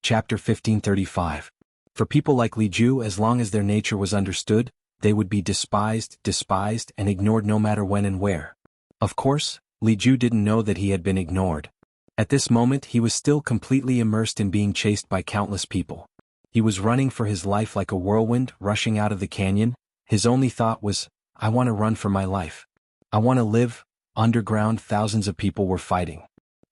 Chapter 1535. For people like Li Ju, as long as their nature was understood, they would be despised, and ignored no matter when and where. Of course, Li Ju didn't know that he had been ignored. At this moment he was still completely immersed in being chased by countless people. He was running for his life like a whirlwind, rushing out of the canyon. His only thought was, I want to run for my life. I want to live. Underground, thousands of people were fighting.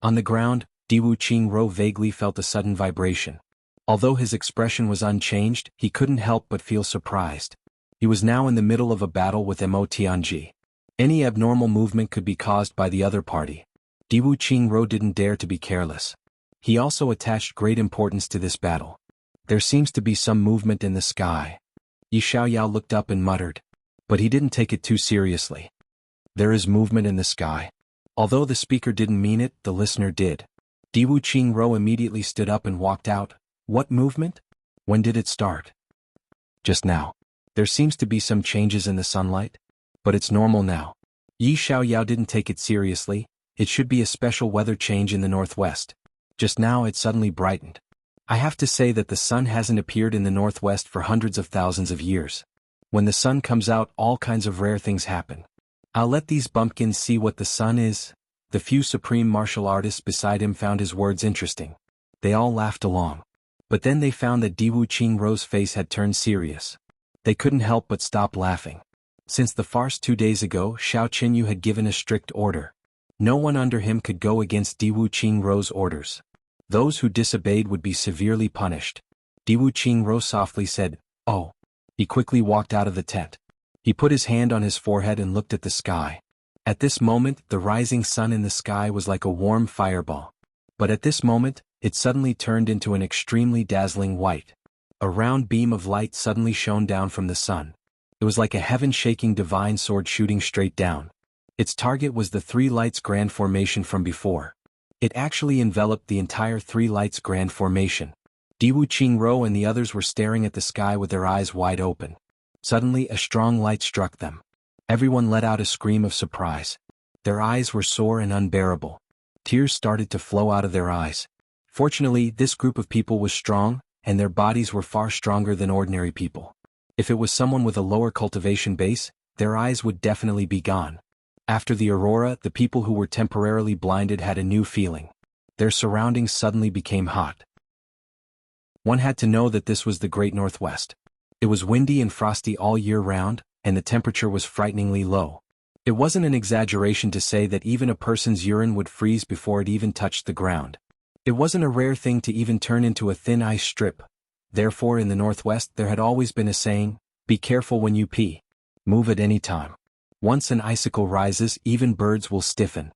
On the ground, Diwu Qingro vaguely felt a sudden vibration. Although his expression was unchanged, he couldn't help but feel surprised. He was now in the middle of a battle with Mo Tianji. Any abnormal movement could be caused by the other party. Diwu Qingro didn't dare to be careless. He also attached great importance to this battle. There seems to be some movement in the sky. Yi Xiaoyao looked up and muttered. But he didn't take it too seriously. There is movement in the sky. Although the speaker didn't mean it, the listener did. Diwu Qingro immediately stood up and walked out. What movement? When did it start? Just now. There seems to be some changes in the sunlight. But it's normal now. Yi Xiaoyao didn't take it seriously. It should be a special weather change in the northwest. Just now it suddenly brightened. I have to say that the sun hasn't appeared in the northwest for hundreds of thousands of years. When the sun comes out, all kinds of rare things happen. I'll let these bumpkins see what the sun is. The few supreme martial artists beside him found his words interesting. They all laughed along. But then they found that Diwu Qingro's face had turned serious. They couldn't help but stop laughing. Since the farce 2 days ago, Xiao Qinyu had given a strict order. No one under him could go against Diwu Qingro's orders. Those who disobeyed would be severely punished. Diwu Qingro softly said, "Oh." He quickly walked out of the tent. He put his hand on his forehead and looked at the sky. At this moment, the rising sun in the sky was like a warm fireball. But at this moment, it suddenly turned into an extremely dazzling white. A round beam of light suddenly shone down from the sun. It was like a heaven-shaking divine sword shooting straight down. Its target was the Three Lights Grand Formation from before. It actually enveloped the entire Three Lights Grand Formation. Diwu Qingro and the others were staring at the sky with their eyes wide open. Suddenly a strong light struck them. Everyone let out a scream of surprise. Their eyes were sore and unbearable. Tears started to flow out of their eyes. Fortunately, this group of people was strong, and their bodies were far stronger than ordinary people. If it was someone with a lower cultivation base, their eyes would definitely be gone. After the aurora, the people who were temporarily blinded had a new feeling. Their surroundings suddenly became hot. One had to know that this was the Great Northwest. It was windy and frosty all year round, and the temperature was frighteningly low. It wasn't an exaggeration to say that even a person's urine would freeze before it even touched the ground. It wasn't a rare thing to even turn into a thin ice strip. Therefore, in the Northwest there had always been a saying, "Be careful when you pee. Move at any time. Once an icicle rises, even birds will stiffen."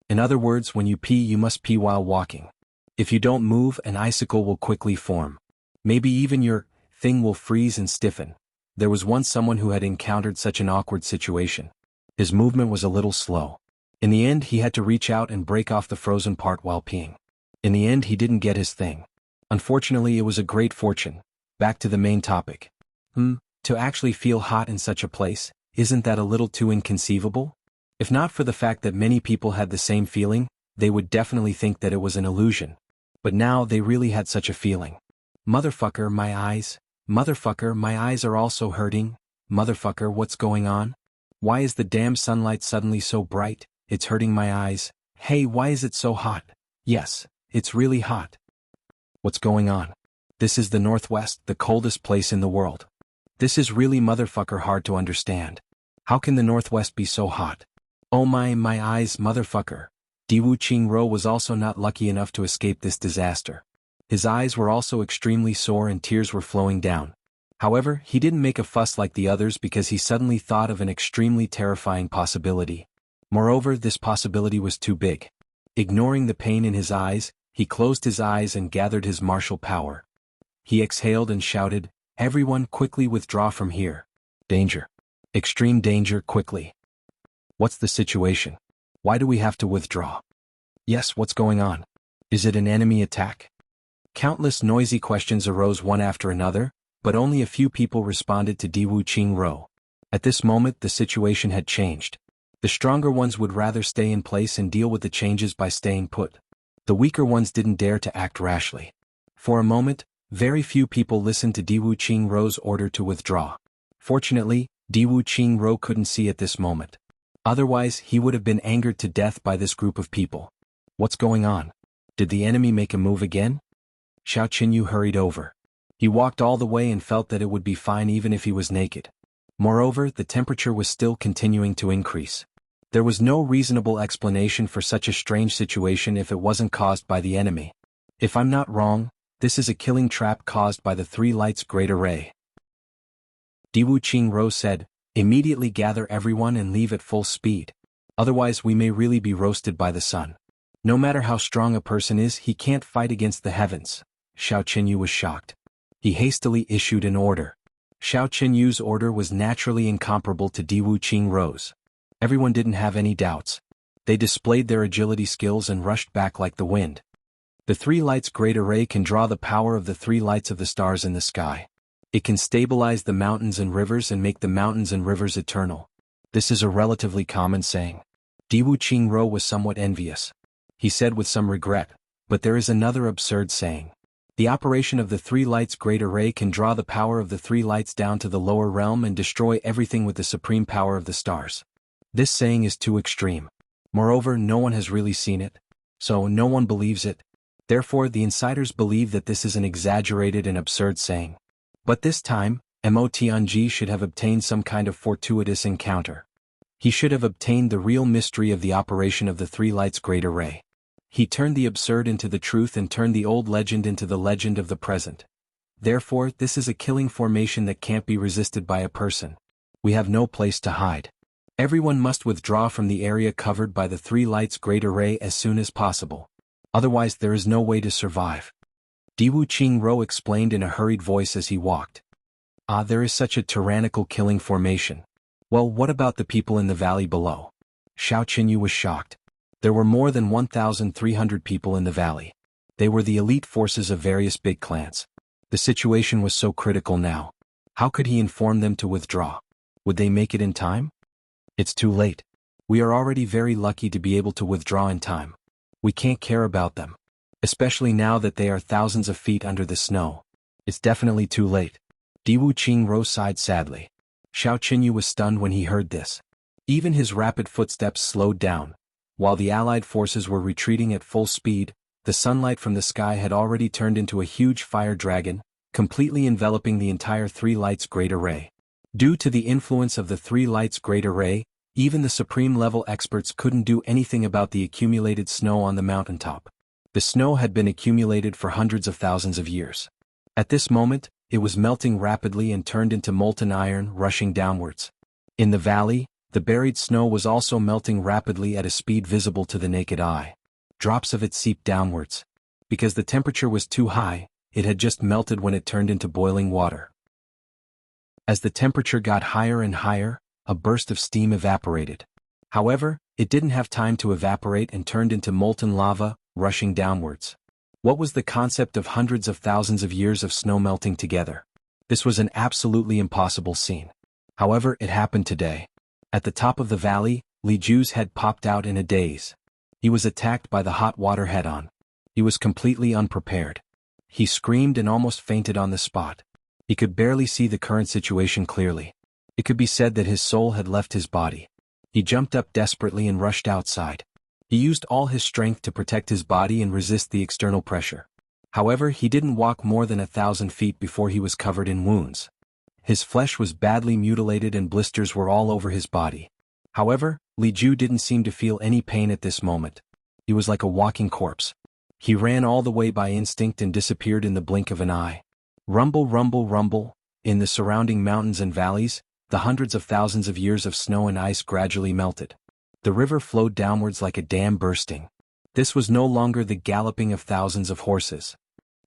In other words, when you pee you must pee while walking. If you don't move, an icicle will quickly form. Maybe even your thing will freeze and stiffen. There was once someone who had encountered such an awkward situation. His movement was a little slow. In the end he had to reach out and break off the frozen part while peeing. In the end he didn't get his thing. Unfortunately, it was a great fortune. Back to the main topic. To actually feel hot in such a place, isn't that a little too inconceivable? If not for the fact that many people had the same feeling, they would definitely think that it was an illusion. But now they really had such a feeling. Motherfucker, my eyes. Motherfucker, my eyes are also hurting. Motherfucker, what's going on? Why is the damn sunlight suddenly so bright? It's hurting my eyes. Hey, why is it so hot? Yes, it's really hot. What's going on? This is the Northwest, the coldest place in the world. This is really motherfucker hard to understand. How can the Northwest be so hot? Oh my eyes, motherfucker. Diwu Qingro was also not lucky enough to escape this disaster. His eyes were also extremely sore and tears were flowing down. However, he didn't make a fuss like the others because he suddenly thought of an extremely terrifying possibility. Moreover, this possibility was too big. Ignoring the pain in his eyes, he closed his eyes and gathered his martial power. He exhaled and shouted, "Everyone quickly withdraw from here. Danger. Extreme danger, quickly." What's the situation? Why do we have to withdraw? Yes, what's going on? Is it an enemy attack? Countless noisy questions arose one after another, but only a few people responded to Diwu Qingro. At this moment the situation had changed. The stronger ones would rather stay in place and deal with the changes by staying put. The weaker ones didn't dare to act rashly. For a moment, very few people listened to Diwu Qingrou's order to withdraw. Fortunately, Diwu Qingru couldn't see at this moment. Otherwise, he would have been angered to death by this group of people. What's going on? Did the enemy make a move again? Xiao Qinyu hurried over. He walked all the way and felt that it would be fine even if he was naked. Moreover, the temperature was still continuing to increase. There was no reasonable explanation for such a strange situation if it wasn't caused by the enemy. If I'm not wrong, this is a killing trap caused by the three lights' great array. Diwu Qingru said, immediately gather everyone and leave at full speed. Otherwise we may really be roasted by the sun. No matter how strong a person is, he can't fight against the heavens. Xiao Qinyu was shocked. He hastily issued an order. Xiao Qinyu's order was naturally incomparable to Diwu Qingrou's. Everyone didn't have any doubts. They displayed their agility skills and rushed back like the wind. The three lights' great array can draw the power of the three lights of the stars in the sky. It can stabilize the mountains and rivers and make the mountains and rivers eternal. This is a relatively common saying. Diwu Qingrou was somewhat envious. He said with some regret, but there is another absurd saying. The operation of the three lights' great array can draw the power of the three lights down to the lower realm and destroy everything with the supreme power of the stars. This saying is too extreme. Moreover, no one has really seen it, so no one believes it. Therefore, the insiders believe that this is an exaggerated and absurd saying. But this time, Mo Tianji should have obtained some kind of fortuitous encounter. He should have obtained the real mystery of the operation of the three lights' great array. He turned the absurd into the truth and turned the old legend into the legend of the present. Therefore, this is a killing formation that can't be resisted by a person. We have no place to hide. Everyone must withdraw from the area covered by the three lights' great array as soon as possible. Otherwise there is no way to survive. Diwu Qingru explained in a hurried voice as he walked. Ah, there is such a tyrannical killing formation. Well, what about the people in the valley below? Xiao Qinyu was shocked. There were more than 1,300 people in the valley. They were the elite forces of various big clans. The situation was so critical now. How could he inform them to withdraw? Would they make it in time? It's too late. We are already very lucky to be able to withdraw in time. We can't care about them. Especially now that they are thousands of feet under the snow. It's definitely too late. Diwu Qingru sighed sadly. Xiao Qinyu was stunned when he heard this. Even his rapid footsteps slowed down. While the allied forces were retreating at full speed, the sunlight from the sky had already turned into a huge fire dragon, completely enveloping the entire three lights' great array. Due to the influence of the three lights' great array, even the supreme-level experts couldn't do anything about the accumulated snow on the mountaintop. The snow had been accumulated for hundreds of thousands of years. At this moment, it was melting rapidly and turned into molten iron, rushing downwards. In the valley, the buried snow was also melting rapidly at a speed visible to the naked eye. Drops of it seeped downwards. Because the temperature was too high, it had just melted when it turned into boiling water. As the temperature got higher and higher, a burst of steam evaporated. However, it didn't have time to evaporate and turned into molten lava, rushing downwards. What was the concept of hundreds of thousands of years of snow melting together? This was an absolutely impossible scene. However, it happened today. At the top of the valley, Li Ju's head popped out in a daze. He was attacked by the hot water head-on. He was completely unprepared. He screamed and almost fainted on the spot. He could barely see the current situation clearly. It could be said that his soul had left his body. He jumped up desperately and rushed outside. He used all his strength to protect his body and resist the external pressure. However, he didn't walk more than 1,000 feet before he was covered in wounds. His flesh was badly mutilated and blisters were all over his body. However, Li Ju didn't seem to feel any pain at this moment. He was like a walking corpse. He ran all the way by instinct and disappeared in the blink of an eye. Rumble, rumble, rumble. In the surrounding mountains and valleys, the hundreds of thousands of years of snow and ice gradually melted. The river flowed downwards like a dam bursting. This was no longer the galloping of thousands of horses.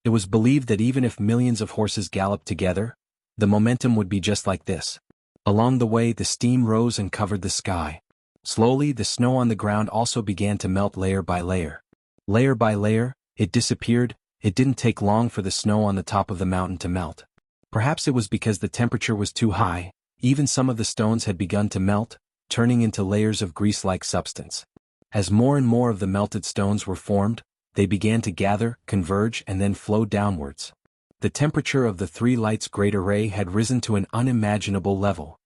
It was believed that even if millions of horses galloped together, the momentum would be just like this. Along the way, the steam rose and covered the sky. Slowly, the snow on the ground also began to melt layer by layer. Layer by layer, it disappeared. It didn't take long for the snow on the top of the mountain to melt. Perhaps it was because the temperature was too high. Even some of the stones had begun to melt, turning into layers of grease-like substance. As more and more of the melted stones were formed, they began to gather, converge and then flow downwards. The temperature of the three lights' great array had risen to an unimaginable level.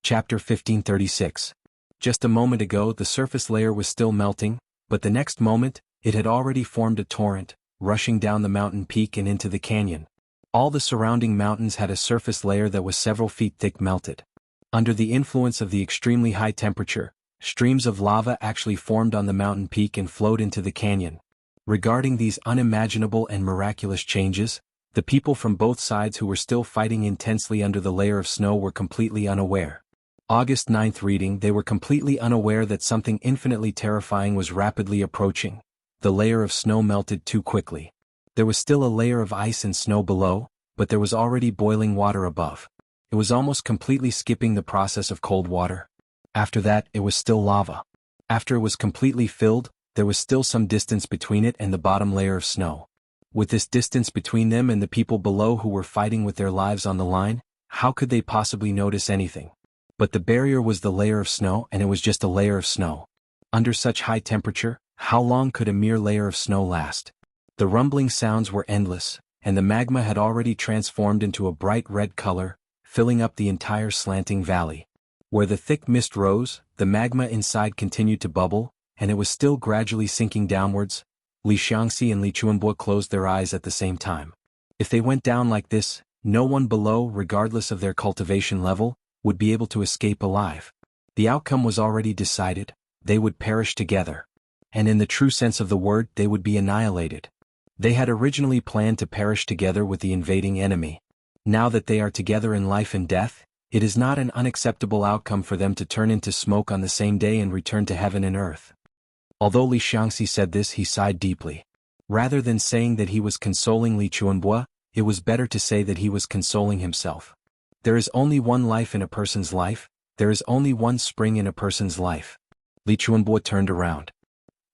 Chapter 1536. Just a moment ago the surface layer was still melting, but the next moment, it had already formed a torrent, rushing down the mountain peak and into the canyon. All the surrounding mountains had a surface layer that was several feet thick melted. Under the influence of the extremely high temperature, streams of lava actually formed on the mountain peak and flowed into the canyon. Regarding these unimaginable and miraculous changes, the people from both sides who were still fighting intensely under the layer of snow were completely unaware. August 9th reading. They were completely unaware that something infinitely terrifying was rapidly approaching. The layer of snow melted too quickly. There was still a layer of ice and snow below, but there was already boiling water above. It was almost completely skipping the process of cold water. After that, it was still lava. After it was completely filled, there was still some distance between it and the bottom layer of snow. With this distance between them and the people below who were fighting with their lives on the line, how could they possibly notice anything? But the barrier was the layer of snow, and it was just a layer of snow. Under such high temperature, how long could a mere layer of snow last? The rumbling sounds were endless, and the magma had already transformed into a bright red color, filling up the entire slanting valley. Where the thick mist rose, the magma inside continued to bubble, and it was still gradually sinking downwards. Li Xiangxi and Li Chuanbo closed their eyes at the same time. If they went down like this, no one below, regardless of their cultivation level, would be able to escape alive. The outcome was already decided. They would perish together. And in the true sense of the word, they would be annihilated. They had originally planned to perish together with the invading enemy. Now that they are together in life and death, it is not an unacceptable outcome for them to turn into smoke on the same day and return to heaven and earth. Although Li Xiangxi said this, he sighed deeply. Rather than saying that he was consoling Li Chuanbo, it was better to say that he was consoling himself. There is only one life in a person's life, there is only one spring in a person's life. Li Chuanbo turned around.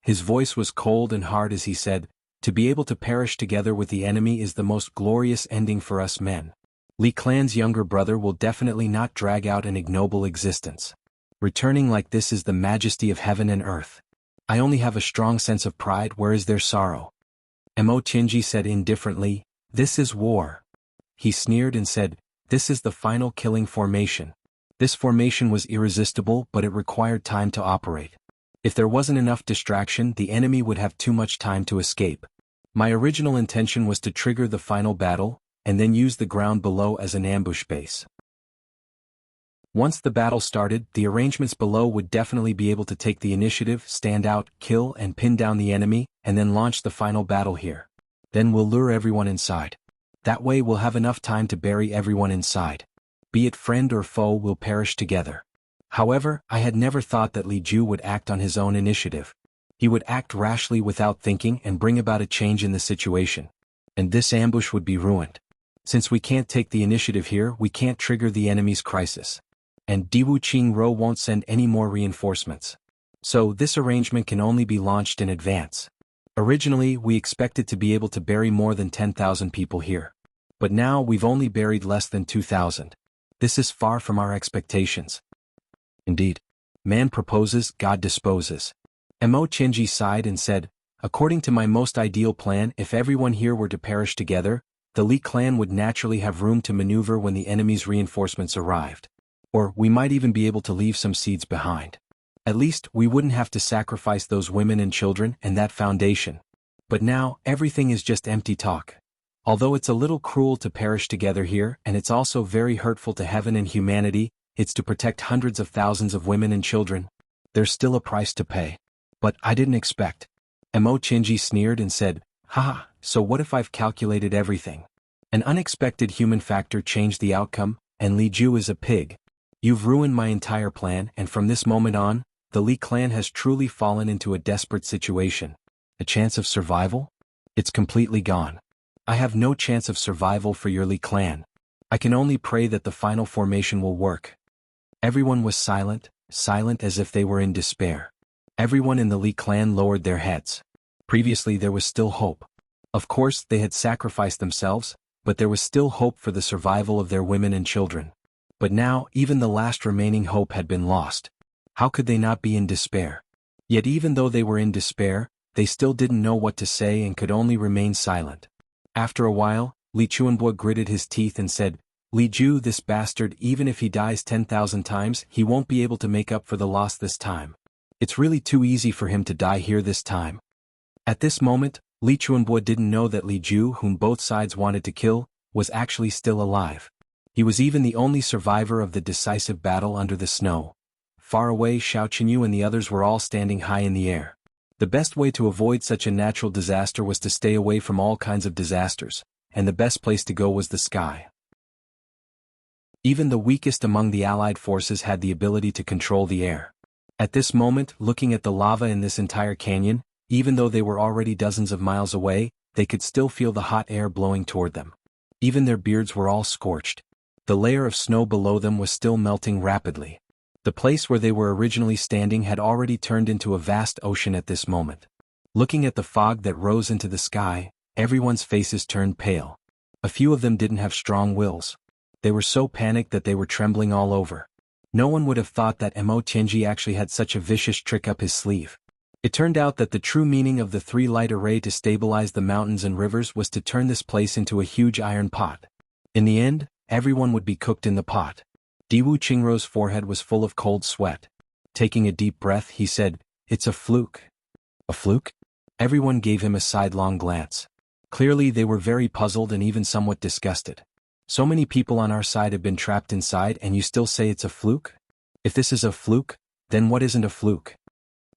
His voice was cold and hard as he said, "To be able to perish together with the enemy is the most glorious ending for us men. Li Clan's younger brother will definitely not drag out an ignoble existence. Returning like this is the majesty of heaven and earth. I only have a strong sense of pride. Where is their sorrow?" Mo Qinji said indifferently, "This is war." He sneered and said, "This is the final killing formation." This formation was irresistible, but it required time to operate. If there wasn't enough distraction, the enemy would have too much time to escape. My original intention was to trigger the final battle, and then use the ground below as an ambush base. Once the battle started, the arrangements below would definitely be able to take the initiative, stand out, kill and pin down the enemy, and then launch the final battle here. Then we'll lure everyone inside. That way we'll have enough time to bury everyone inside. Be it friend or foe, we'll perish together. However, I had never thought that Li Ju would act on his own initiative. He would act rashly without thinking and bring about a change in the situation. And this ambush would be ruined. Since we can't take the initiative here, we can't trigger the enemy's crisis. And Diwu Qingro won't send any more reinforcements. So this arrangement can only be launched in advance. Originally, we expected to be able to bury more than 10,000 people here. But now we've only buried less than 2,000. This is far from our expectations. Indeed. Man proposes, God disposes. Mo Qinji sighed and said, "According to my most ideal plan, if everyone here were to perish together, the Li clan would naturally have room to maneuver when the enemy's reinforcements arrived. Or we might even be able to leave some seeds behind. At least, we wouldn't have to sacrifice those women and children and that foundation. But now, everything is just empty talk. Although it's a little cruel to perish together here, and it's also very hurtful to heaven and humanity, it's to protect hundreds of thousands of women and children. There's still a price to pay. But I didn't expect." Mo Qinji sneered and said, "Haha, so what if I've calculated everything? An unexpected human factor changed the outcome, and Li Ju is a pig. You've ruined my entire plan, and from this moment on, the Li clan has truly fallen into a desperate situation. A chance of survival? It's completely gone. I have no chance of survival for your Li clan. I can only pray that the final formation will work." Everyone was silent, silent as if they were in despair. Everyone in the Li clan lowered their heads. Previously there was still hope. Of course, they had sacrificed themselves, but there was still hope for the survival of their women and children. But now, even the last remaining hope had been lost. How could they not be in despair? Yet even though they were in despair, they still didn't know what to say and could only remain silent. After a while, Li Chuanbo gritted his teeth and said, "Li Ju, this bastard, even if he dies 10,000 times, he won't be able to make up for the loss this time. It's really too easy for him to die here this time." At this moment, Li Chuanbo didn't know that Li Ju, whom both sides wanted to kill, was actually still alive. He was even the only survivor of the decisive battle under the snow. Far away, Xiao Qinyu and the others were all standing high in the air. The best way to avoid such a natural disaster was to stay away from all kinds of disasters, and the best place to go was the sky. Even the weakest among the allied forces had the ability to control the air. At this moment, looking at the lava in this entire canyon, even though they were already dozens of miles away, they could still feel the hot air blowing toward them. Even their beards were all scorched. The layer of snow below them was still melting rapidly. The place where they were originally standing had already turned into a vast ocean at this moment. Looking at the fog that rose into the sky, everyone's faces turned pale. A few of them didn't have strong wills. They were so panicked that they were trembling all over. No one would have thought that Mo Tianji actually had such a vicious trick up his sleeve. It turned out that the true meaning of the three-light array to stabilize the mountains and rivers was to turn this place into a huge iron pot. In the end, everyone would be cooked in the pot. Diwu Qingrou's forehead was full of cold sweat. Taking a deep breath, he said, "It's a fluke." "A fluke?" Everyone gave him a sidelong glance. Clearly they were very puzzled and even somewhat disgusted. "So many people on our side have been trapped inside and you still say it's a fluke? If this is a fluke, then what isn't a fluke?"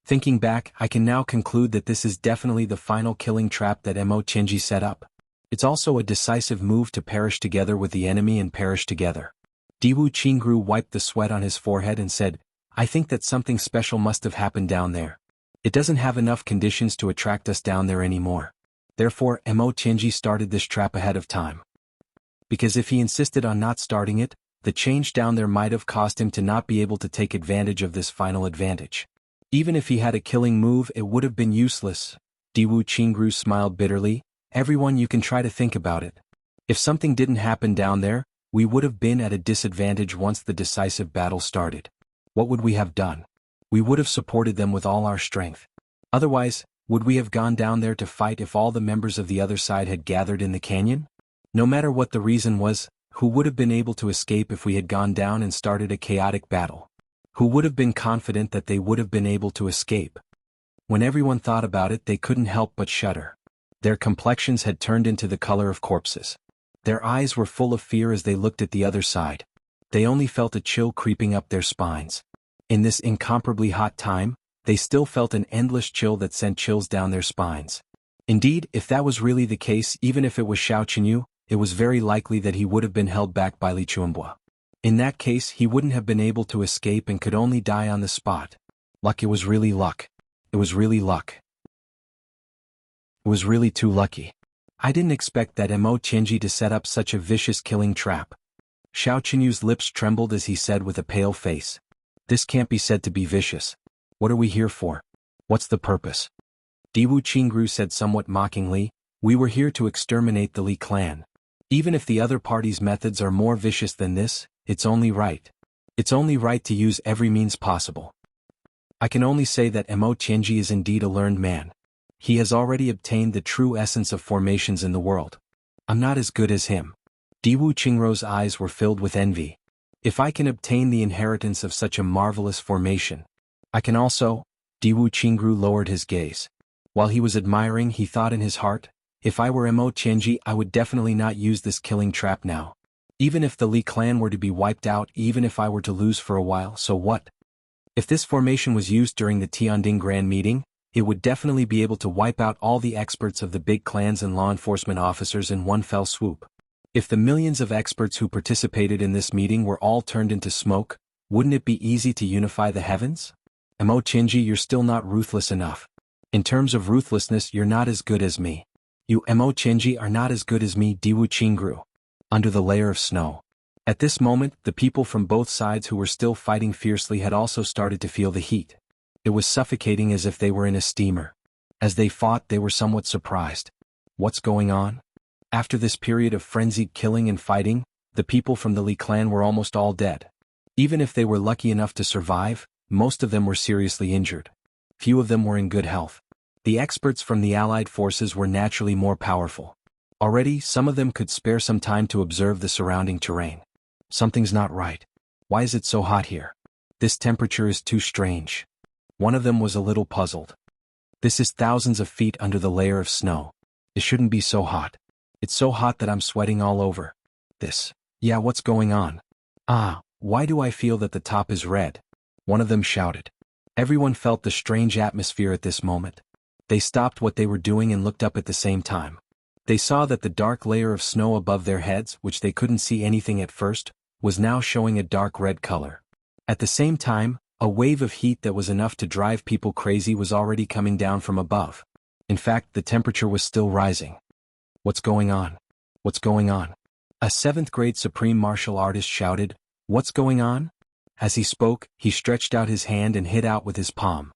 Thinking back, I can now conclude that this is definitely the final killing trap that Mo Tianji set up. It's also a decisive move to perish together with the enemy and perish together. Diwu Qingrou wiped the sweat on his forehead and said, "I think that something special must have happened down there. It doesn't have enough conditions to attract us down there anymore. Therefore, Mo Tianji started this trap ahead of time. Because if he insisted on not starting it, the change down there might have caused him to not be able to take advantage of this final advantage. Even if he had a killing move, it would have been useless." Diwu Qingrou smiled bitterly. "Everyone, you can try to think about it. If something didn't happen down there, we would have been at a disadvantage once the decisive battle started. What would we have done? We would have supported them with all our strength. Otherwise, would we have gone down there to fight if all the members of the other side had gathered in the canyon? No matter what the reason was, who would have been able to escape if we had gone down and started a chaotic battle? Who would have been confident that they would have been able to escape?" When everyone thought about it, they couldn't help but shudder. Their complexions had turned into the color of corpses. Their eyes were full of fear as they looked at the other side. They only felt a chill creeping up their spines. In this incomparably hot time, they still felt an endless chill that sent chills down their spines. Indeed, if that was really the case, even if it was Xiao Qinyu, it was very likely that he would have been held back by Li Chuanbo. In that case, he wouldn't have been able to escape and could only die on the spot. Luck, it was really luck. It was really luck. It was really too lucky. I didn't expect that Mo Tianji to set up such a vicious killing trap. Xiao Qinyu's lips trembled as he said with a pale face, "This can't be said to be vicious. What are we here for? What's the purpose?" Diwu Qingrou said somewhat mockingly, "We were here to exterminate the Li clan. Even if the other party's methods are more vicious than this, it's only right. It's only right to use every means possible." I can only say that Mo Tianji is indeed a learned man. He has already obtained the true essence of formations in the world. I'm not as good as him. Diwu Qingrou's eyes were filled with envy. If I can obtain the inheritance of such a marvelous formation, I can also. Diwu Qingrou lowered his gaze. While he was admiring, he thought in his heart, if I were Mo Tianji, I would definitely not use this killing trap now. Even if the Li clan were to be wiped out, even if I were to lose for a while, so what? If this formation was used during the Tianding Grand Meeting, it would definitely be able to wipe out all the experts of the big clans and law enforcement officers in one fell swoop. If the millions of experts who participated in this meeting were all turned into smoke, wouldn't it be easy to unify the heavens? Mo Tianji, you're still not ruthless enough. In terms of ruthlessness, you're not as good as me. You Mo Tianji are not as good as me, Diwu Qingrou. Under the layer of snow. At this moment, the people from both sides who were still fighting fiercely had also started to feel the heat. It was suffocating as if they were in a steamer. As they fought, they were somewhat surprised. What's going on? After this period of frenzied killing and fighting, the people from the Li clan were almost all dead. Even if they were lucky enough to survive, most of them were seriously injured. few of them were in good health. The experts from the Allied forces were naturally more powerful. Already, some of them could spare some time to observe the surrounding terrain. Something's not right. Why is it so hot here? This temperature is too strange. One of them was a little puzzled. This is thousands of feet under the layer of snow. It shouldn't be so hot. It's so hot that I'm sweating all over. Yeah, what's going on? Why do I feel that the top is red? One of them shouted. Everyone felt the strange atmosphere at this moment. They stopped what they were doing and looked up at the same time. They saw that the dark layer of snow above their heads, which they couldn't see anything at first, was now showing a dark red color. At the same time, a wave of heat that was enough to drive people crazy was already coming down from above. In fact, the temperature was still rising. What's going on? What's going on? A 7th grade supreme martial artist shouted, "What's going on?" As he spoke, he stretched out his hand and hit out with his palm.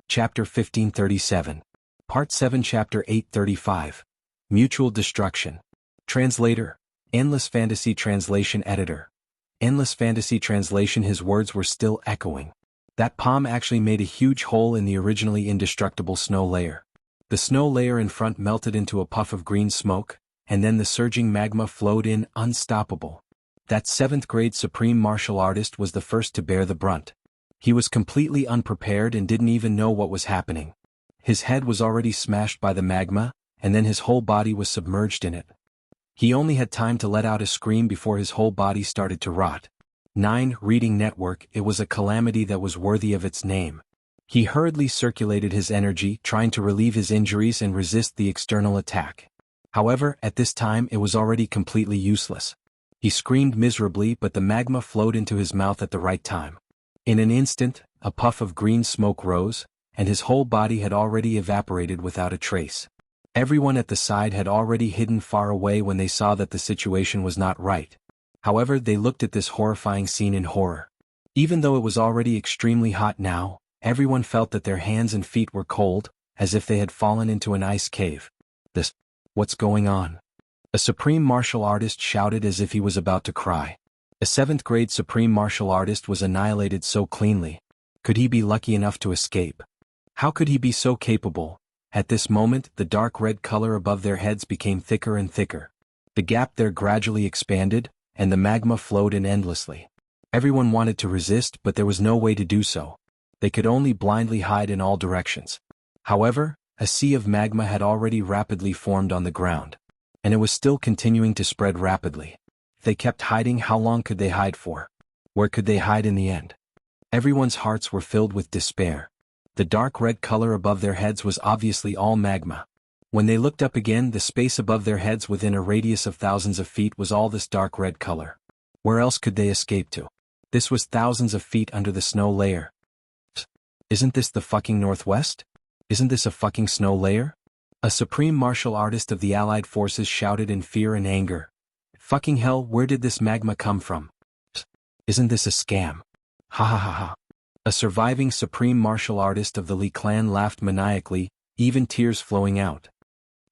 Chapter 1537. Part 7 Chapter 835. Mutual Destruction. Translator. Endless Fantasy Translation Editor. Endless Fantasy Translation. His words were still echoing. That palm actually made a huge hole in the originally indestructible snow layer. The snow layer in front melted into a puff of green smoke, and then the surging magma flowed in unstoppable. That 7th grade supreme martial artist was the first to bear the brunt. He was completely unprepared and didn't even know what was happening. His head was already smashed by the magma, and then his whole body was submerged in it. He only had time to let out a scream before his whole body started to rot. 9. Reading Network. It was a calamity that was worthy of its name. He hurriedly circulated his energy, trying to relieve his injuries and resist the external attack. However, at this time it was already completely useless. He screamed miserably, but the magma flowed into his mouth at the right time. In an instant, a puff of green smoke rose, and his whole body had already evaporated without a trace. Everyone at the side had already hidden far away when they saw that the situation was not right. However, they looked at this horrifying scene in horror. Even though it was already extremely hot now, everyone felt that their hands and feet were cold, as if they had fallen into an ice cave. What's going on? A supreme martial artist shouted as if he was about to cry. A 7th grade supreme martial artist was annihilated so cleanly. Could he be lucky enough to escape? How could he be so capable? At this moment, the dark red color above their heads became thicker and thicker. The gap there gradually expanded, and the magma flowed in endlessly. Everyone wanted to resist, but there was no way to do so. They could only blindly hide in all directions. However, a sea of magma had already rapidly formed on the ground. And it was still continuing to spread rapidly. If they kept hiding, how long could they hide for? Where could they hide in the end? Everyone's hearts were filled with despair. The dark red color above their heads was obviously all magma. When they looked up again, the space above their heads within a radius of thousands of feet was all this dark red color. Where else could they escape to? This was thousands of feet under the snow layer. Isn't this the fucking Northwest? Isn't this a fucking snow layer? A supreme martial artist of the Allied forces shouted in fear and anger. Fucking hell, where did this magma come from? Isn't this a scam? Ha ha ha ha. A surviving supreme martial artist of the Li clan laughed maniacally, even tears flowing out.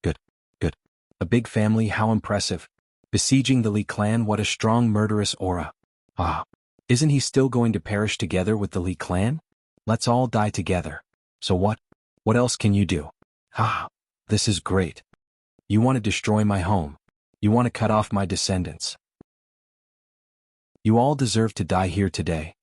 Good. A big family, how impressive. Besieging the Li clan, what a strong murderous aura. Isn't he still going to perish together with the Li clan? Let's all die together. So what? What else can you do? This is great. You want to destroy my home. You want to cut off my descendants. You all deserve to die here today.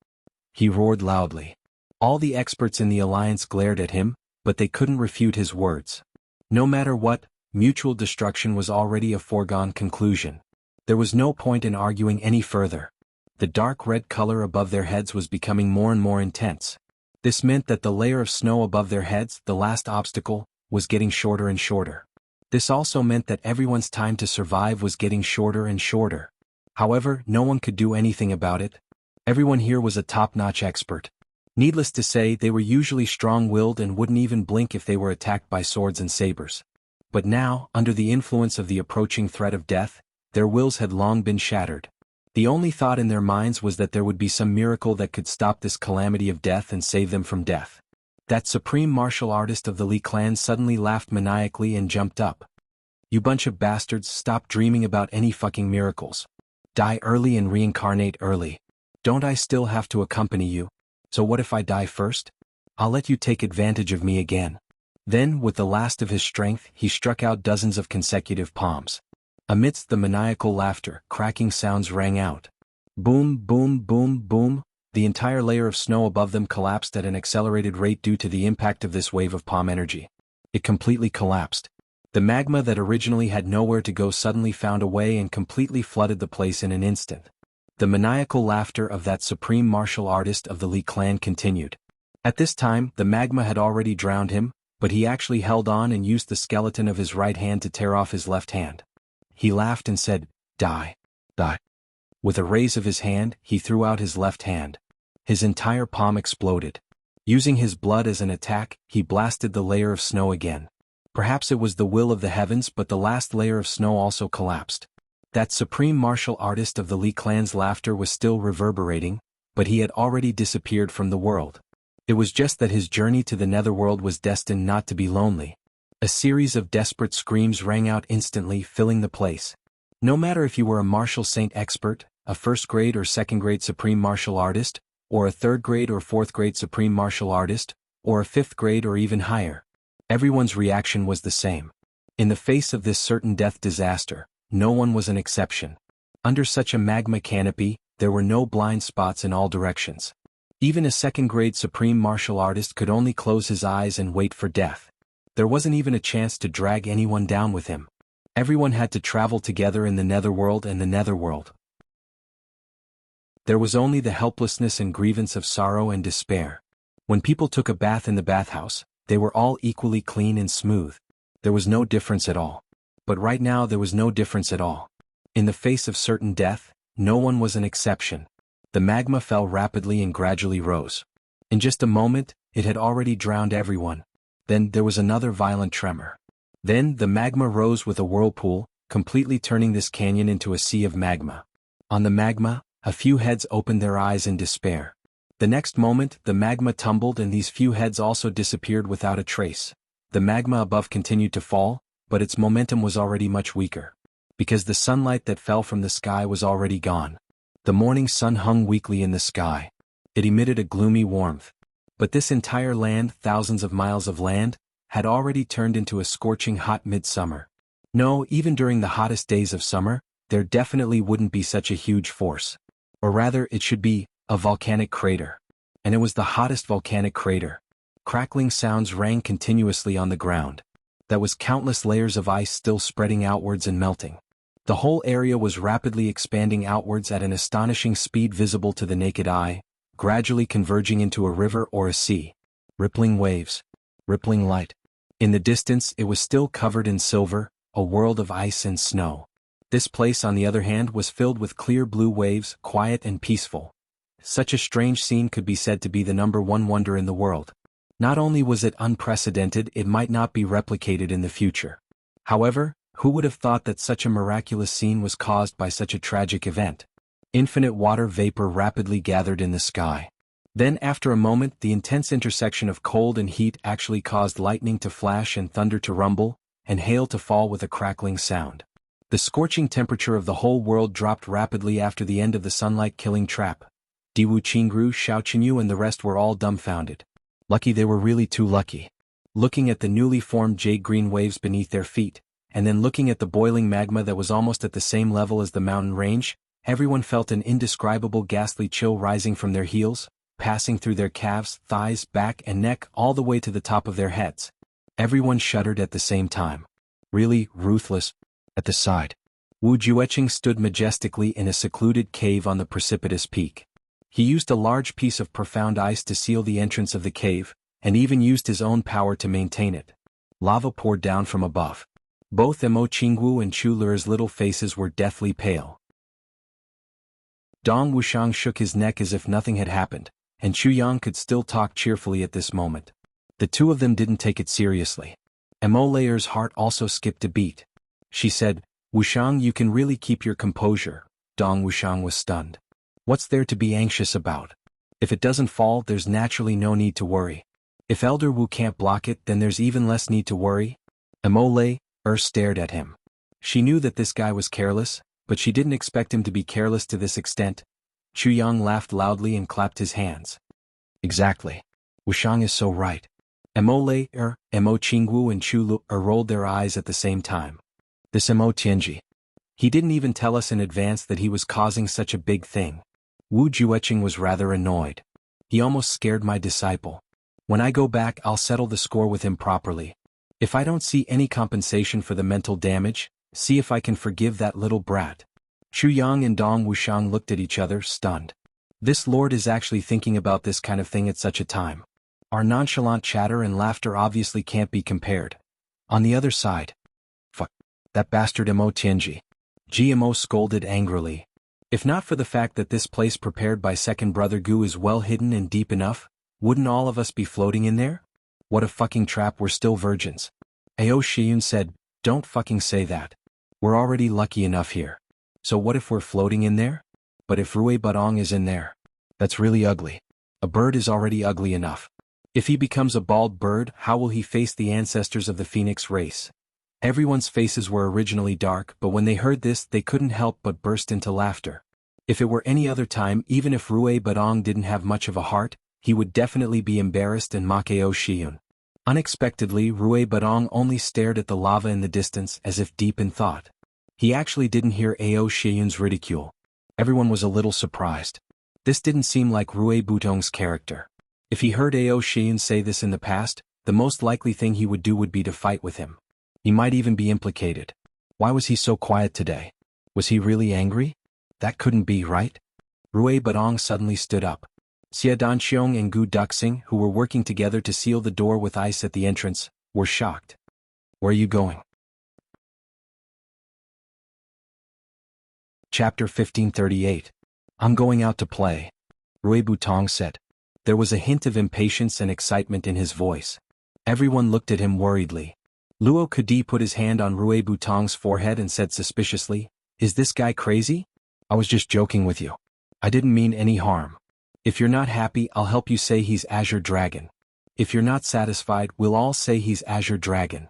He roared loudly. All the experts in the alliance glared at him, but they couldn't refute his words. No matter what, mutual destruction was already a foregone conclusion. There was no point in arguing any further. The dark red color above their heads was becoming more and more intense. This meant that the layer of snow above their heads, the last obstacle, was getting shorter and shorter. This also meant that everyone's time to survive was getting shorter and shorter. However, no one could do anything about it. Everyone here was a top-notch expert. Needless to say, they were usually strong-willed and wouldn't even blink if they were attacked by swords and sabers. But now, under the influence of the approaching threat of death, their wills had long been shattered. The only thought in their minds was that there would be some miracle that could stop this calamity of death and save them from death. That supreme martial artist of the Li clan suddenly laughed maniacally and jumped up. You bunch of bastards, stop dreaming about any fucking miracles. Die early and reincarnate early. Don't I still have to accompany you? So what if I die first? I'll let you take advantage of me again. Then, with the last of his strength, he struck out dozens of consecutive palms. Amidst the maniacal laughter, cracking sounds rang out. Boom, boom, boom, boom. The entire layer of snow above them collapsed at an accelerated rate due to the impact of this wave of palm energy. It completely collapsed. The magma that originally had nowhere to go suddenly found a way and completely flooded the place in an instant. The maniacal laughter of that supreme martial artist of the Li clan continued. At this time, the magma had already drowned him, but he actually held on and used the skeleton of his right hand to tear off his left hand. He laughed and said, "Die. Die." With a raise of his hand, he threw out his left hand. His entire palm exploded. Using his blood as an attack, he blasted the layer of snow again. Perhaps it was the will of the heavens, but the last layer of snow also collapsed. That supreme martial artist of the Li clan's laughter was still reverberating, but he had already disappeared from the world. It was just that his journey to the netherworld was destined not to be lonely. A series of desperate screams rang out instantly, filling the place. No matter if you were a martial saint expert, a first-grade or second-grade supreme martial artist, or a third-grade or fourth-grade supreme martial artist, or a fifth-grade or even higher, everyone's reaction was the same. In the face of this certain death disaster, no one was an exception. Under such a magma canopy, there were no blind spots in all directions. Even a second-grade supreme martial artist could only close his eyes and wait for death. There wasn't even a chance to drag anyone down with him. Everyone had to travel together in the netherworld and the netherworld. There was only the helplessness and grievance of sorrow and despair. When people took a bath in the bathhouse, they were all equally clean and smooth. There was no difference at all. But right now there was no difference at all. In the face of certain death, no one was an exception. The magma fell rapidly and gradually rose. In just a moment, it had already drowned everyone. Then there was another violent tremor. Then the magma rose with a whirlpool, completely turning this canyon into a sea of magma. On the magma, a few heads opened their eyes in despair. The next moment, the magma tumbled and these few heads also disappeared without a trace. The magma above continued to fall, but its momentum was already much weaker. Because the sunlight that fell from the sky was already gone. The morning sun hung weakly in the sky. It emitted a gloomy warmth. But this entire land, thousands of miles of land, had already turned into a scorching hot midsummer. No, even during the hottest days of summer, there definitely wouldn't be such a huge force. Or rather, it should be a volcanic crater. And it was the hottest volcanic crater. Crackling sounds rang continuously on the ground. That was countless layers of ice still spreading outwards and melting. The whole area was rapidly expanding outwards at an astonishing speed visible to the naked eye, gradually converging into a river or a sea. Rippling waves. Rippling light. In the distance it was still covered in silver, a world of ice and snow. This place on the other hand was filled with clear blue waves, quiet and peaceful. Such a strange scene could be said to be the #1 wonder in the world. Not only was it unprecedented, it might not be replicated in the future. However, who would have thought that such a miraculous scene was caused by such a tragic event? Infinite water vapor rapidly gathered in the sky. Then after a moment the intense intersection of cold and heat actually caused lightning to flash and thunder to rumble, and hail to fall with a crackling sound. The scorching temperature of the whole world dropped rapidly after the end of the sunlight-killing trap. Diwu Qingru, Xiao Qinyu and the rest were all dumbfounded. Lucky they were really too lucky. Looking at the newly formed jade-green waves beneath their feet, and then looking at the boiling magma that was almost at the same level as the mountain range, everyone felt an indescribable ghastly chill rising from their heels, passing through their calves, thighs, back and neck all the way to the top of their heads. Everyone shuddered at the same time. Really, ruthless. At the side, Wu Jueqing stood majestically in a secluded cave on the precipitous peak. He used a large piece of profound ice to seal the entrance of the cave, and even used his own power to maintain it. Lava poured down from above. Both Mo Qingwu and Chu Lu's little faces were deathly pale. Dong Wuxiang shook his neck as if nothing had happened, and Chu Yang could still talk cheerfully at this moment. The two of them didn't take it seriously. Mo Layer's heart also skipped a beat. She said, "Wuxiang, you can really keep your composure." Dong Wuxiang was stunned. What's there to be anxious about? If it doesn't fall, there's naturally no need to worry. If Elder Wu can't block it, then there's even less need to worry. Mo Layer stared at him. She knew that this guy was careless, but she didn't expect him to be careless to this extent. Chu Yang laughed loudly and clapped his hands. Exactly. Wushang is so right. Mo Lei Mo Qingwu and Chu Lu rolled their eyes at the same time. This Mo Tianji. He didn't even tell us in advance that he was causing such a big thing. Wu Jueqing was rather annoyed. He almost scared my disciple. When I go back, I'll settle the score with him properly. If I don't see any compensation for the mental damage, see if I can forgive that little brat. Xu Yang and Dong Wushang looked at each other, stunned. This lord is actually thinking about this kind of thing at such a time. Our nonchalant chatter and laughter obviously can't be compared. On the other side. Fuck. That bastard Mo Tianji. GMO scolded angrily. If not for the fact that this place prepared by second brother Gu is well hidden and deep enough, wouldn't all of us be floating in there? What a fucking trap, we're still virgins. Ao Shiyun said, don't fucking say that. We're already lucky enough here. So what if we're floating in there? But if Rui Badong is in there? That's really ugly. A bird is already ugly enough. If he becomes a bald bird, how will he face the ancestors of the phoenix race? Everyone's faces were originally dark, but when they heard this, they couldn't help but burst into laughter. If it were any other time, even if Rui Badong didn't have much of a heart, he would definitely be embarrassed and mock Ao Shiyun. Unexpectedly, Rui Badong only stared at the lava in the distance as if deep in thought. He actually didn't hear Ao Shiyun's ridicule. Everyone was a little surprised. This didn't seem like Rui Budong's character. If he heard Ao Shiyun say this in the past, the most likely thing he would do would be to fight with him. He might even be implicated. Why was he so quiet today? Was he really angry? That couldn't be, right? Rui Badong suddenly stood up. Xia Danxiong and Gu Duxing, who were working together to seal the door with ice at the entrance, were shocked. Where are you going? Chapter 1538. I'm going out to play. Rui Butong said. There was a hint of impatience and excitement in his voice. Everyone looked at him worriedly. Luo Kadi put his hand on Rui Butong's forehead and said suspiciously, Is this guy crazy? I was just joking with you. I didn't mean any harm. If you're not happy, I'll help you say he's Azure Dragon. If you're not satisfied, we'll all say he's Azure Dragon.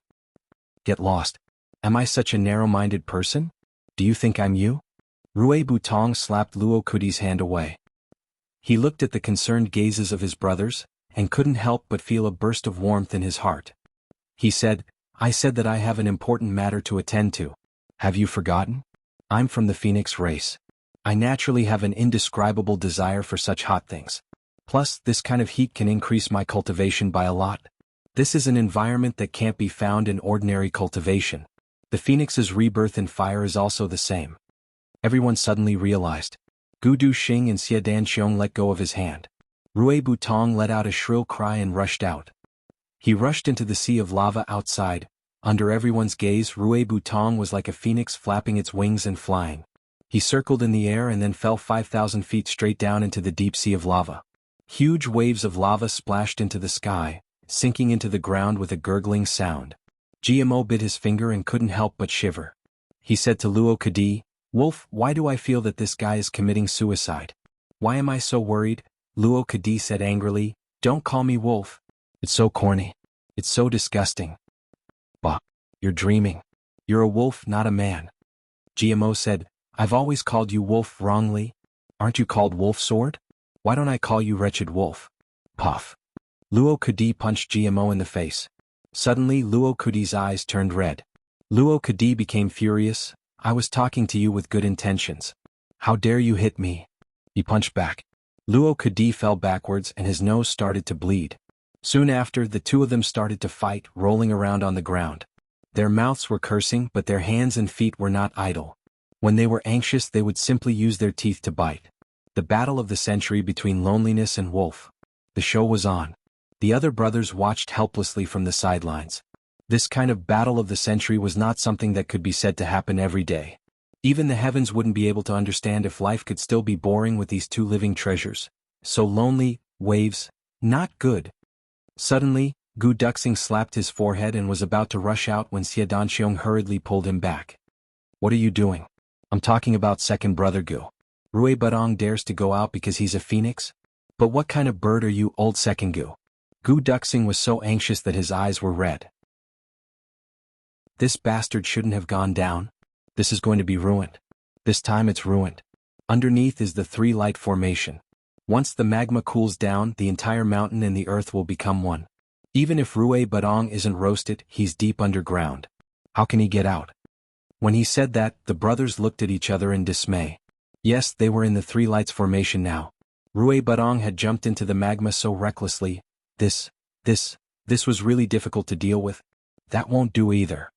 Get lost. Am I such a narrow-minded person? Do you think I'm you? Rui Butong slapped Luo Kadi's hand away. He looked at the concerned gazes of his brothers, and couldn't help but feel a burst of warmth in his heart. He said, I said that I have an important matter to attend to. Have you forgotten? I'm from the Phoenix race. I naturally have an indescribable desire for such hot things. Plus, this kind of heat can increase my cultivation by a lot. This is an environment that can't be found in ordinary cultivation. The Phoenix's rebirth in fire is also the same. Everyone suddenly realized. Gu Duxing and Xia Danxiong let go of his hand. Rui Butong let out a shrill cry and rushed out. He rushed into the sea of lava outside. Under everyone's gaze, Rui Butong was like a phoenix flapping its wings and flying. He circled in the air and then fell 5,000 feet straight down into the deep sea of lava. Huge waves of lava splashed into the sky, sinking into the ground with a gurgling sound. GMO bit his finger and couldn't help but shiver. He said to Luo Kadi, Wolf, why do I feel that this guy is committing suicide? Why am I so worried? Luo Kadi said angrily, Don't call me Wolf. It's so corny. It's so disgusting. Bah, you're dreaming. You're a wolf, not a man. GMO said, I've always called you Wolf wrongly. Aren't you called Wolf Sword? Why don't I call you Wretched Wolf? Puff. Luo Kadi punched GMO in the face. Suddenly, Luo Kadi's eyes turned red. Luo Kadi became furious. I was talking to you with good intentions. How dare you hit me? He punched back. Luo Kadi fell backwards and his nose started to bleed. Soon after, the two of them started to fight, rolling around on the ground. Their mouths were cursing, but their hands and feet were not idle. When they were anxious, they would simply use their teeth to bite. The battle of the century between loneliness and wolf. The show was on. The other brothers watched helplessly from the sidelines. This kind of battle of the century was not something that could be said to happen every day. Even the heavens wouldn't be able to understand if life could still be boring with these two living treasures. So lonely, waves, not good. Suddenly, Gu Duxing slapped his forehead and was about to rush out when Xia Danxiong hurriedly pulled him back. What are you doing? I'm talking about second brother Gu. Rui Badong dares to go out because he's a phoenix? But what kind of bird are you, old second Gu? Gu Duxing was so anxious that his eyes were red. This bastard shouldn't have gone down. This is going to be ruined. This time it's ruined. Underneath is the three-light formation. Once the magma cools down, the entire mountain and the earth will become one. Even if Rui Badong isn't roasted, he's deep underground. How can he get out? When he said that, the brothers looked at each other in dismay. Yes, they were in the Three Lights formation now. Rui Badong had jumped into the magma so recklessly. This was really difficult to deal with. That won't do either.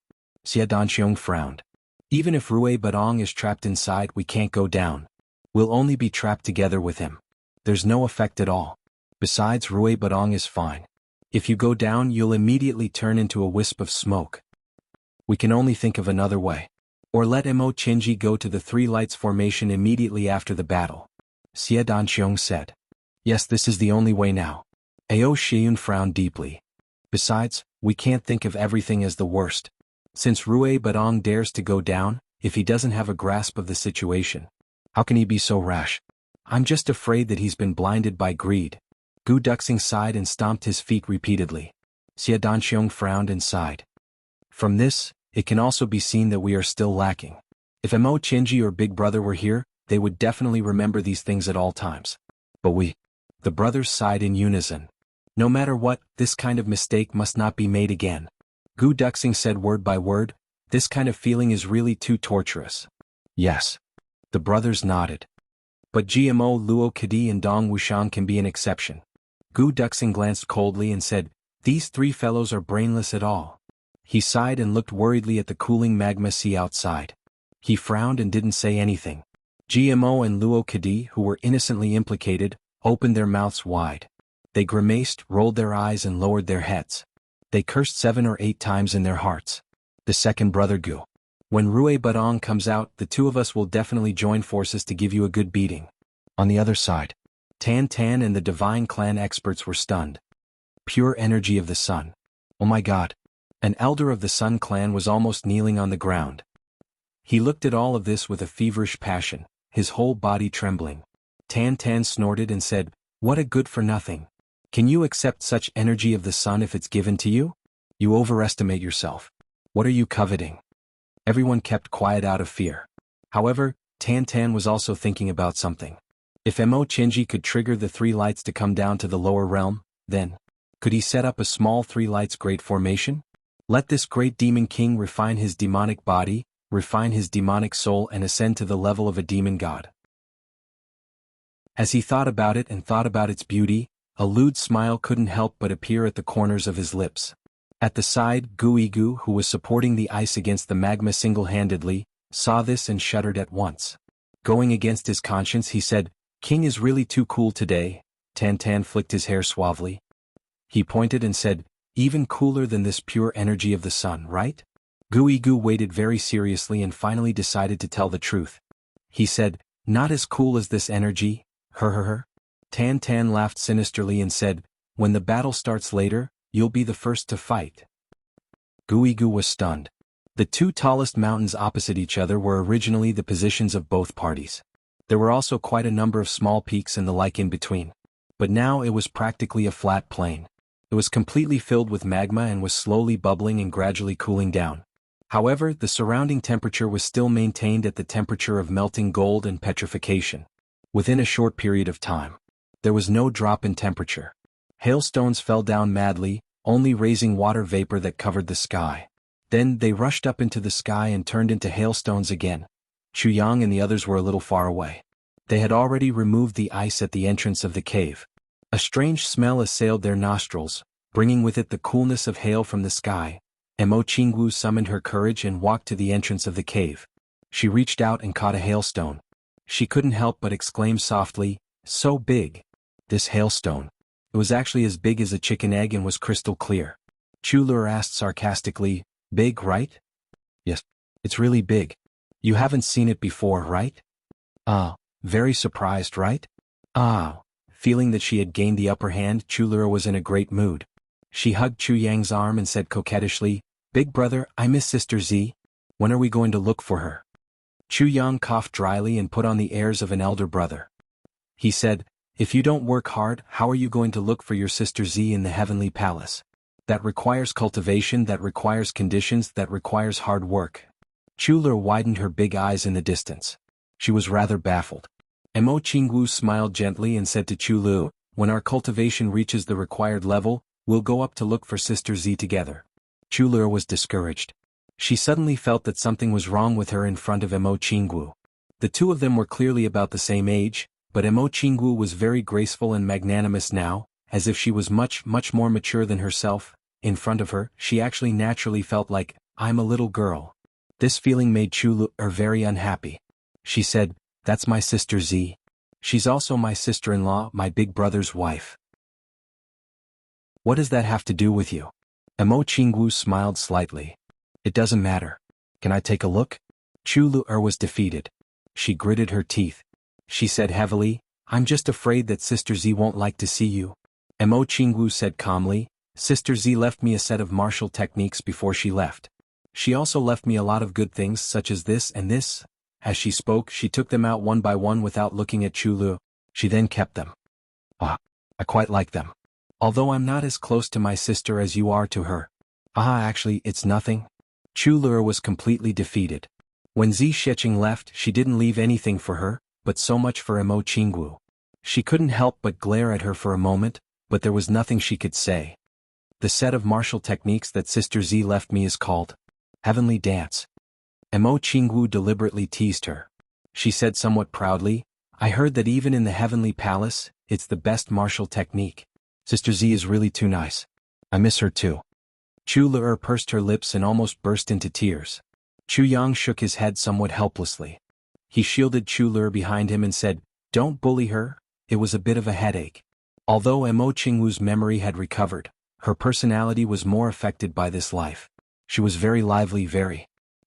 Xie Danxiong frowned. Even if Rui Badong is trapped inside, we can't go down. We'll only be trapped together with him. There's no effect at all. Besides, Rui Badong is fine. If you go down, you'll immediately turn into a wisp of smoke. We can only think of another way. Or let Mo Qinji go to the Three Lights formation immediately after the battle. Xie Danxiong said. Yes, this is the only way now. Ao Shiyun frowned deeply. Besides, we can't think of everything as the worst. Since Rui Badong dares to go down, if he doesn't have a grasp of the situation, how can he be so rash? I'm just afraid that he's been blinded by greed. Gu Duxing sighed and stomped his feet repeatedly. Xie Danxiong frowned and sighed. From this, it can also be seen that we are still lacking. If Mo Qinji or Big Brother were here, they would definitely remember these things at all times. But the brothers sighed in unison. No matter what, this kind of mistake must not be made again. Gu Duxing said word by word, this kind of feeling is really too torturous. Yes. The brothers nodded. But GMO Luo Kadi and Dong Wuxian can be an exception. Gu Duxing glanced coldly and said, these three fellows are brainless at all. He sighed and looked worriedly at the cooling magma sea outside. He frowned and didn't say anything. GMO and Luo Kadi, who were innocently implicated, opened their mouths wide. They grimaced, rolled their eyes and lowered their heads. They cursed 7 or 8 times in their hearts. The second brother Gu. When Rui Badong comes out, the two of us will definitely join forces to give you a good beating. On the other side, Tan Tan and the Divine Clan experts were stunned. Pure energy of the sun. Oh my god. An elder of the Sun clan was almost kneeling on the ground. He looked at all of this with a feverish passion, his whole body trembling. Tan Tan snorted and said, what a good-for-nothing. Can you accept such energy of the sun if it's given to you? You overestimate yourself. What are you coveting? Everyone kept quiet out of fear. However, Tan Tan was also thinking about something. If Mo Qinji could trigger the Three Lights to come down to the lower realm, then could he set up a small Three Lights great formation? Let this great demon king refine his demonic body, refine his demonic soul and ascend to the level of a demon god. As he thought about it and thought about its beauty, a lewd smile couldn't help but appear at the corners of his lips. At the side, Guigu, who was supporting the ice against the magma single-handedly, saw this and shuddered at once. Going against his conscience, he said, King is really too cool today. Tan Tan flicked his hair suavely. He pointed and said, even cooler than this pure energy of the sun, right? Guigu waited very seriously and finally decided to tell the truth. He said, not as cool as this energy, her. Tan Tan laughed sinisterly and said, when the battle starts later, you'll be the first to fight. Guigu was stunned. The two tallest mountains opposite each other were originally the positions of both parties. There were also quite a number of small peaks and the like in between. But now it was practically a flat plain. It was completely filled with magma and was slowly bubbling and gradually cooling down. However, the surrounding temperature was still maintained at the temperature of melting gold and petrification. Within a short period of time, there was no drop in temperature. Hailstones fell down madly, only raising water vapor that covered the sky. Then they rushed up into the sky and turned into hailstones again. Chu Yang and the others were a little far away. They had already removed the ice at the entrance of the cave. A strange smell assailed their nostrils, bringing with it the coolness of hail from the sky. Mo Qingwu summoned her courage and walked to the entrance of the cave. She reached out and caught a hailstone. She couldn't help but exclaim softly, so big. This hailstone. It was actually as big as a chicken egg and was crystal clear. Chu Lur asked sarcastically, big, right? Yes, it's really big. You haven't seen it before, right? Very surprised, right? Feeling that she had gained the upper hand, Chu Lur was in a great mood. She hugged Chu Yang's arm and said coquettishly, Big brother, I miss Sister Z. When are we going to look for her? Chu Yang coughed dryly and put on the airs of an elder brother. He said, if you don't work hard, how are you going to look for your Sister Z in the heavenly palace? That requires cultivation, that requires conditions, that requires hard work. Chu Lur widened her big eyes in the distance. She was rather baffled. Mo Qingwu smiled gently and said to Chu Lu, when our cultivation reaches the required level, we'll go up to look for Sister Z together. Chu Lu was discouraged. She suddenly felt that something was wrong with her in front of Mo Qingwu. The two of them were clearly about the same age, but Mo Qingwu was very graceful and magnanimous now, as if she was much more mature than herself. In front of her, she actually naturally felt like, I'm a little girl. This feeling made Chu Lu very unhappy. She said, that's my sister Z. She's also my sister-in-law, my big brother's wife. What does that have to do with you? Mo Qingwu smiled slightly. It doesn't matter. Can I take a look? Chu Lu was defeated. She gritted her teeth. She said heavily, I'm just afraid that Sister Z won't like to see you. Mo Qingwu said calmly, Sister Z left me a set of martial techniques before she left. She also left me a lot of good things such as this and this. As she spoke, she took them out one by one without looking at Chu Lu. She then kept them. I quite like them. Although I'm not as close to my sister as you are to her. Actually, it's nothing. Chu Lu was completely defeated. When Zi Sheqing left, she didn't leave anything for her, but so much for Mo Qingwu. She couldn't help but glare at her for a moment, but there was nothing she could say. The set of martial techniques that Sister Z left me is called Heavenly Dance. Mo Qingwu deliberately teased her. She said somewhat proudly, I heard that even in the Heavenly Palace, it's the best martial technique. Sister Z is really too nice. I miss her too. Chu Lu pursed her lips and almost burst into tears. Chu Yang shook his head somewhat helplessly. He shielded Chu Lu behind him and said, Don't bully her, it was a bit of a headache. Although Mo Qingwu's memory had recovered, her personality was more affected by this life. She was very lively,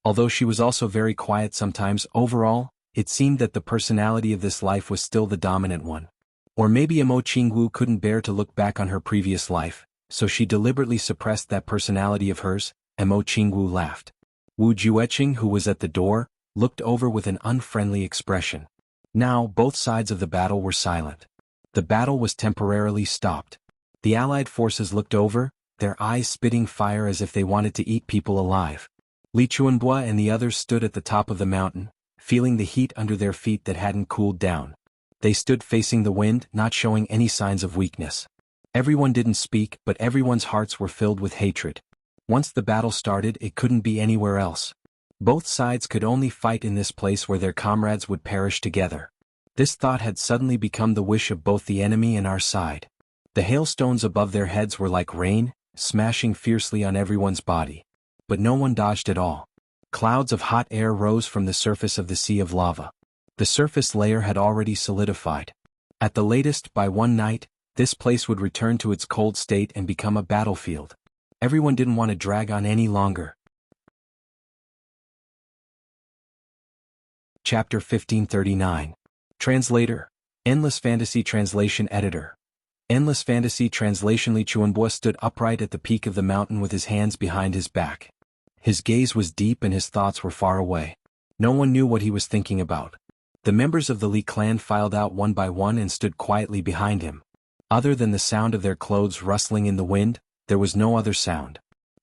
Although she was also very quiet sometimes, overall, it seemed that the personality of this life was still the dominant one. Or maybe Mo Qingwu couldn't bear to look back on her previous life, so she deliberately suppressed that personality of hers. Mo Qingwu laughed. Wu Jueqing, who was at the door, looked over with an unfriendly expression. Now both sides of the battle were silent. The battle was temporarily stopped. The allied forces looked over, their eyes spitting fire as if they wanted to eat people alive. Li Chuanbua and the others stood at the top of the mountain, feeling the heat under their feet that hadn't cooled down. They stood facing the wind, not showing any signs of weakness. Everyone didn't speak, but everyone's hearts were filled with hatred. Once the battle started, it couldn't be anywhere else. Both sides could only fight in this place where their comrades would perish together. This thought had suddenly become the wish of both the enemy and our side. The hailstones above their heads were like rain, smashing fiercely on everyone's body. But no one dodged at all. Clouds of hot air rose from the surface of the sea of lava. The surface layer had already solidified. At the latest, by one night, this place would return to its cold state and become a battlefield. Everyone didn't want to drag on any longer. Chapter 1539. Translator. Endless Fantasy Translation Editor. Endless Fantasy Translation. Li Chuanbua stood upright at the peak of the mountain with his hands behind his back. His gaze was deep and his thoughts were far away. No one knew what he was thinking about. The members of the Li clan filed out one by one and stood quietly behind him. Other than the sound of their clothes rustling in the wind, there was no other sound.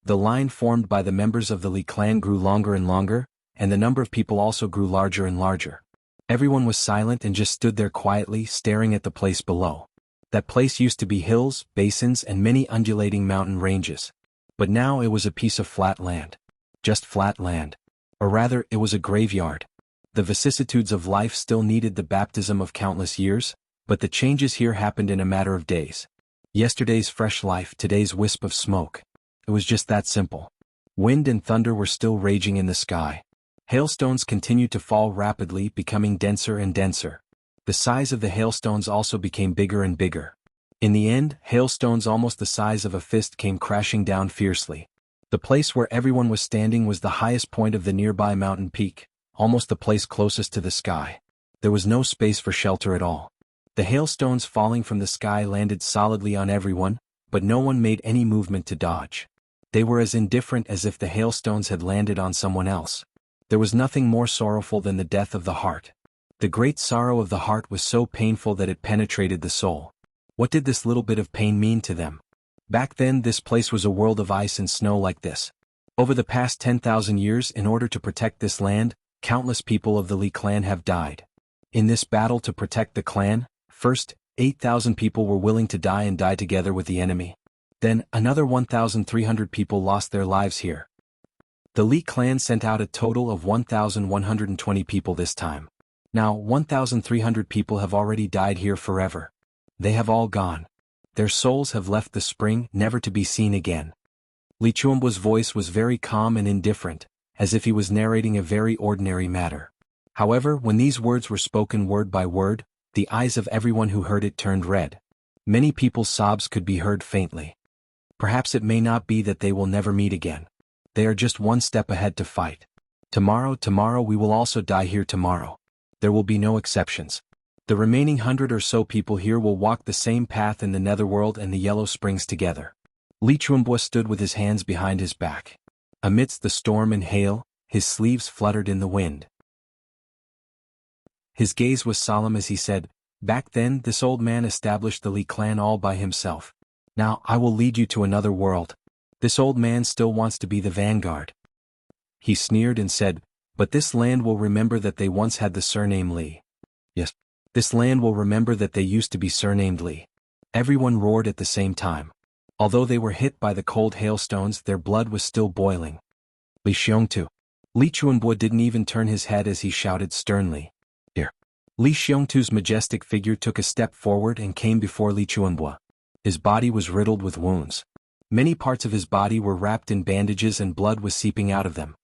The line formed by the members of the Li clan grew longer and longer, and the number of people also grew larger and larger. Everyone was silent and just stood there quietly, staring at the place below. That place used to be hills, basins, and many undulating mountain ranges. But now it was a piece of flat land. Just flat land. Or rather, it was a graveyard. The vicissitudes of life still needed the baptism of countless years, but the changes here happened in a matter of days. Yesterday's fresh life, today's wisp of smoke. It was just that simple. Wind and thunder were still raging in the sky. Hailstones continued to fall rapidly, becoming denser and denser. The size of the hailstones also became bigger and bigger. In the end, hailstones almost the size of a fist came crashing down fiercely. The place where everyone was standing was the highest point of the nearby mountain peak, almost the place closest to the sky. There was no space for shelter at all. The hailstones falling from the sky landed solidly on everyone, but no one made any movement to dodge. They were as indifferent as if the hailstones had landed on someone else. There was nothing more sorrowful than the death of the heart. The great sorrow of the heart was so painful that it penetrated the soul. What did this little bit of pain mean to them? Back then, this place was a world of ice and snow like this. Over the past 10,000 years, in order to protect this land, countless people of the Li clan have died. In this battle to protect the clan, first, 8,000 people were willing to die and die together with the enemy. Then, another 1,300 people lost their lives here. The Li clan sent out a total of 1,120 people this time. Now, 1,300 people have already died here forever. They have all gone. Their souls have left the spring, never to be seen again. Li Chuanbuo's voice was very calm and indifferent, as if he was narrating a very ordinary matter. However, when these words were spoken word by word, the eyes of everyone who heard it turned red. Many people's sobs could be heard faintly. Perhaps it may not be that they will never meet again. They are just one step ahead to fight. Tomorrow we will also die here tomorrow. There will be no exceptions. The remaining 100 or so people here will walk the same path in the Netherworld and the Yellow Springs together. Li Chuanbuo stood with his hands behind his back. Amidst the storm and hail, his sleeves fluttered in the wind. His gaze was solemn as he said, "Back then this old man established the Li clan all by himself. Now I will lead you to another world. This old man still wants to be the vanguard." He sneered and said, "But this land will remember that they once had the surname Li." Yes, this land will remember that they used to be surnamed Li. Everyone roared at the same time. Although they were hit by the cold hailstones, their blood was still boiling. "Li Xiongtu." Li Chuanbuo didn't even turn his head as he shouted sternly, "Here." Li Xiongtu's majestic figure took a step forward and came before Li Chuanbuo. His body was riddled with wounds. Many parts of his body were wrapped in bandages and blood was seeping out of them.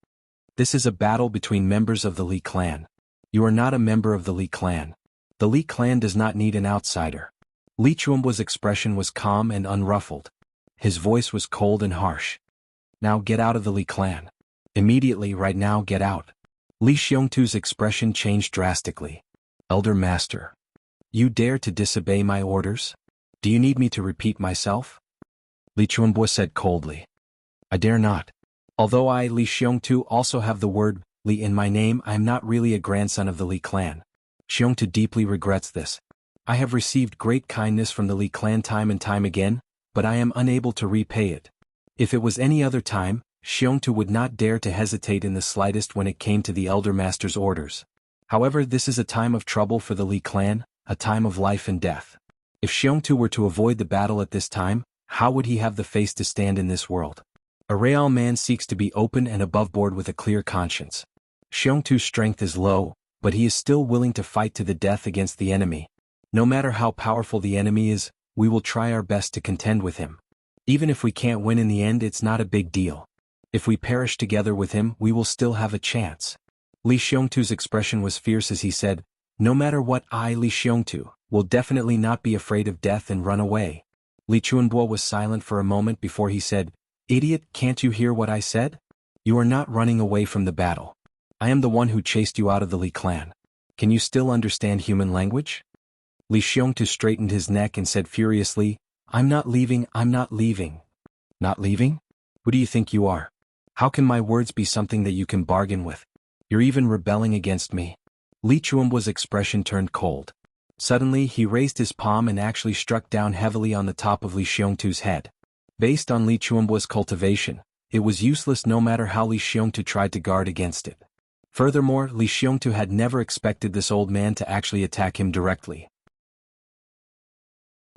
"This is a battle between members of the Li clan. You are not a member of the Li clan. The Li clan does not need an outsider." Li Chuanbuo's expression was calm and unruffled. His voice was cold and harsh. "Now get out of the Li clan. Immediately, right now, get out." Li Xiongtu's expression changed drastically. "Elder Master. You dare to disobey my orders? Do you need me to repeat myself?" Li Chuanbuo said coldly. "I dare not. Although I, Li Xiongtu, also have the word Li in my name, I am not really a grandson of the Li clan. Xiongtu deeply regrets this. I have received great kindness from the Li clan time and time again, but I am unable to repay it. If it was any other time, Xiongtu would not dare to hesitate in the slightest when it came to the Elder Master's orders. However, this is a time of trouble for the Li clan, a time of life and death. If Xiongtu were to avoid the battle at this time, how would he have the face to stand in this world? A real man seeks to be open and aboveboard with a clear conscience. Xiongtu's strength is low, but he is still willing to fight to the death against the enemy. No matter how powerful the enemy is, we will try our best to contend with him. Even if we can't win in the end, it's not a big deal. If we perish together with him, we will still have a chance." Li Xiongtu's expression was fierce as he said, "No matter what, I, Li Xiongtu, will definitely not be afraid of death and run away." Li Chuanbuo was silent for a moment before he said, "Idiot, can't you hear what I said? You are not running away from the battle. I am the one who chased you out of the Li clan. Can you still understand human language?" Li Xiongtu straightened his neck and said furiously, I'm not leaving. Not leaving? Who do you think you are? How can my words be something that you can bargain with? You're even rebelling against me." Li Chuanbuo's expression turned cold. Suddenly he raised his palm and actually struck down heavily on the top of Li Xiongtu's head. Based on Li Chuanbuo's cultivation, it was useless no matter how Li Xiongtu tried to guard against it. Furthermore, Li Xiongtu had never expected this old man to actually attack him directly.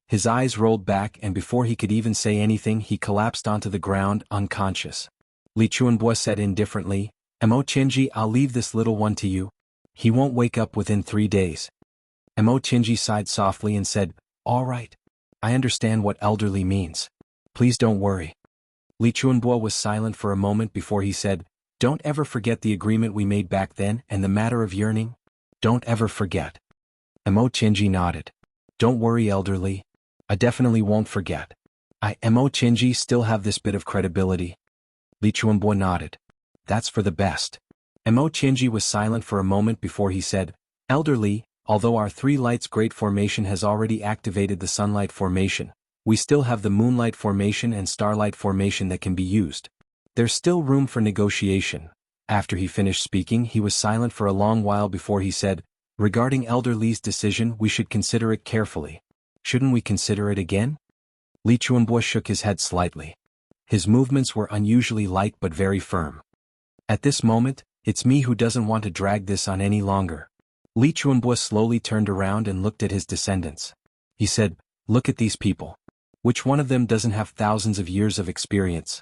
His eyes rolled back and before he could even say anything he collapsed onto the ground, unconscious. Li Chuanbuo said indifferently, "Mo Qinji, I'll leave this little one to you. He won't wake up within 3 days." Mo Qinji sighed softly and said, "All right. I understand what elderly means. Please don't worry." Li Chuanbuo was silent for a moment before he said, "Don't ever forget the agreement we made back then and the matter of yearning. Don't ever forget." Mo Qinji nodded. "Don't worry, elderly. I definitely won't forget. I, Mo Qinji, still have this bit of credibility." Li Chuanbuo nodded. "That's for the best." Mo Qinji was silent for a moment before he said, "Elderly, although our Three Lights Great Formation has already activated the Sunlight Formation, we still have the Moonlight Formation and Starlight Formation that can be used. There's still room for negotiation." After he finished speaking, he was silent for a long while before he said, "Regarding Elder Li's decision, we should consider it carefully. Shouldn't we consider it again?" Li Chuanbuo shook his head slightly. His movements were unusually light but very firm. "At this moment, it's me who doesn't want to drag this on any longer." Li Chuanbua slowly turned around and looked at his descendants. He said, "Look at these people. Which one of them doesn't have thousands of years of experience?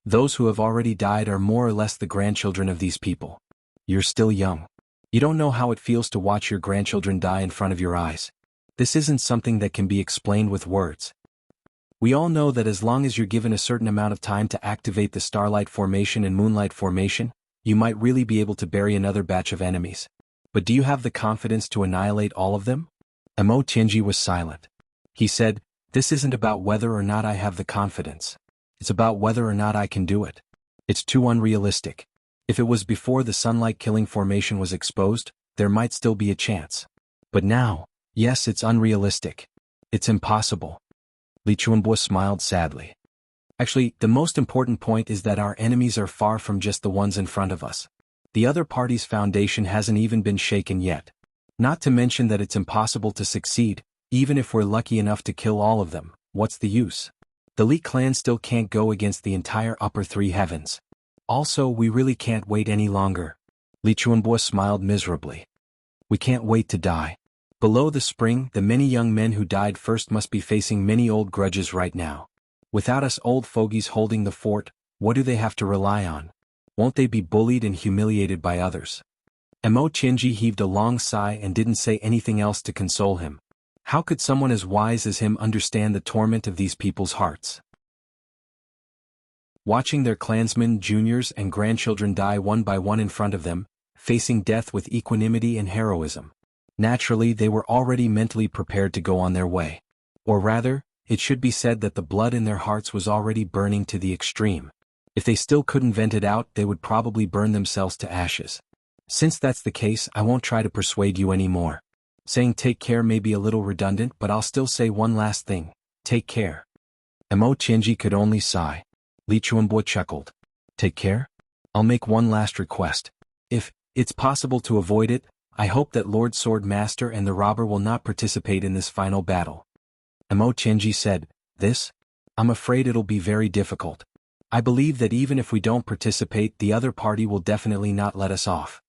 Those who have already died are more or less the grandchildren of these people. You're still young. You don't know how it feels to watch your grandchildren die in front of your eyes. This isn't something that can be explained with words. We all know that as long as you're given a certain amount of time to activate the Starlight Formation and Moonlight Formation, you might really be able to bury another batch of enemies. But do you have the confidence to annihilate all of them?" Amo Tianji was silent. He said, "This isn't about whether or not I have the confidence. It's about whether or not I can do it. It's too unrealistic. If it was before the Sunlight Killing Formation was exposed, there might still be a chance. But now, yes, it's unrealistic. It's impossible." Li Chuanbua smiled sadly. "Actually, the most important point is that our enemies are far from just the ones in front of us. The other party's foundation hasn't even been shaken yet. Not to mention that it's impossible to succeed, even if we're lucky enough to kill all of them. What's the use? The Li clan still can't go against the entire upper three heavens. Also, we really can't wait any longer." Li Chuanbua smiled miserably. "We can't wait to die. Below the spring, the many young men who died first must be facing many old grudges right now. Without us old fogies holding the fort, what do they have to rely on? Won't they be bullied and humiliated by others?" Amo Tianji heaved a long sigh and didn't say anything else to console him. How could someone as wise as him understand the torment of these people's hearts? Watching their clansmen, juniors and grandchildren die one by one in front of them, facing death with equanimity and heroism. Naturally, they were already mentally prepared to go on their way. Or rather, it should be said that the blood in their hearts was already burning to the extreme. If they still couldn't vent it out, they would probably burn themselves to ashes. Since that's the case, I won't try to persuade you anymore. Saying take care may be a little redundant, but I'll still say one last thing. Take care. Amo Tianji could only sigh. Li Chuanbua chuckled. Take care? I'll make one last request. If it's possible to avoid it, I hope that Lord Swordmaster and the robber will not participate in this final battle. Amo Tianji said, "This? I'm afraid it'll be very difficult. I believe that even if we don't participate, the other party will definitely not let us off."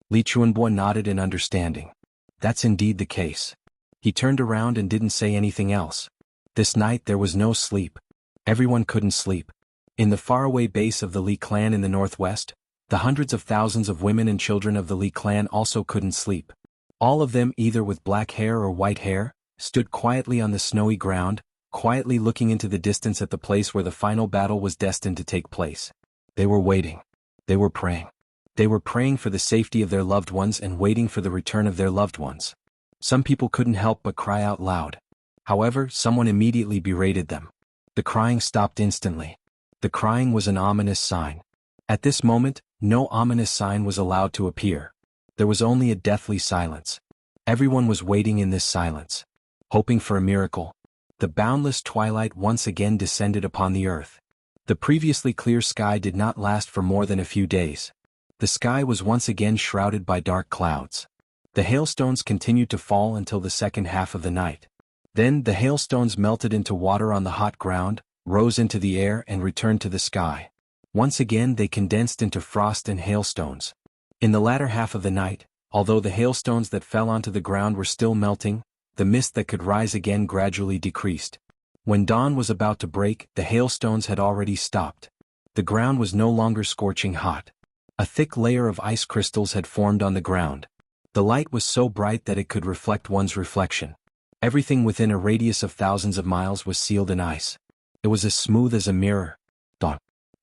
Li Chuanbua nodded in understanding. That's indeed the case. He turned around and didn't say anything else. This night there was no sleep. Everyone couldn't sleep. In the faraway base of the Li clan in the northwest, the hundreds of thousands of women and children of the Li clan also couldn't sleep. All of them, either with black hair or white hair, stood quietly on the snowy ground, quietly looking into the distance at the place where the final battle was destined to take place. They were waiting. They were praying. They were praying for the safety of their loved ones and waiting for the return of their loved ones. Some people couldn't help but cry out loud. However, someone immediately berated them. The crying stopped instantly. The crying was an ominous sign. At this moment, no ominous sign was allowed to appear. There was only a deathly silence. Everyone was waiting in this silence, hoping for a miracle. The boundless twilight once again descended upon the earth. The previously clear sky did not last for more than a few days. The sky was once again shrouded by dark clouds. The hailstones continued to fall until the second half of the night. Then the hailstones melted into water on the hot ground, rose into the air and returned to the sky. Once again they condensed into frost and hailstones. In the latter half of the night, although the hailstones that fell onto the ground were still melting, the mist that could rise again gradually decreased. When dawn was about to break, the hailstones had already stopped. The ground was no longer scorching hot. A thick layer of ice crystals had formed on the ground. The light was so bright that it could reflect one's reflection. Everything within a radius of thousands of miles was sealed in ice. It was as smooth as a mirror.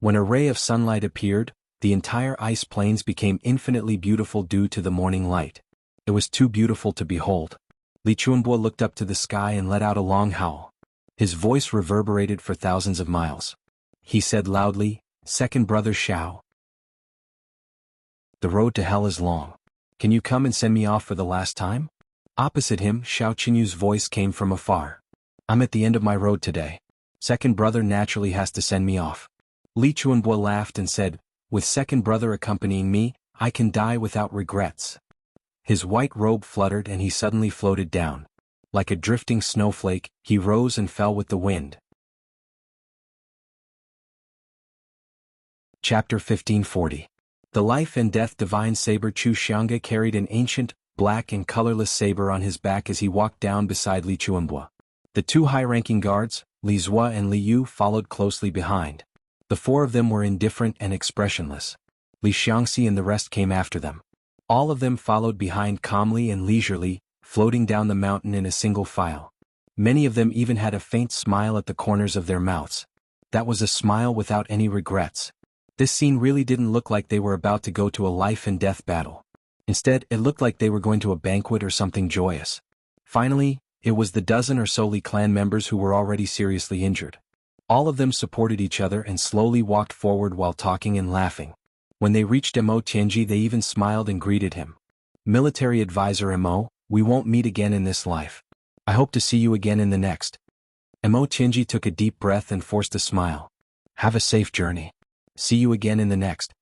When a ray of sunlight appeared, the entire ice plains became infinitely beautiful due to the morning light. It was too beautiful to behold. Li Chuanbua looked up to the sky and let out a long howl. His voice reverberated for thousands of miles. He said loudly, "Second brother Xiao. The road to hell is long. Can you come and send me off for the last time?" Opposite him, Xiao Qinyu's voice came from afar. "I'm at the end of my road today. Second brother naturally has to send me off." Li Chuanbua laughed and said, "With second brother accompanying me, I can die without regrets." His white robe fluttered and he suddenly floated down. Like a drifting snowflake, he rose and fell with the wind. Chapter 1540. The life and death divine saber Chu Xiangge carried an ancient, black and colorless saber on his back as he walked down beside Li Chuanbua. The two high-ranking guards, Li Zhua and Li Yu, followed closely behind. The four of them were indifferent and expressionless. Li Xiangxi and the rest came after them. All of them followed behind calmly and leisurely, floating down the mountain in a single file. Many of them even had a faint smile at the corners of their mouths. That was a smile without any regrets. This scene really didn't look like they were about to go to a life-and-death battle. Instead, it looked like they were going to a banquet or something joyous. Finally, it was the dozen or so Li clan members who were already seriously injured. All of them supported each other and slowly walked forward while talking and laughing. When they reached Mo Tianji, they even smiled and greeted him. "Military advisor Mo, we won't meet again in this life. I hope to see you again in the next." Mo Tianji took a deep breath and forced a smile. "Have a safe journey. See you again in the next."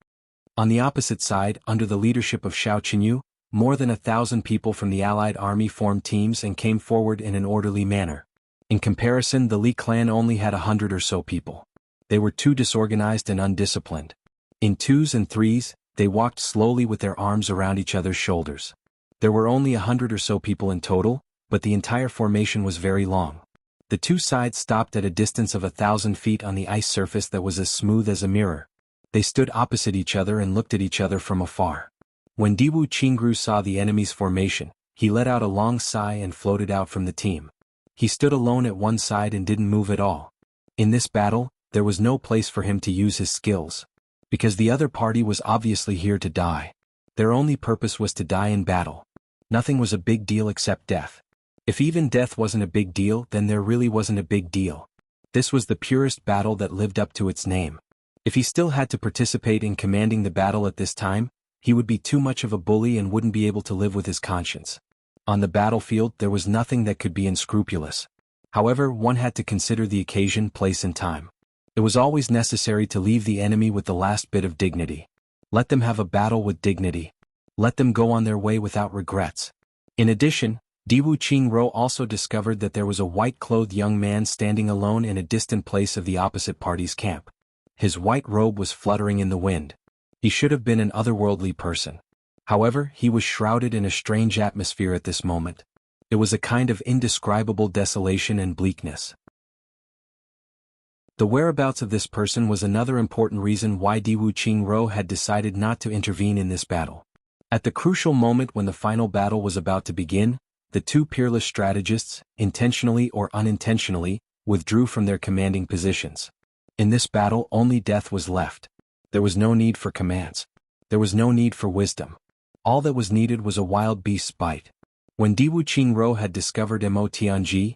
On the opposite side, under the leadership of Xiao Qinyu, more than 1,000 people from the allied army formed teams and came forward in an orderly manner. In comparison, the Li clan only had 100 or so people. They were too disorganized and undisciplined. In twos and threes, they walked slowly with their arms around each other's shoulders. There were only 100 or so people in total, but the entire formation was very long. The two sides stopped at a distance of 1,000 feet on the ice surface that was as smooth as a mirror. They stood opposite each other and looked at each other from afar. When Diwu Qingru saw the enemy's formation, he let out a long sigh and floated out from the team. He stood alone at one side and didn't move at all. In this battle, there was no place for him to use his skills. Because the other party was obviously here to die. Their only purpose was to die in battle. Nothing was a big deal except death. If even death wasn't a big deal, then there really wasn't a big deal. This was the purest battle that lived up to its name. If he still had to participate in commanding the battle at this time, he would be too much of a bully and wouldn't be able to live with his conscience. On the battlefield, there was nothing that could be unscrupulous. However, one had to consider the occasion, place and time. It was always necessary to leave the enemy with the last bit of dignity. Let them have a battle with dignity. Let them go on their way without regrets. In addition, Diwu Qingru also discovered that there was a white-clothed young man standing alone in a distant place of the opposite party's camp. His white robe was fluttering in the wind. He should have been an otherworldly person. However, he was shrouded in a strange atmosphere at this moment. It was a kind of indescribable desolation and bleakness. The whereabouts of this person was another important reason why Diwu Qingru had decided not to intervene in this battle. At the crucial moment when the final battle was about to begin, the two peerless strategists, intentionally or unintentionally, withdrew from their commanding positions. In this battle, only death was left. There was no need for commands. There was no need for wisdom. All that was needed was a wild beast's bite. When Diwu Qingru had discovered Mo Tianji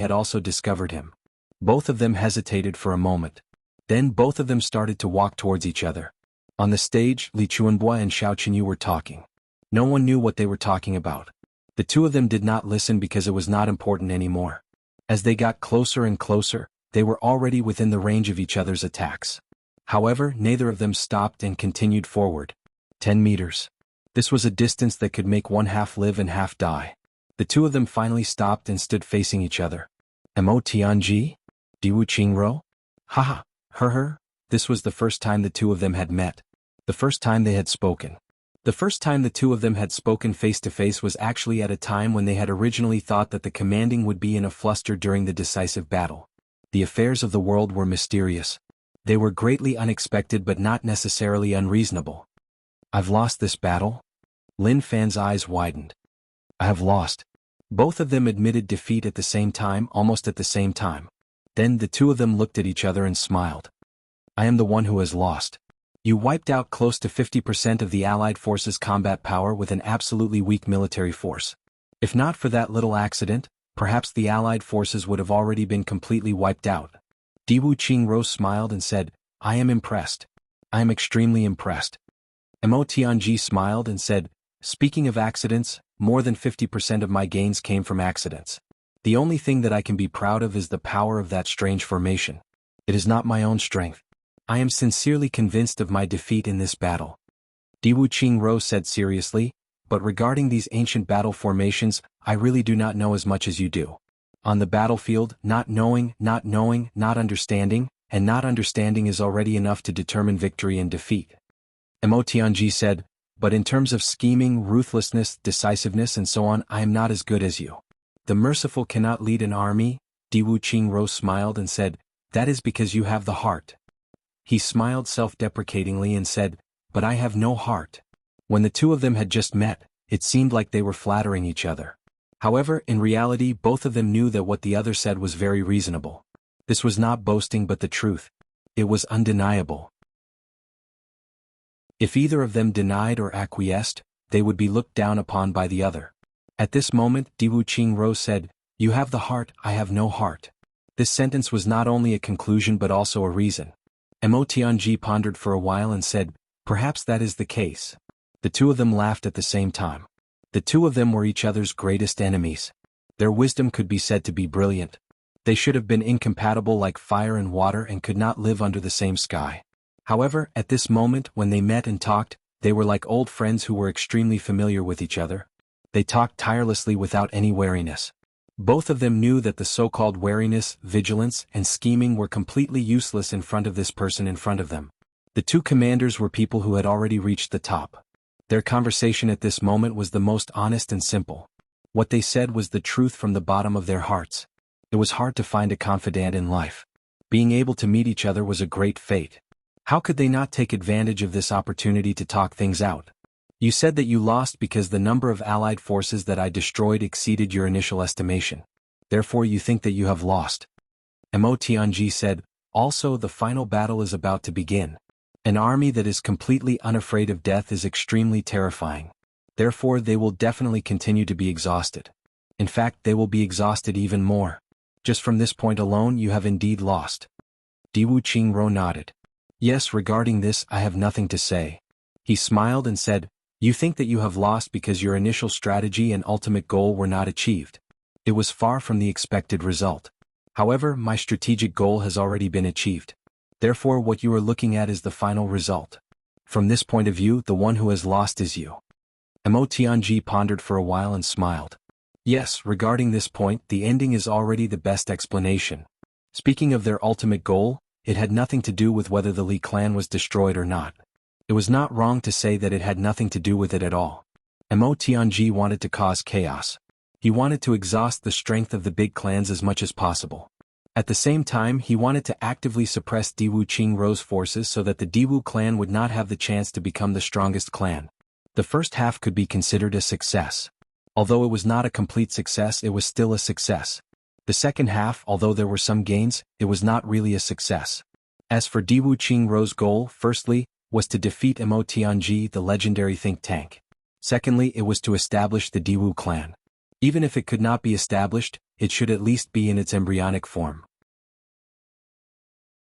had also discovered him. Both of them hesitated for a moment. Then both of them started to walk towards each other. On the stage, Li Chuanbua and Xiao Qinyu were talking. No one knew what they were talking about. The two of them did not listen because it was not important anymore. As they got closer and closer, they were already within the range of each other's attacks. However, neither of them stopped and continued forward. 10 meters. This was a distance that could make one half live and half die. The two of them finally stopped and stood facing each other. Mo Tianji? Diwu Qingru? Haha, her. This was the first time the two of them had met. The first time they had spoken. The first time the two of them had spoken face to face was actually at a time when they had originally thought that the commanding would be in a fluster during the decisive battle. The affairs of the world were mysterious. They were greatly unexpected but not necessarily unreasonable. I've lost this battle? Lin Fan's eyes widened. I have lost. Both of them admitted defeat at the same time, almost at the same time. Then the two of them looked at each other and smiled. I am the one who has lost. You wiped out close to 50% of the Allied forces' combat power with an absolutely weak military force. If not for that little accident, perhaps the Allied forces would have already been completely wiped out. Diwu Qingru smiled and said, I am impressed. I am extremely impressed. Mo Tianji smiled and said, speaking of accidents, more than 50% of my gains came from accidents. The only thing that I can be proud of is the power of that strange formation. It is not my own strength. I am sincerely convinced of my defeat in this battle. Diwu Qingru said seriously, but regarding these ancient battle formations, I really do not know as much as you do. On the battlefield, not knowing, not understanding, and not understanding is already enough to determine victory and defeat. Mo Tianji said, But in terms of scheming, ruthlessness, decisiveness and so on, I am not as good as you. The merciful cannot lead an army. Diwu Qingro smiled and said, that is because you have the heart. He smiled self-deprecatingly and said, but I have no heart. When the two of them had just met, it seemed like they were flattering each other. However, in reality, both of them knew that what the other said was very reasonable. This was not boasting but the truth. It was undeniable. If either of them denied or acquiesced, they would be looked down upon by the other. At this moment, Diwu Qingro said, you have the heart, I have no heart. This sentence was not only a conclusion but also a reason. Mo Tianji pondered for a while and said, perhaps that is the case. The two of them laughed at the same time. The two of them were each other's greatest enemies. Their wisdom could be said to be brilliant. They should have been incompatible like fire and water and could not live under the same sky. However, at this moment when they met and talked, they were like old friends who were extremely familiar with each other. They talked tirelessly without any wariness. Both of them knew that the so-called wariness, vigilance, and scheming were completely useless in front of this person in front of them. The two commanders were people who had already reached the top. Their conversation at this moment was the most honest and simple. What they said was the truth from the bottom of their hearts. It was hard to find a confidant in life. Being able to meet each other was a great fate. How could they not take advantage of this opportunity to talk things out? You said that you lost because the number of allied forces that I destroyed exceeded your initial estimation. Therefore you think that you have lost. Mo Tianji said, also the final battle is about to begin. An army that is completely unafraid of death is extremely terrifying. Therefore they will definitely continue to be exhausted. In fact, they will be exhausted even more. Just from this point alone you have indeed lost. Diwu Qingro nodded. Yes, regarding this I have nothing to say. He smiled and said, you think that you have lost because your initial strategy and ultimate goal were not achieved. It was far from the expected result. However, my strategic goal has already been achieved. Therefore what you are looking at is the final result. From this point of view, the one who has lost is you. Mo Tianji pondered for a while and smiled. Yes, regarding this point, the ending is already the best explanation. Speaking of their ultimate goal, it had nothing to do with whether the Li clan was destroyed or not. It was not wrong to say that it had nothing to do with it at all. Mo Tianji wanted to cause chaos. He wanted to exhaust the strength of the big clans as much as possible. At the same time, he wanted to actively suppress Diwu Qingro's forces so that the Diwu clan would not have the chance to become the strongest clan. The first half could be considered a success. Although it was not a complete success, it was still a success. The second half, although there were some gains, it was not really a success. As for Diwu Qingro's goal, firstly, was to defeat Mo Tianji, the legendary think tank. Secondly, it was to establish the Diwu clan. Even if it could not be established, it should at least be in its embryonic form.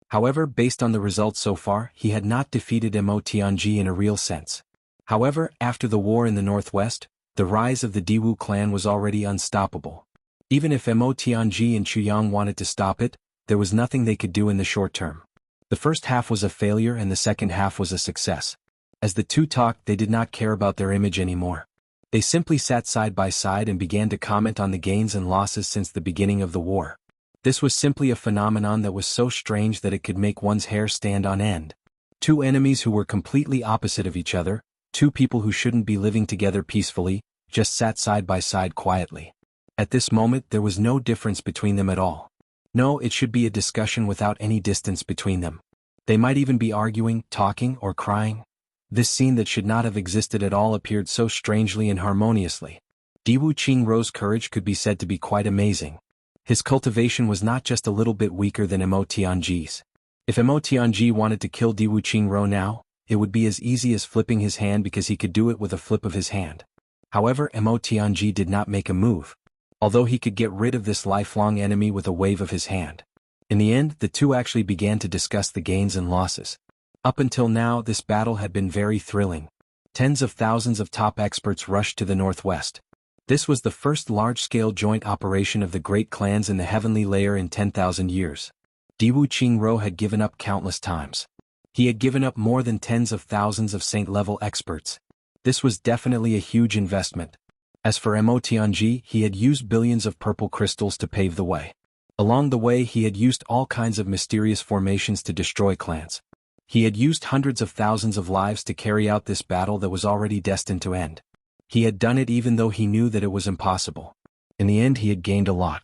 However, based on the results so far, he had not defeated Mo Tianji in a real sense. However, after the war in the northwest, the rise of the Diwu clan was already unstoppable. Even if Mo Tianji and Chuyang wanted to stop it, there was nothing they could do in the short term. The first half was a failure and the second half was a success. As the two talked, they did not care about their image anymore. They simply sat side by side and began to comment on the gains and losses since the beginning of the war. This was simply a phenomenon that was so strange that it could make one's hair stand on end. Two enemies who were completely opposite of each other, two people who shouldn't be living together peacefully, just sat side by side quietly. At this moment there was no difference between them at all. No, it should be a discussion without any distance between them. They might even be arguing, talking, or crying. This scene that should not have existed at all appeared so strangely and harmoniously. Diwu Qingro's courage could be said to be quite amazing. His cultivation was not just a little bit weaker than Mo Tianji's. If Mo Tianji wanted to kill Diwu Qingro now, it would be as easy as flipping his hand because he could do it with a flip of his hand. However, Mo Tianji did not make a move. Although he could get rid of this lifelong enemy with a wave of his hand. In the end, the two actually began to discuss the gains and losses. Up until now, this battle had been very thrilling. Tens of thousands of top experts rushed to the northwest. This was the first large-scale joint operation of the great clans in the heavenly layer in 10,000 years. Diwu Qingro had given up countless times. He had given up more than tens of thousands of saint-level experts. This was definitely a huge investment. As for Mo Tianji, he had used billions of purple crystals to pave the way. Along the way he had used all kinds of mysterious formations to destroy clans. He had used hundreds of thousands of lives to carry out this battle that was already destined to end. He had done it even though he knew that it was impossible. In the end he had gained a lot.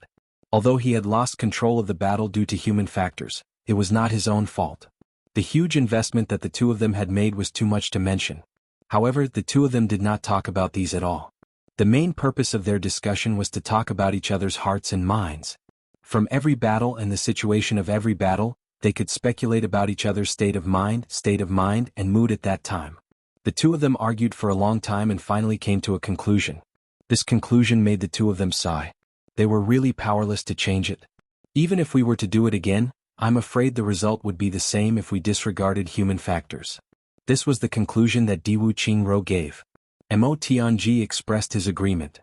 Although he had lost control of the battle due to human factors, it was not his own fault. The huge investment that the two of them had made was too much to mention. However, the two of them did not talk about these at all. The main purpose of their discussion was to talk about each other's hearts and minds. From every battle and the situation of every battle, they could speculate about each other's state of mind, and mood at that time. The two of them argued for a long time and finally came to a conclusion. This conclusion made the two of them sigh. They were really powerless to change it. Even if we were to do it again, I'm afraid the result would be the same if we disregarded human factors. This was the conclusion that Diwu Qingru gave. Mo Tianji expressed his agreement.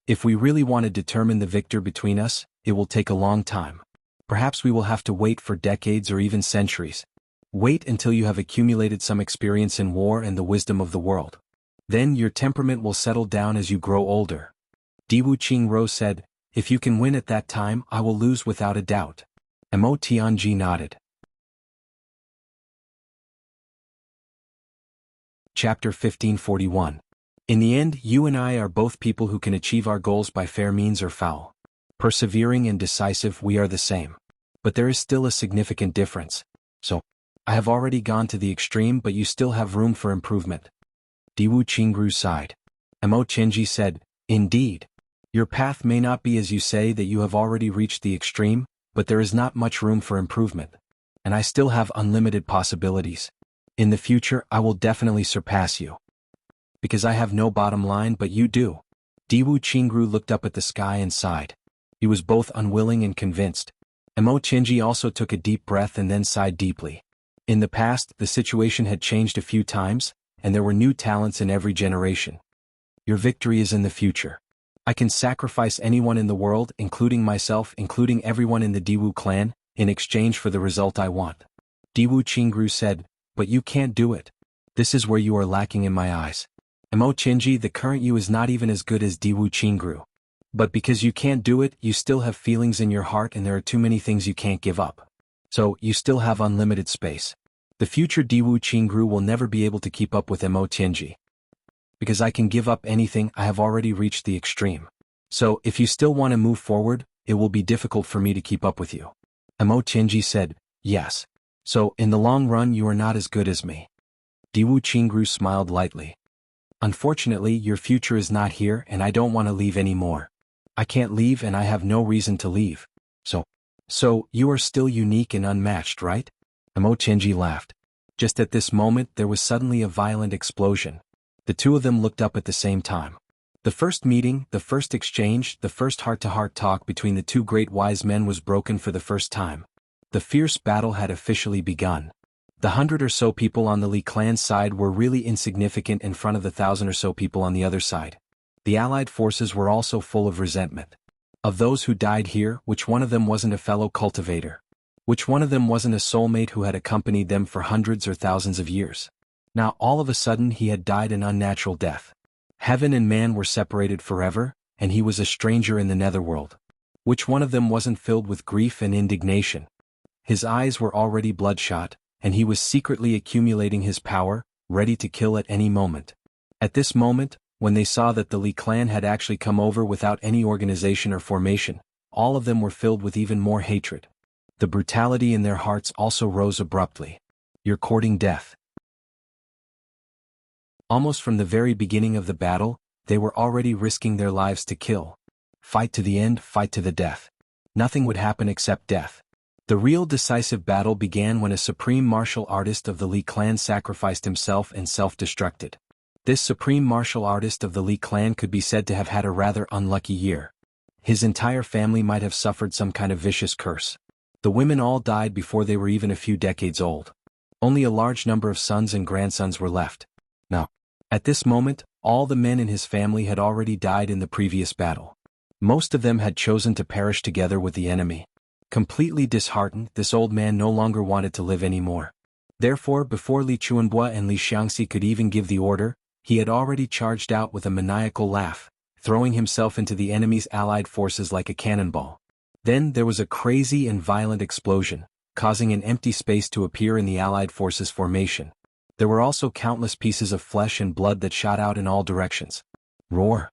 If we really want to determine the victor between us, it will take a long time. Perhaps we will have to wait for decades or even centuries. Wait until you have accumulated some experience in war and the wisdom of the world. Then your temperament will settle down as you grow older. Diwu Qingru said, if you can win at that time, I will lose without a doubt. Mo Tianji nodded. Chapter 1541. In the end, you and I are both people who can achieve our goals by fair means or foul. Persevering and decisive, we are the same. But there is still a significant difference. So, I have already gone to the extreme, but you still have room for improvement. Diwu Qingru sighed. Mo Tianji said, indeed. Your path may not be as you say that you have already reached the extreme, but there is not much room for improvement. And I still have unlimited possibilities. In the future, I will definitely surpass you. Because I have no bottom line, but you do. Diwu Qingru looked up at the sky and sighed. He was both unwilling and convinced. Mo Tianji also took a deep breath and then sighed deeply. In the past, the situation had changed a few times, and there were new talents in every generation. Your victory is in the future. I can sacrifice anyone in the world, including myself, including everyone in the Diwu clan, in exchange for the result I want. Diwu Qingru said, but you can't do it. This is where you are lacking in my eyes. Mo Tianji, the current you is not even as good as Diwu Qingru. But because you can't do it, you still have feelings in your heart and there are too many things you can't give up. So, you still have unlimited space. The future Diwu Qingru will never be able to keep up with Mo Tianji. Because I can give up anything, I have already reached the extreme. So, if you still want to move forward, it will be difficult for me to keep up with you. Mo Tianji said, yes. So, in the long run you are not as good as me. Diwu Qingru smiled lightly. Unfortunately, your future is not here and I don't want to leave anymore. I can't leave and I have no reason to leave. So, you are still unique and unmatched, right? Mo Tianji laughed. Just at this moment there was suddenly a violent explosion. The two of them looked up at the same time. The first meeting, the first exchange, the first heart-to-heart talk between the two great wise men was broken for the first time. The fierce battle had officially begun. The 100 or so people on the Li clan's side were really insignificant in front of the 1,000 or so people on the other side. The allied forces were also full of resentment. Of those who died here, which one of them wasn't a fellow cultivator? Which one of them wasn't a soulmate who had accompanied them for hundreds or thousands of years? Now all of a sudden he had died an unnatural death. Heaven and man were separated forever, and he was a stranger in the netherworld. Which one of them wasn't filled with grief and indignation? His eyes were already bloodshot, and he was secretly accumulating his power, ready to kill at any moment. At this moment, when they saw that the Li clan had actually come over without any organization or formation, all of them were filled with even more hatred. The brutality in their hearts also rose abruptly. You're courting death. Almost from the very beginning of the battle, they were already risking their lives to kill. Fight to the end, fight to the death. Nothing would happen except death. The real decisive battle began when a supreme martial artist of the Li clan sacrificed himself and self-destructed. This supreme martial artist of the Li clan could be said to have had a rather unlucky year. His entire family might have suffered some kind of vicious curse. The women all died before they were even a few decades old. Only a large number of sons and grandsons were left. Now, at this moment, all the men in his family had already died in the previous battle. Most of them had chosen to perish together with the enemy. Completely disheartened, this old man no longer wanted to live anymore. Therefore, before Li Chuanbua and Li Xiangxi could even give the order, he had already charged out with a maniacal laugh, throwing himself into the enemy's allied forces like a cannonball. Then there was a crazy and violent explosion, causing an empty space to appear in the Allied forces' formation. There were also countless pieces of flesh and blood that shot out in all directions. Roar!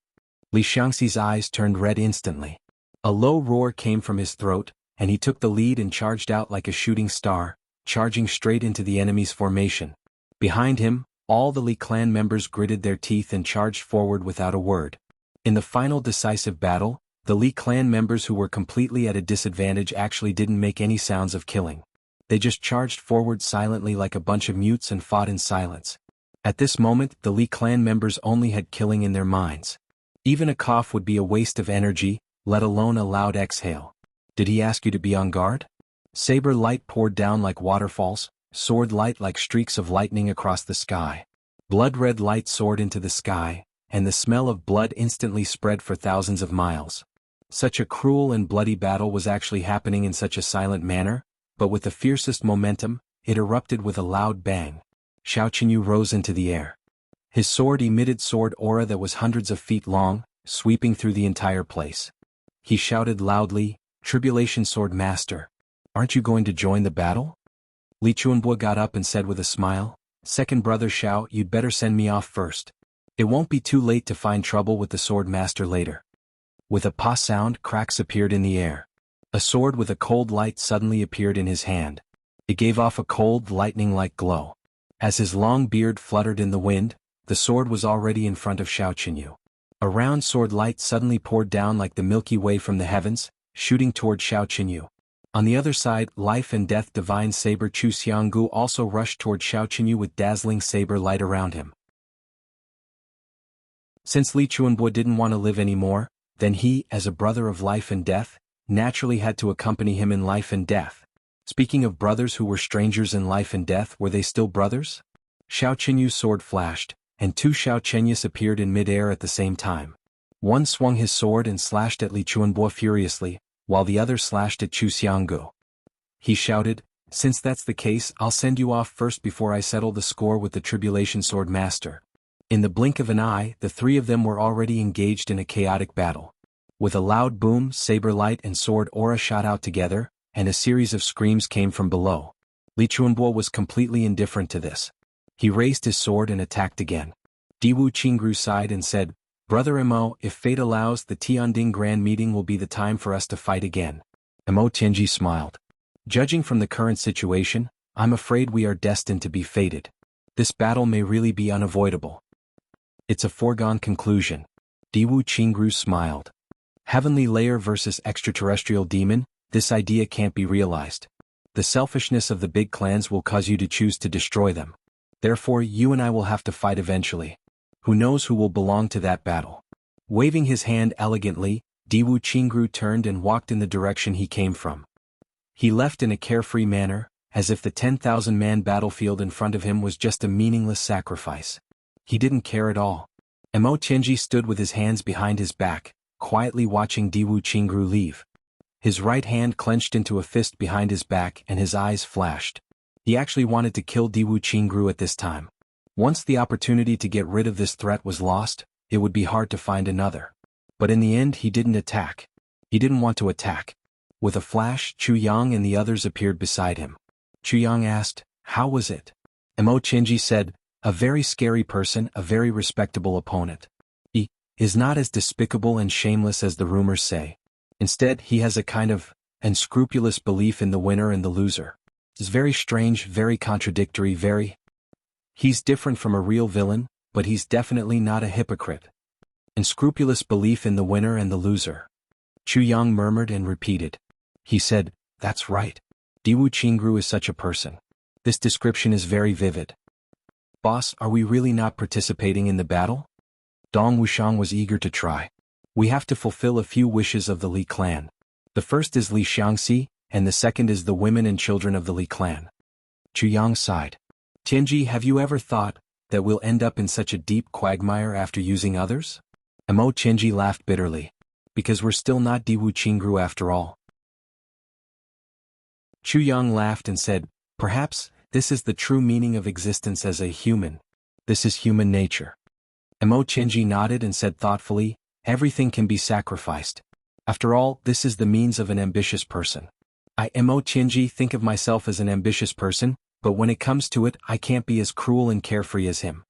Li Xiangxi's eyes turned red instantly. A low roar came from his throat, and he took the lead and charged out like a shooting star, charging straight into the enemy's formation. Behind him, all the Li clan members gritted their teeth and charged forward without a word. In the final decisive battle, the Li clan members who were completely at a disadvantage actually didn't make any sounds of killing. They just charged forward silently like a bunch of mutes and fought in silence. At this moment, the Li clan members only had killing in their minds. Even a cough would be a waste of energy, let alone a loud exhale. Did he ask you to be on guard? Saber light poured down like waterfalls, sword light like streaks of lightning across the sky. Blood-red light soared into the sky, and the smell of blood instantly spread for thousands of miles. Such a cruel and bloody battle was actually happening in such a silent manner, but with the fiercest momentum, it erupted with a loud bang. Xiao Qinyu rose into the air. His sword emitted sword aura that was hundreds of feet long, sweeping through the entire place. He shouted loudly, "Tribulation Sword Master! Aren't you going to join the battle?" Li Chuanbo got up and said with a smile, "Second brother Xiao, you'd better send me off first. It won't be too late to find trouble with the sword master later." With a pa sound, cracks appeared in the air. A sword with a cold light suddenly appeared in his hand. It gave off a cold, lightning-like glow. As his long beard fluttered in the wind, the sword was already in front of Xiao Qinyu. A round sword light suddenly poured down like the Milky Way from the heavens, shooting toward Xiao Qinyu. On the other side, Life and Death Divine Saber Chu Xianggu also rushed toward Xiao Qinyu with dazzling saber light around him. Since Li Chuanbo didn't want to live anymore, then he, as a brother of life and death, naturally had to accompany him in life and death. Speaking of brothers who were strangers in life and death, were they still brothers? Xiao Qinyu's sword flashed, and two Xiao Qinyus appeared in mid-air at the same time. One swung his sword and slashed at Li Chuanbo furiously, while the other slashed at Chu Xianggu. He shouted, "Since that's the case, I'll send you off first before I settle the score with the Tribulation Sword Master." In the blink of an eye, the three of them were already engaged in a chaotic battle. With a loud boom, saber light and sword aura shot out together, and a series of screams came from below. Li Chuanbo was completely indifferent to this. He raised his sword and attacked again. Diwu Qingru sighed and said, "Brother Mo, if fate allows, the Tianding Grand Meeting will be the time for us to fight again." Mo Tianji smiled. "Judging from the current situation, I'm afraid we are destined to be fated. This battle may really be unavoidable." "It's a foregone conclusion." Diwu Qingru smiled. "Heavenly layer versus extraterrestrial demon, this idea can't be realized. The selfishness of the big clans will cause you to choose to destroy them. Therefore you and I will have to fight eventually. Who knows who will belong to that battle?" Waving his hand elegantly, Diwu Qingru turned and walked in the direction he came from. He left in a carefree manner, as if the 10,000-man battlefield in front of him was just a meaningless sacrifice. He didn't care at all. Mo Tianji stood with his hands behind his back, quietly watching Diwu Qingru leave. His right hand clenched into a fist behind his back and his eyes flashed. He actually wanted to kill Diwu Qingru at this time. Once the opportunity to get rid of this threat was lost, it would be hard to find another. But in the end he didn't attack. He didn't want to attack. With a flash, Chu Yang and the others appeared beside him. Chu Yang asked, "How was it?" Mo Tianji said, "A very scary person, a very respectable opponent. He is not as despicable and shameless as the rumors say. Instead, he has a kind of unscrupulous belief in the winner and the loser. It's very strange, very contradictory, very... He's different from a real villain, but he's definitely not a hypocrite. Unscrupulous belief in the winner and the loser." Chu Yang murmured and repeated. He said, "That's right. Diwu Qingru is such a person. This description is very vivid." "Boss, are we really not participating in the battle?" Dong Wuxiang was eager to try. "We have to fulfill a few wishes of the Li clan. The first is Li Xiangxi, and the second is the women and children of the Li clan." Chu Yang sighed. "Tianji, have you ever thought that we'll end up in such a deep quagmire after using others?" Mo Tianji laughed bitterly. "Because we're still not Diwu Qingru after all." Chu Yang laughed and said, "Perhaps this is the true meaning of existence as a human. This is human nature." Mo Tianji nodded and said thoughtfully, "Everything can be sacrificed. After all, this is the means of an ambitious person. I mo Qinji think of myself as an ambitious person, but when it comes to it I can't be as cruel and carefree as him.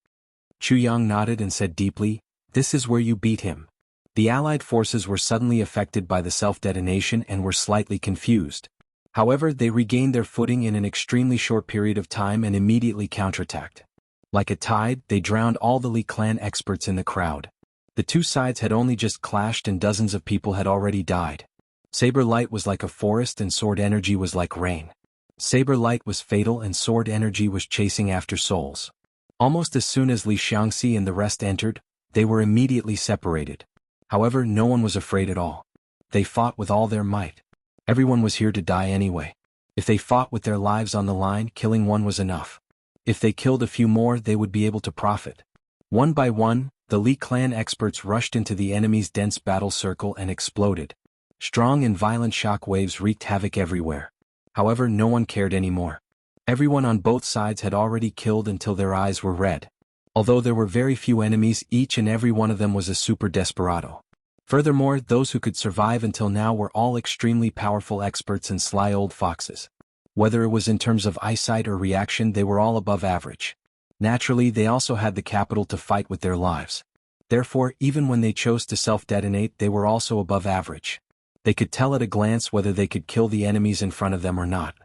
Chu Yang nodded and said deeply, this is where you beat him. The Allied forces were suddenly affected by the self-detonation and were slightly confused. However, they regained their footing in an extremely short period of time and immediately counterattacked. Like a tide, they drowned all the Li clan experts in the crowd. The two sides had only just clashed and dozens of people had already died. Saber light was like a forest and sword energy was like rain. Saber light was fatal and sword energy was chasing after souls. Almost as soon as Li Xiangxi and the rest entered, they were immediately separated. However, no one was afraid at all. They fought with all their might. Everyone was here to die anyway. If they fought with their lives on the line, killing one was enough. If they killed a few more, they would be able to profit. One by one, the Li clan experts rushed into the enemy's dense battle circle and exploded. Strong and violent shock waves wreaked havoc everywhere. However, no one cared anymore. Everyone on both sides had already killed until their eyes were red. Although there were very few enemies, each and every one of them was a super desperado. Furthermore, those who could survive until now were all extremely powerful experts and sly old foxes. Whether it was in terms of eyesight or reaction, they were all above average. Naturally, they also had the capital to fight with their lives. Therefore, even when they chose to self-detonate, they were also above average. They could tell at a glance whether they could kill the enemies in front of them or not.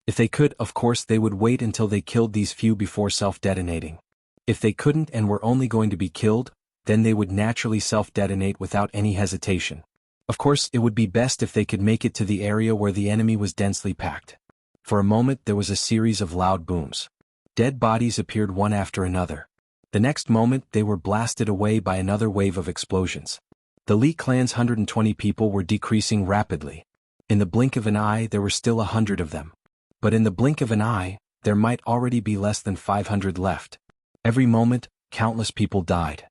If they could, of course they would wait until they killed these few before self-detonating. If they couldn't and were only going to be killed, then they would naturally self-detonate without any hesitation. Of course, it would be best if they could make it to the area where the enemy was densely packed. For a moment there was a series of loud booms. Dead bodies appeared one after another. The next moment they were blasted away by another wave of explosions. The Li clan's 120 people were decreasing rapidly. In the blink of an eye there were still 100 of them. But in the blink of an eye, there might already be less than 500 left. Every moment, countless people died.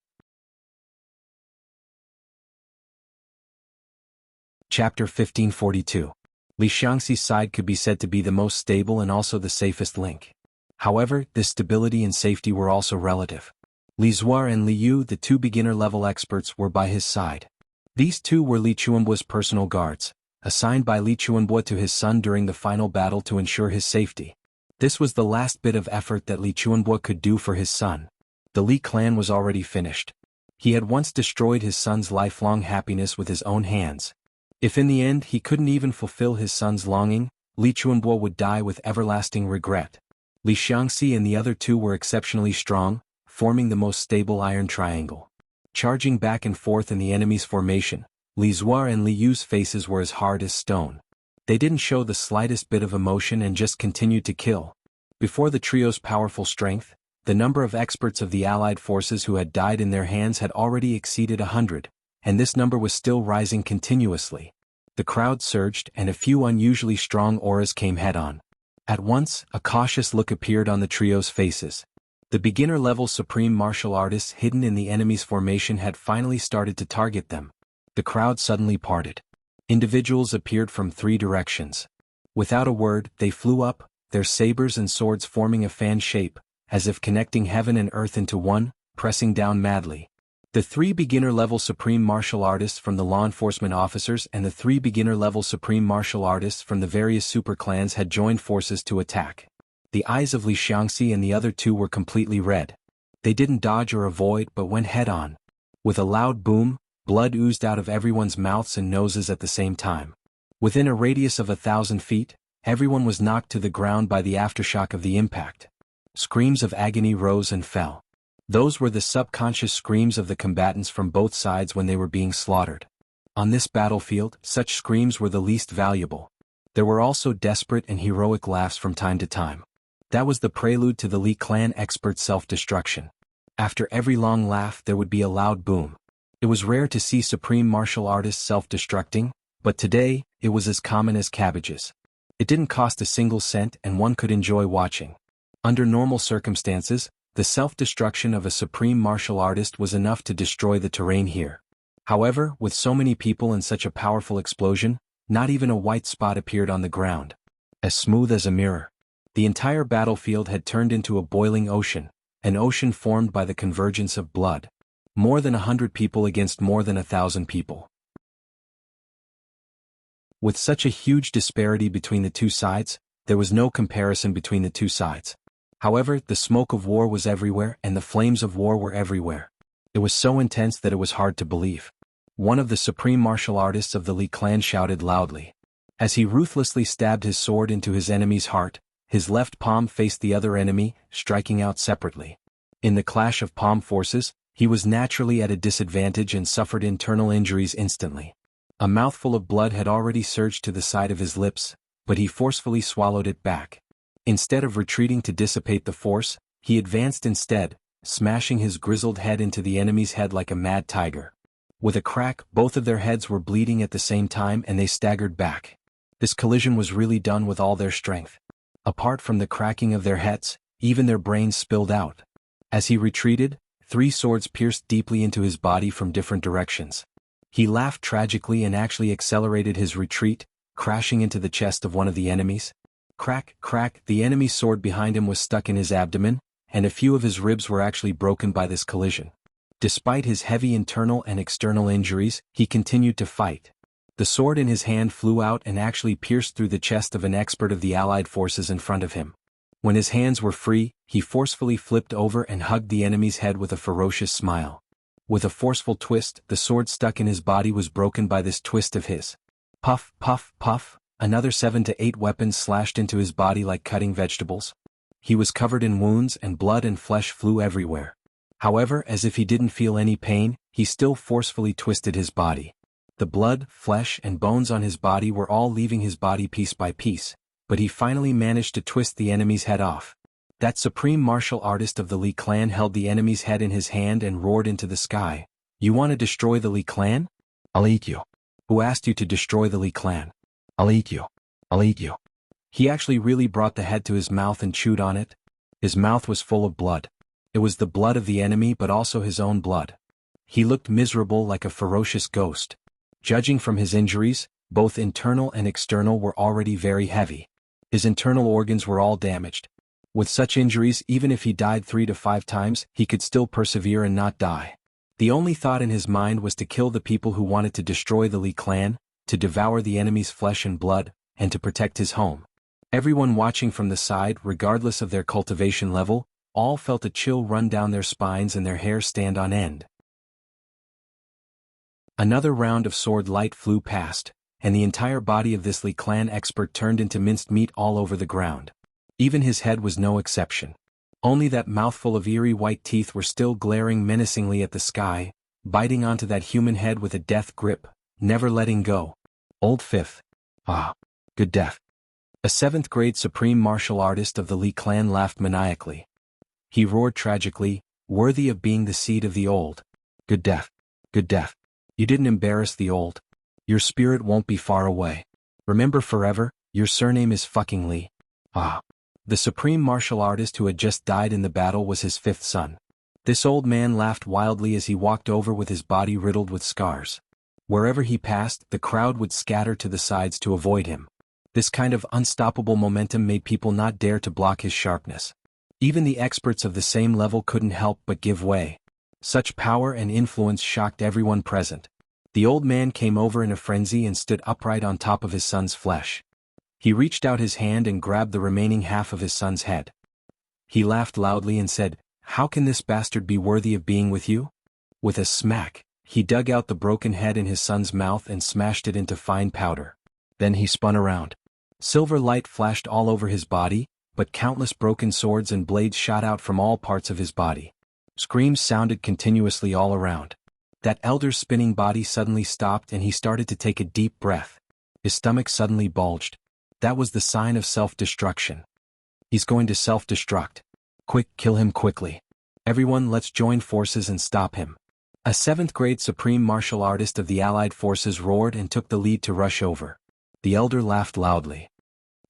Chapter 1542. Li Xiangxi's side could be said to be the most stable and also the safest link. However, this stability and safety were also relative. Li Zuar and Li Yu, the two beginner-level experts, were by his side. These two were Li Chuanbuo's personal guards, assigned by Li Chuanbuo to his son during the final battle to ensure his safety. This was the last bit of effort that Li Chuanbuo could do for his son. The Li clan was already finished. He had once destroyed his son's lifelong happiness with his own hands. If in the end he couldn't even fulfill his son's longing, Li Chuanbuo would die with everlasting regret. Li Xiangxi and the other two were exceptionally strong, forming the most stable iron triangle. Charging back and forth in the enemy's formation, Li Zuar and Li Yu's faces were as hard as stone. They didn't show the slightest bit of emotion and just continued to kill. Before the trio's powerful strength, the number of experts of the Allied forces who had died in their hands had already exceeded 100, and this number was still rising continuously. The crowd surged and a few unusually strong auras came head-on. At once, a cautious look appeared on the trio's faces. The beginner-level supreme martial artists hidden in the enemy's formation had finally started to target them. The crowd suddenly parted. Individuals appeared from three directions. Without a word, they flew up, their sabers and swords forming a fan shape, as if connecting heaven and earth into one, pressing down madly. The three beginner-level supreme martial artists from the law enforcement officers and the three beginner-level supreme martial artists from the various super clans had joined forces to attack. The eyes of Li Xiangxi and the other two were completely red. They didn't dodge or avoid but went head-on. With a loud boom, blood oozed out of everyone's mouths and noses at the same time. Within a radius of 1,000 feet, everyone was knocked to the ground by the aftershock of the impact. Screams of agony rose and fell. Those were the subconscious screams of the combatants from both sides when they were being slaughtered. On this battlefield, such screams were the least valuable. There were also desperate and heroic laughs from time to time. That was the prelude to the Li clan expert's self-destruction. After every long laugh there would be a loud boom. It was rare to see supreme martial artists self-destructing, but today, it was as common as cabbages. It didn't cost a single cent and one could enjoy watching. Under normal circumstances, the self-destruction of a supreme martial artist was enough to destroy the terrain here. However, with so many people and such a powerful explosion, not even a white spot appeared on the ground. As smooth as a mirror. The entire battlefield had turned into a boiling ocean, an ocean formed by the convergence of blood. More than 100 people against more than 1,000 people. With such a huge disparity between the two sides, there was no comparison between the two sides. However, the smoke of war was everywhere and the flames of war were everywhere. It was so intense that it was hard to believe. One of the supreme martial artists of the Li clan shouted loudly. As he ruthlessly stabbed his sword into his enemy's heart, his left palm faced the other enemy, striking out separately. In the clash of palm forces, he was naturally at a disadvantage and suffered internal injuries instantly. A mouthful of blood had already surged to the side of his lips, but he forcefully swallowed it back. Instead of retreating to dissipate the force, he advanced instead, smashing his grizzled head into the enemy's head like a mad tiger. With a crack, both of their heads were bleeding at the same time and they staggered back. This collision was really done with all their strength. Apart from the cracking of their heads, even their brains spilled out. As he retreated, 3 swords pierced deeply into his body from different directions. He laughed tragically and actually accelerated his retreat, crashing into the chest of one of the enemies. Crack, crack, the enemy's sword behind him was stuck in his abdomen, and a few of his ribs were actually broken by this collision. Despite his heavy internal and external injuries, he continued to fight. The sword in his hand flew out and actually pierced through the chest of an expert of the allied forces in front of him. When his hands were free, he forcefully flipped over and hugged the enemy's head with a ferocious smile. With a forceful twist, the sword stuck in his body was broken by this twist of his. Puff, puff, puff, another 7 to 8 weapons slashed into his body like cutting vegetables. He was covered in wounds and blood and flesh flew everywhere. However, as if he didn't feel any pain, he still forcefully twisted his body. The blood, flesh, and bones on his body were all leaving his body piece by piece, but he finally managed to twist the enemy's head off. That supreme martial artist of the Li clan held the enemy's head in his hand and roared into the sky. "You want to destroy the Li clan? I'll eat you." "Who asked you to destroy the Li clan? I'll eat you. I'll eat you." He actually really brought the head to his mouth and chewed on it. His mouth was full of blood. It was the blood of the enemy but also his own blood. He looked miserable like a ferocious ghost. Judging from his injuries, both internal and external were already very heavy. His internal organs were all damaged. With such injuries, even if he died 3 to 5 times, he could still persevere and not die. The only thought in his mind was to kill the people who wanted to destroy the Li clan, to devour the enemy's flesh and blood, and to protect his home. Everyone watching from the side, regardless of their cultivation level, all felt a chill run down their spines and their hair stand on end. Another round of sword light flew past, and the entire body of this Li clan expert turned into minced meat all over the ground. Even his head was no exception. Only that mouthful of eerie white teeth were still glaring menacingly at the sky, biting onto that human head with a death grip, never letting go. Old Fifth. Ah, good death. A 7th grade supreme martial artist of the Li clan laughed maniacally. He roared tragically, worthy of being the seed of the old. Good death. Good death. You didn't embarrass the old. Your spirit won't be far away. Remember forever, your surname is fucking Li. Ah. The supreme martial artist who had just died in the battle was his 5th son. This old man laughed wildly as he walked over with his body riddled with scars. Wherever he passed, the crowd would scatter to the sides to avoid him. This kind of unstoppable momentum made people not dare to block his sharpness. Even the experts of the same level couldn't help but give way. Such power and influence shocked everyone present. The old man came over in a frenzy and stood upright on top of his son's flesh. He reached out his hand and grabbed the remaining half of his son's head. He laughed loudly and said, "How can this bastard be worthy of being with you?" With a smack, he dug out the broken head in his son's mouth and smashed it into fine powder. Then he spun around. Silver light flashed all over his body, but countless broken swords and blades shot out from all parts of his body. Screams sounded continuously all around. That elder's spinning body suddenly stopped and he started to take a deep breath. His stomach suddenly bulged. That was the sign of self-destruction. He's going to self-destruct. Quick, kill him quickly. Everyone, let's join forces and stop him. A 7th grade supreme martial artist of the allied forces roared and took the lead to rush over. The elder laughed loudly.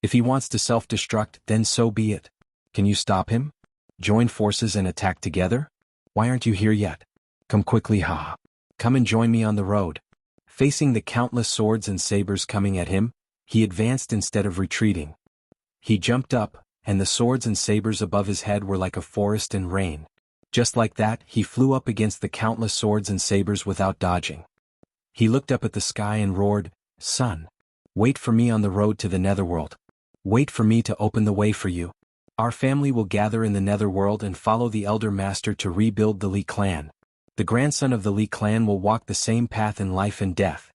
If he wants to self-destruct, then so be it. Can you stop him? Join forces and attack together? Why aren't you here yet? Come quickly, ha. Come and join me on the road. Facing the countless swords and sabers coming at him, he advanced instead of retreating. He jumped up, and the swords and sabers above his head were like a forest in rain. Just like that, he flew up against the countless swords and sabers without dodging. He looked up at the sky and roared, "Son, Wait for me on the road to the netherworld. Wait for me to open the way for you. Our family will gather in the netherworld and follow the elder master to rebuild the Li clan. The grandson of the Li clan will walk the same path in life and death."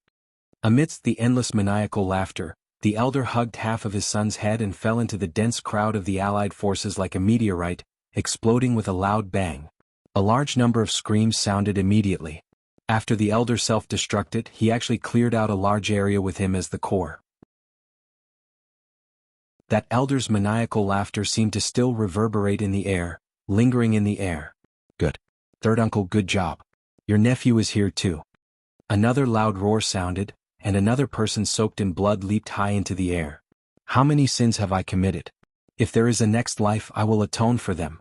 Amidst the endless maniacal laughter, the elder hugged half of his son's head and fell into the dense crowd of the allied forces like a meteorite, exploding with a loud bang. A large number of screams sounded immediately. After the elder self-destructed, he actually cleared out a large area with him as the core. That elder's maniacal laughter seemed to still reverberate in the air, lingering in the air. "Good. Third uncle, good job. Your nephew is here too." Another loud roar sounded, and another person soaked in blood leaped high into the air. "How many sins have I committed? If there is a next life, I will atone for them."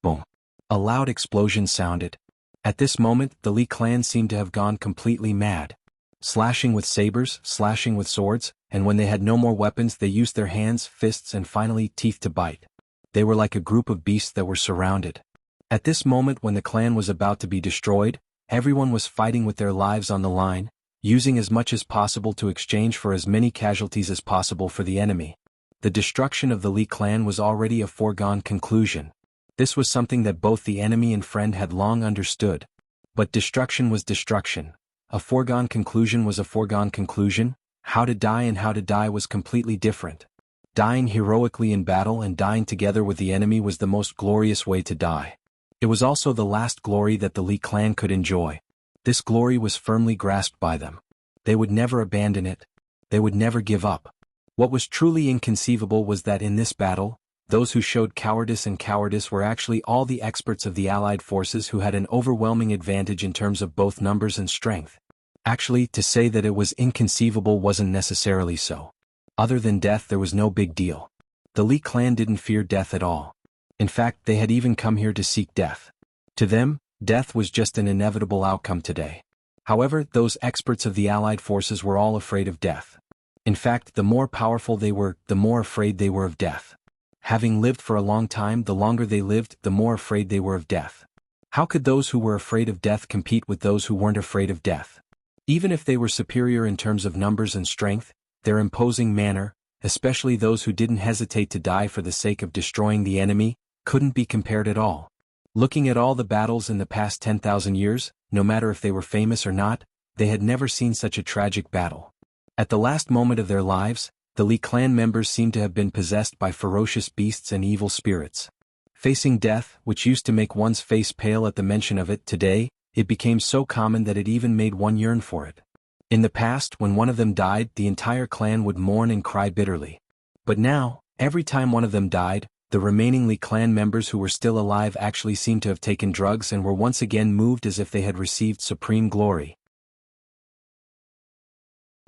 Boom. A loud explosion sounded. At this moment, the Li clan seemed to have gone completely mad. Slashing with sabers, slashing with swords, and when they had no more weapons they used their hands, fists and finally teeth to bite. They were like a group of beasts that were surrounded. At this moment when the clan was about to be destroyed, everyone was fighting with their lives on the line, using as much as possible to exchange for as many casualties as possible for the enemy. The destruction of the Li clan was already a foregone conclusion. This was something that both the enemy and friend had long understood. But destruction was destruction. A foregone conclusion was a foregone conclusion. How to die and how to die was completely different. Dying heroically in battle and dying together with the enemy was the most glorious way to die. It was also the last glory that the Li clan could enjoy. This glory was firmly grasped by them. They would never abandon it. They would never give up. What was truly inconceivable was that in this battle, those who showed cowardice were actually all the experts of the allied forces who had an overwhelming advantage in terms of both numbers and strength. Actually, to say that it was inconceivable wasn't necessarily so. Other than death, there was no big deal. The Li clan didn't fear death at all. In fact, they had even come here to seek death. To them, death was just an inevitable outcome today. However, those experts of the allied forces were all afraid of death. In fact, the more powerful they were, the more afraid they were of death. Having lived for a long time, the longer they lived, the more afraid they were of death. How could those who were afraid of death compete with those who weren't afraid of death? Even if they were superior in terms of numbers and strength, their imposing manner, especially those who didn't hesitate to die for the sake of destroying the enemy, couldn't be compared at all. Looking at all the battles in the past 10,000 years, no matter if they were famous or not, they had never seen such a tragic battle. At the last moment of their lives, the Li clan members seemed to have been possessed by ferocious beasts and evil spirits. Facing death, which used to make one's face pale at the mention of it, today, it became so common that it even made one yearn for it. In the past, when one of them died, the entire clan would mourn and cry bitterly. But now, every time one of them died, the remaining Li clan members who were still alive actually seemed to have taken drugs and were once again moved as if they had received supreme glory.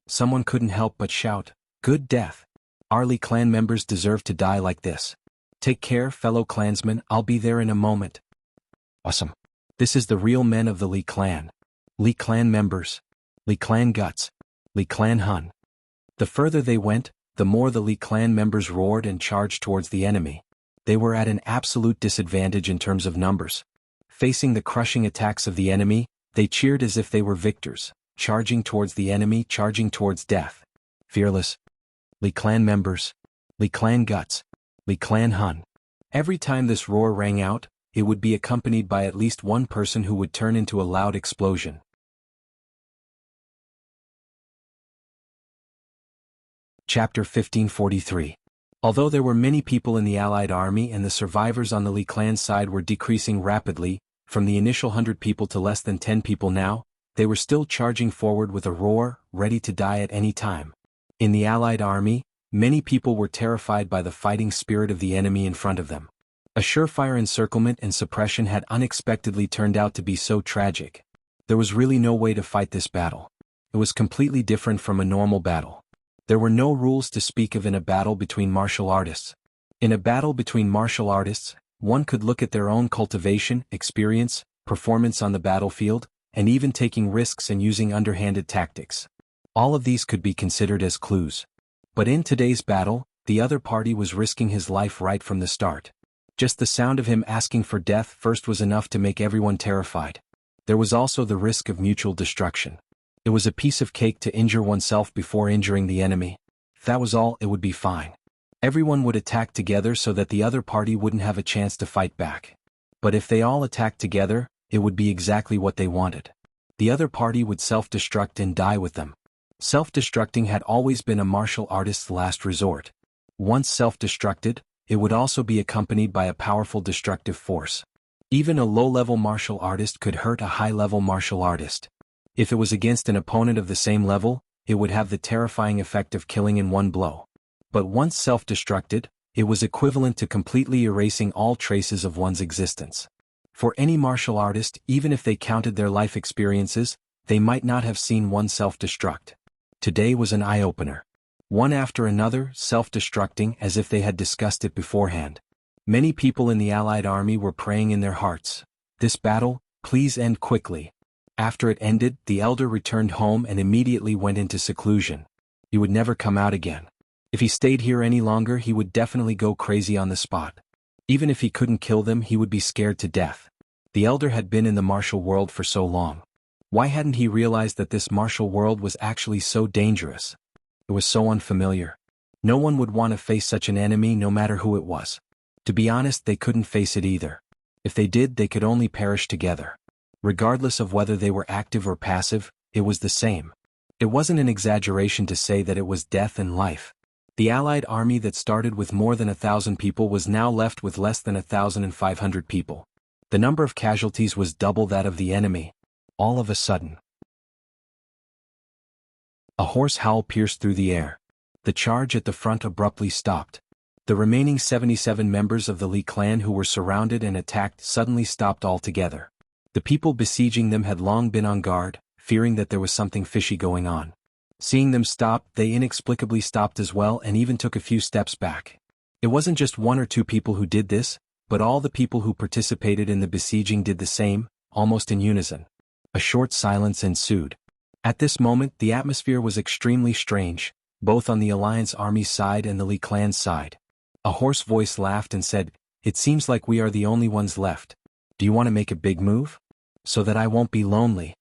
Someone couldn't help but shout, "Good death! Our Li clan members deserve to die like this. Take care, fellow clansmen, I'll be there in a moment." Awesome. This is the real men of the Li clan. Li clan members. Li clan guts. Li clan Hun. The further they went, the more the Li clan members roared and charged towards the enemy. They were at an absolute disadvantage in terms of numbers. Facing the crushing attacks of the enemy, they cheered as if they were victors, charging towards the enemy, charging towards death. Fearless. Li clan members. Li clan guts. Li clan Hun. Every time this roar rang out, it would be accompanied by at least one person who would turn into a loud explosion. Chapter 1543. Although there were many people in the Allied army and the survivors on the Li clan side were decreasing rapidly, from the initial 100 people to less than 10 people now, they were still charging forward with a roar, ready to die at any time. In the Allied army, many people were terrified by the fighting spirit of the enemy in front of them. A surefire encirclement and suppression had unexpectedly turned out to be so tragic. There was really no way to fight this battle. It was completely different from a normal battle. There were no rules to speak of in a battle between martial artists. In a battle between martial artists, one could look at their own cultivation, experience, performance on the battlefield, and even taking risks and using underhanded tactics. All of these could be considered as clues. But in today's battle, the other party was risking his life right from the start. Just the sound of him asking for death first was enough to make everyone terrified. There was also the risk of mutual destruction. It was a piece of cake to injure oneself before injuring the enemy. If that was all, it would be fine. Everyone would attack together so that the other party wouldn't have a chance to fight back. But if they all attacked together, it would be exactly what they wanted. The other party would self-destruct and die with them. Self-destructing had always been a martial artist's last resort. Once self-destructed, it would also be accompanied by a powerful destructive force. Even a low-level martial artist could hurt a high-level martial artist. If it was against an opponent of the same level, it would have the terrifying effect of killing in one blow. But once self-destructed, it was equivalent to completely erasing all traces of one's existence. For any martial artist, even if they counted their life experiences, they might not have seen one self-destruct. Today was an eye-opener. One after another, self-destructing as if they had discussed it beforehand. Many people in the Allied army were praying in their hearts, "This battle, please end quickly." After it ended, the elder returned home and immediately went into seclusion. He would never come out again. If he stayed here any longer, he would definitely go crazy on the spot. Even if he couldn't kill them, he would be scared to death. The elder had been in the martial world for so long. Why hadn't he realized that this martial world was actually so dangerous? It was so unfamiliar. No one would want to face such an enemy, no matter who it was. To be honest, they couldn't face it either. If they did, they could only perish together. Regardless of whether they were active or passive, it was the same. It wasn't an exaggeration to say that it was death and life. The Allied army that started with more than 1,000 people was now left with less than 1,500 people. The number of casualties was double that of the enemy. All of a sudden, a hoarse howl pierced through the air. The charge at the front abruptly stopped. The remaining 77 members of the Li clan who were surrounded and attacked suddenly stopped altogether. The people besieging them had long been on guard, fearing that there was something fishy going on. Seeing them stop, they inexplicably stopped as well and even took a few steps back. It wasn't just one or two people who did this, but all the people who participated in the besieging did the same, almost in unison. A short silence ensued. At this moment, the atmosphere was extremely strange, both on the Alliance Army's side and the Li clan's side. A hoarse voice laughed and said, "It seems like we are the only ones left. Do you want to make a big move? So that I won't be lonely."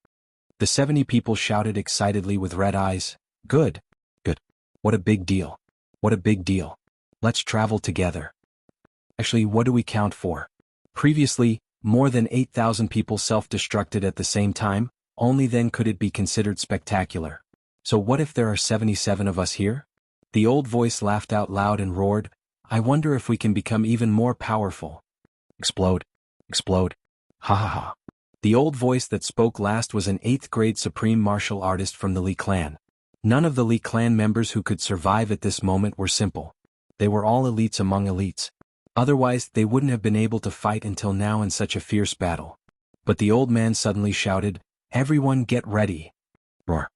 The 70 people shouted excitedly with red eyes, "Good. Good. What a big deal. What a big deal. Let's travel together." Actually, what do we count for? Previously, more than 8,000 people self-destructed at the same time, only then could it be considered spectacular. So what if there are 77 of us here? The old voice laughed out loud and roared, "I wonder if we can become even more powerful." Explode. Explode. Ha ha ha. The old voice that spoke last was an 8th grade supreme martial artist from the Li clan. None of the Li clan members who could survive at this moment were simple. They were all elites among elites. Otherwise, they wouldn't have been able to fight until now in such a fierce battle. But the old man suddenly shouted, "Everyone get ready." Roar.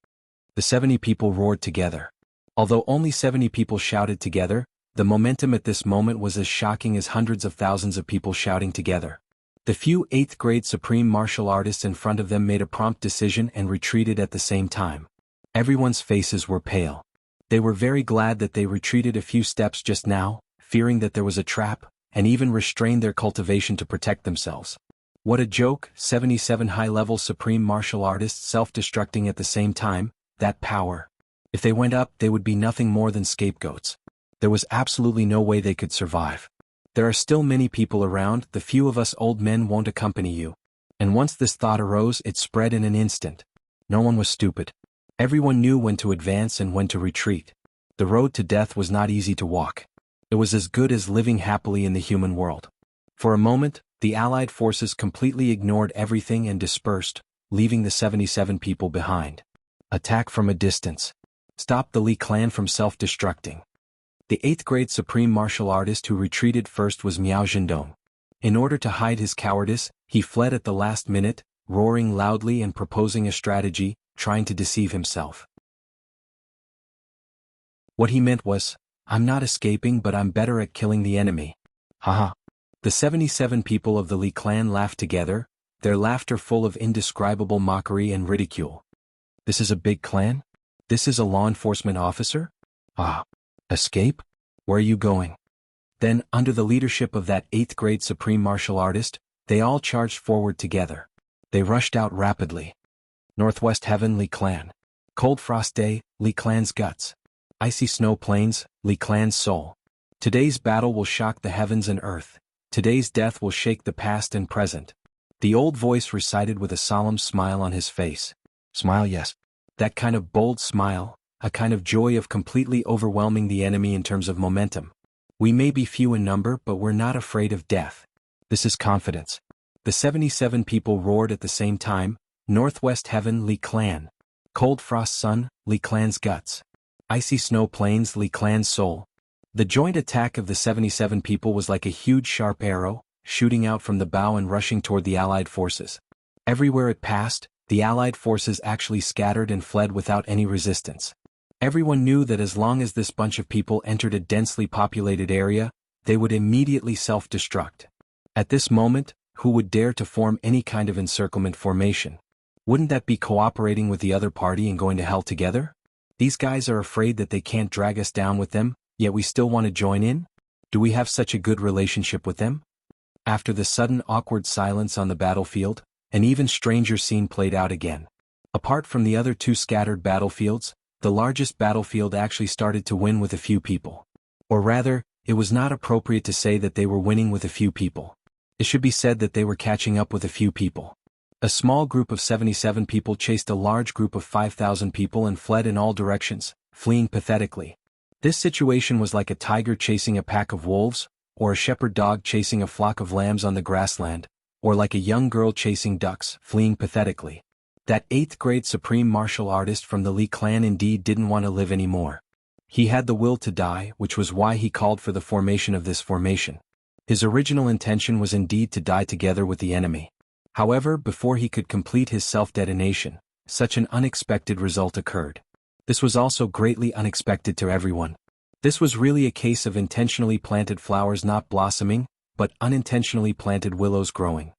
The 70 people roared together. Although only 70 people shouted together, the momentum at this moment was as shocking as hundreds of thousands of people shouting together. The few 8th grade supreme martial artists in front of them made a prompt decision and retreated at the same time. Everyone's faces were pale. They were very glad that they retreated a few steps just now, fearing that there was a trap, and even restrained their cultivation to protect themselves. What a joke, 77 high-level supreme martial artists self-destructing at the same time, that power. If they went up, they would be nothing more than scapegoats. There was absolutely no way they could survive. There are still many people around, the few of us old men won't accompany you. And once this thought arose, it spread in an instant. No one was stupid. Everyone knew when to advance and when to retreat. The road to death was not easy to walk. It was as good as living happily in the human world. For a moment, the Allied forces completely ignored everything and dispersed, leaving the 77 people behind. Attack from a distance. Stop the Li clan from self-destructing. The 8th grade supreme martial artist who retreated first was Miao Zhendong. In order to hide his cowardice, he fled at the last minute, roaring loudly and proposing a strategy, trying to deceive himself. What he meant was, "I'm not escaping, but I'm better at killing the enemy." Haha. The 77 people of the Li clan laughed together, their laughter full of indescribable mockery and ridicule. "This is a big clan? This is a law enforcement officer? Ah. Escape? Where are you going?" Then, under the leadership of that 8th grade supreme martial artist, they all charged forward together. They rushed out rapidly. Northwest Heaven Li clan. Cold frost day, Li Clan's guts. Icy snow plains, Li Clan's soul. Today's battle will shock the heavens and earth. Today's death will shake the past and present. The old voice recited with a solemn smile on his face. Smile, yes. That kind of bold smile, a kind of joy of completely overwhelming the enemy in terms of momentum. We may be few in number, but we're not afraid of death. This is confidence. The 77 people roared at the same time. Northwest heaven, Li Clan. Cold frost sun, Li Clan's guts. Icy snow plains, Li Clan's soul. The joint attack of the 77 people was like a huge sharp arrow, shooting out from the bow and rushing toward the Allied forces. Everywhere it passed, the Allied forces actually scattered and fled without any resistance. Everyone knew that as long as this bunch of people entered a densely populated area, they would immediately self-destruct. At this moment, who would dare to form any kind of encirclement formation? Wouldn't that be cooperating with the other party and going to hell together? These guys are afraid that they can't drag us down with them, yet we still want to join in? Do we have such a good relationship with them? After the sudden awkward silence on the battlefield, an even stranger scene played out again. Apart from the other two scattered battlefields, the largest battlefield actually started to win with a few people. Or rather, it was not appropriate to say that they were winning with a few people. It should be said that they were catching up with a few people. A small group of 77 people chased a large group of 5,000 people and fled in all directions, fleeing pathetically. This situation was like a tiger chasing a pack of wolves, or a shepherd dog chasing a flock of lambs on the grassland, or like a young girl chasing ducks, fleeing pathetically. That 8th grade supreme martial artist from the Li clan indeed didn't want to live anymore. He had the will to die, which was why he called for the formation of this formation. His original intention was indeed to die together with the enemy. However, before he could complete his self-detonation, such an unexpected result occurred. This was also greatly unexpected to everyone. This was really a case of intentionally planted flowers not blossoming, but unintentionally planted willows growing.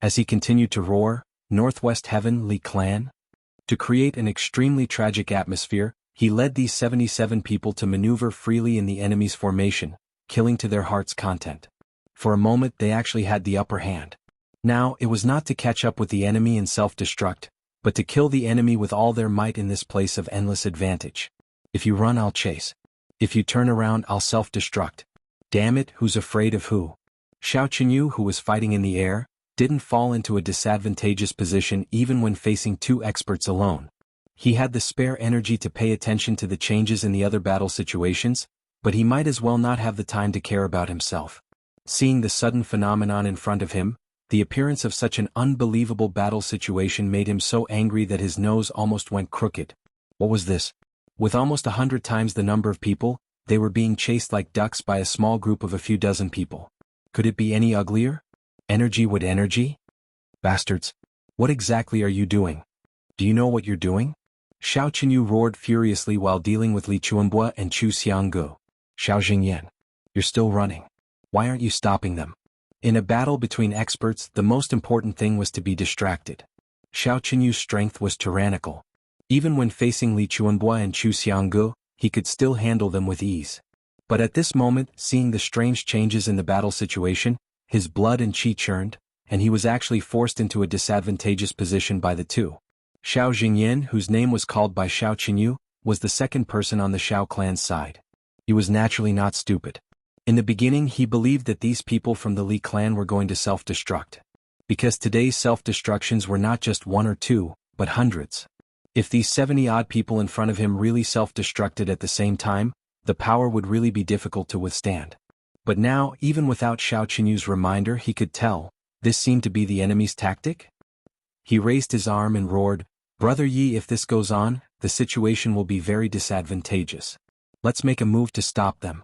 As he continued to roar, Northwest Heaven, Li Clan. To create an extremely tragic atmosphere, he led these 77 people to maneuver freely in the enemy's formation, killing to their heart's content. For a moment they actually had the upper hand. Now, it was not to catch up with the enemy and self-destruct, but to kill the enemy with all their might in this place of endless advantage. If you run, I'll chase. If you turn around, I'll self-destruct. Damn it, who's afraid of who? Xiao Qinyu, who was fighting in the air, didn't fall into a disadvantageous position even when facing two experts alone. He had the spare energy to pay attention to the changes in the other battle situations, but he might as well not have the time to care about himself. Seeing the sudden phenomenon in front of him, the appearance of such an unbelievable battle situation made him so angry that his nose almost went crooked. What was this? With almost 100 times the number of people, they were being chased like ducks by a small group of a few dozen people. Could it be any uglier? Energy with energy? Bastards! What exactly are you doing? Do you know what you're doing? Xiao Qinyu roared furiously while dealing with Li Chuanbua and Chu Xianghu. Xiao Jingyan. You're still running. Why aren't you stopping them? In a battle between experts, the most important thing was to be distracted. Xiao Qinyu's strength was tyrannical. Even when facing Li Chuanbua and Chu Xianghu, he could still handle them with ease. But at this moment, seeing the strange changes in the battle situation, his blood and qi churned, and he was actually forced into a disadvantageous position by the two. Xiao Jingyan, whose name was called by Xiao Qinyu, was the second person on the Xiao clan's side. He was naturally not stupid. In the beginning he believed that these people from the Li clan were going to self-destruct. Because today's self-destructions were not just one or two, but hundreds. If these 70-odd people in front of him really self-destructed at the same time, the power would really be difficult to withstand. But now, even without Xiao Qinyu's reminder, he could tell, this seemed to be the enemy's tactic. He raised his arm and roared, "Brother Yi, if this goes on, the situation will be very disadvantageous. Let's make a move to stop them."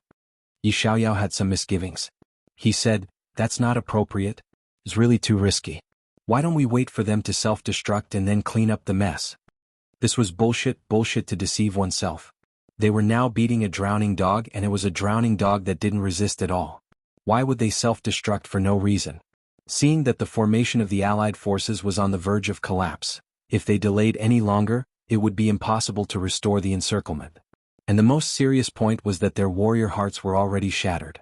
Yi Xiaoyao had some misgivings. He said, "That's not appropriate. It's really too risky. Why don't we wait for them to self-destruct and then clean up the mess?" This was bullshit to deceive oneself. They were now beating a drowning dog, and it was a drowning dog that didn't resist at all. Why would they self-destruct for no reason? Seeing that the formation of the Allied forces was on the verge of collapse, if they delayed any longer, it would be impossible to restore the encirclement. And the most serious point was that their warrior hearts were already shattered.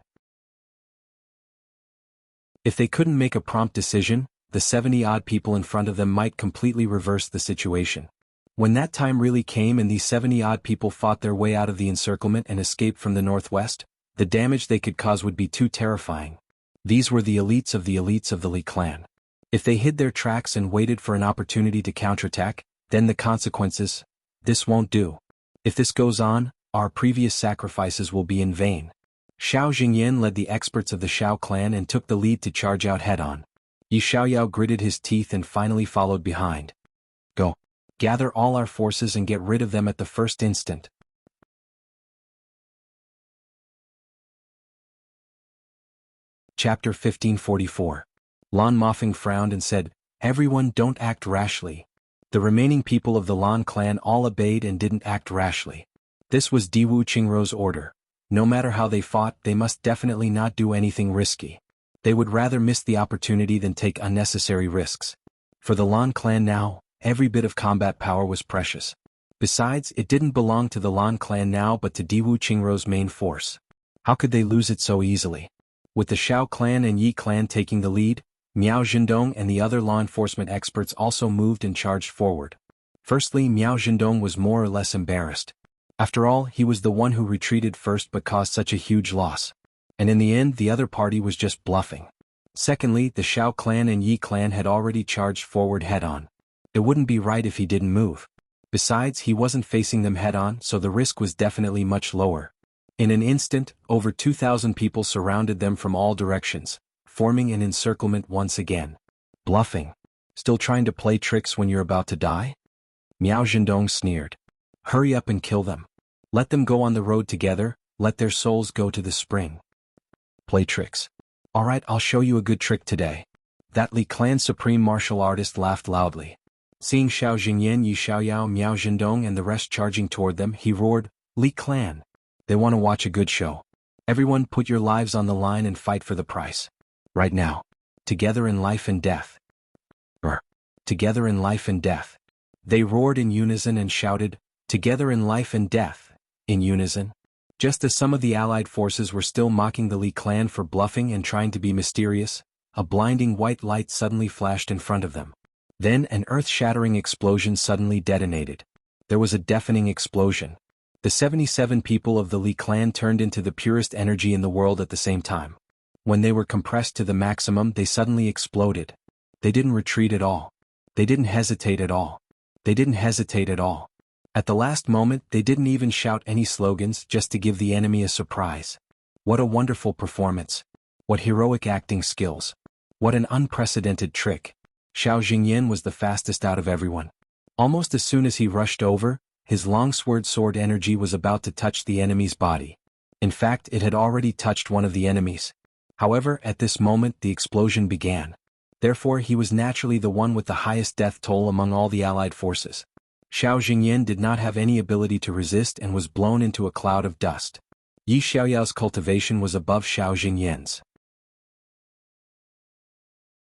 If they couldn't make a prompt decision, the 70-odd people in front of them might completely reverse the situation. When that time really came and these 70-odd people fought their way out of the encirclement and escaped from the northwest, the damage they could cause would be too terrifying. These were the elites of the Li clan. If they hid their tracks and waited for an opportunity to counterattack, then the consequences. This won't do. If this goes on, our previous sacrifices will be in vain. Xiao Jingyan led the experts of the Xiao clan and took the lead to charge out head-on. Yi Xiaoyao gritted his teeth and finally followed behind. Go. Gather all our forces and get rid of them at the first instant. Chapter 1544. Lan Mofeng frowned and said, "Everyone don't act rashly." The remaining people of the Lan clan all obeyed and didn't act rashly. This was Diwu Qingrou's order. No matter how they fought, they must definitely not do anything risky. They would rather miss the opportunity than take unnecessary risks. For the Lan clan now, every bit of combat power was precious. Besides, it didn't belong to the Lan clan now but to Diwu Qingrou's main force. How could they lose it so easily? With the Xiao clan and Yi clan taking the lead, Miao Zhendong and the other law enforcement experts also moved and charged forward. Firstly, Miao Zhendong was more or less embarrassed. After all, he was the one who retreated first but caused such a huge loss. And in the end, the other party was just bluffing. Secondly, the Xiao clan and Yi clan had already charged forward head-on. It wouldn't be right if he didn't move. Besides, he wasn't facing them head-on, so the risk was definitely much lower. In an instant, over 2,000 people surrounded them from all directions, forming an encirclement once again. Bluffing? Still trying to play tricks when you're about to die? Miao Zhendong sneered. Hurry up and kill them. Let them go on the road together, let their souls go to the spring. Play tricks. Alright, I'll show you a good trick today. That Li clan's supreme martial artist laughed loudly. Seeing Xiao Jingyan, Yi Xiaoyao, Miao Zhendong and the rest charging toward them, he roared, Li clan. They want to watch a good show. Everyone put your lives on the line and fight for the price. Right now. Together in life and death. Together in life and death. They roared in unison and shouted, Together in life and death, in unison. Just as some of the allied forces were still mocking the Li clan for bluffing and trying to be mysterious, a blinding white light suddenly flashed in front of them. Then an earth-shattering explosion suddenly detonated. There was a deafening explosion. The 77 people of the Li clan turned into the purest energy in the world at the same time. When they were compressed to the maximum, they suddenly exploded. They didn't retreat at all. They didn't hesitate at all. They didn't hesitate at all. At the last moment, they didn't even shout any slogans just to give the enemy a surprise. What a wonderful performance. What heroic acting skills. What an unprecedented trick. Xiao Jingyan was the fastest out of everyone. Almost as soon as he rushed over, his longsword sword energy was about to touch the enemy's body. In fact, it had already touched one of the enemies. However, at this moment the explosion began. Therefore he was naturally the one with the highest death toll among all the allied forces. Xiao Jingyan did not have any ability to resist and was blown into a cloud of dust. Yi Xiaoyao's cultivation was above Xiao Jingyan's.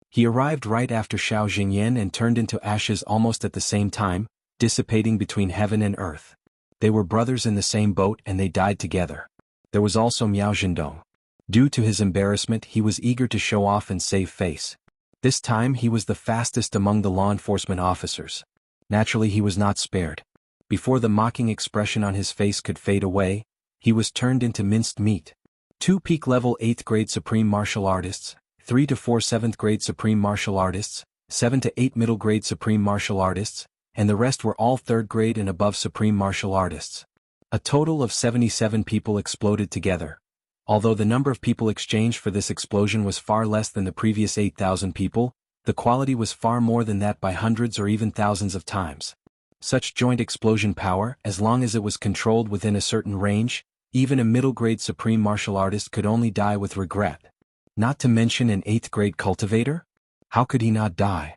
He arrived right after Xiao Jingyan and turned into ashes almost at the same time, dissipating between heaven and earth. They were brothers in the same boat and they died together. There was also Miao Zhendong. Due to his embarrassment, he was eager to show off and save face. This time he was the fastest among the law enforcement officers. Naturally he was not spared. Before the mocking expression on his face could fade away, he was turned into minced meat. 2 peak-level 8th grade supreme martial artists, 3 to 4 7th grade supreme martial artists, 7 to 8 middle grade supreme martial artists, and the rest were all 3rd grade and above supreme martial artists. A total of 77 people exploded together. Although the number of people exchanged for this explosion was far less than the previous 8,000 people, the quality was far more than that by hundreds or even thousands of times. Such joint explosion power, as long as it was controlled within a certain range, even a middle-grade supreme martial artist could only die with regret. Not to mention an 8th-grade cultivator? How could he not die?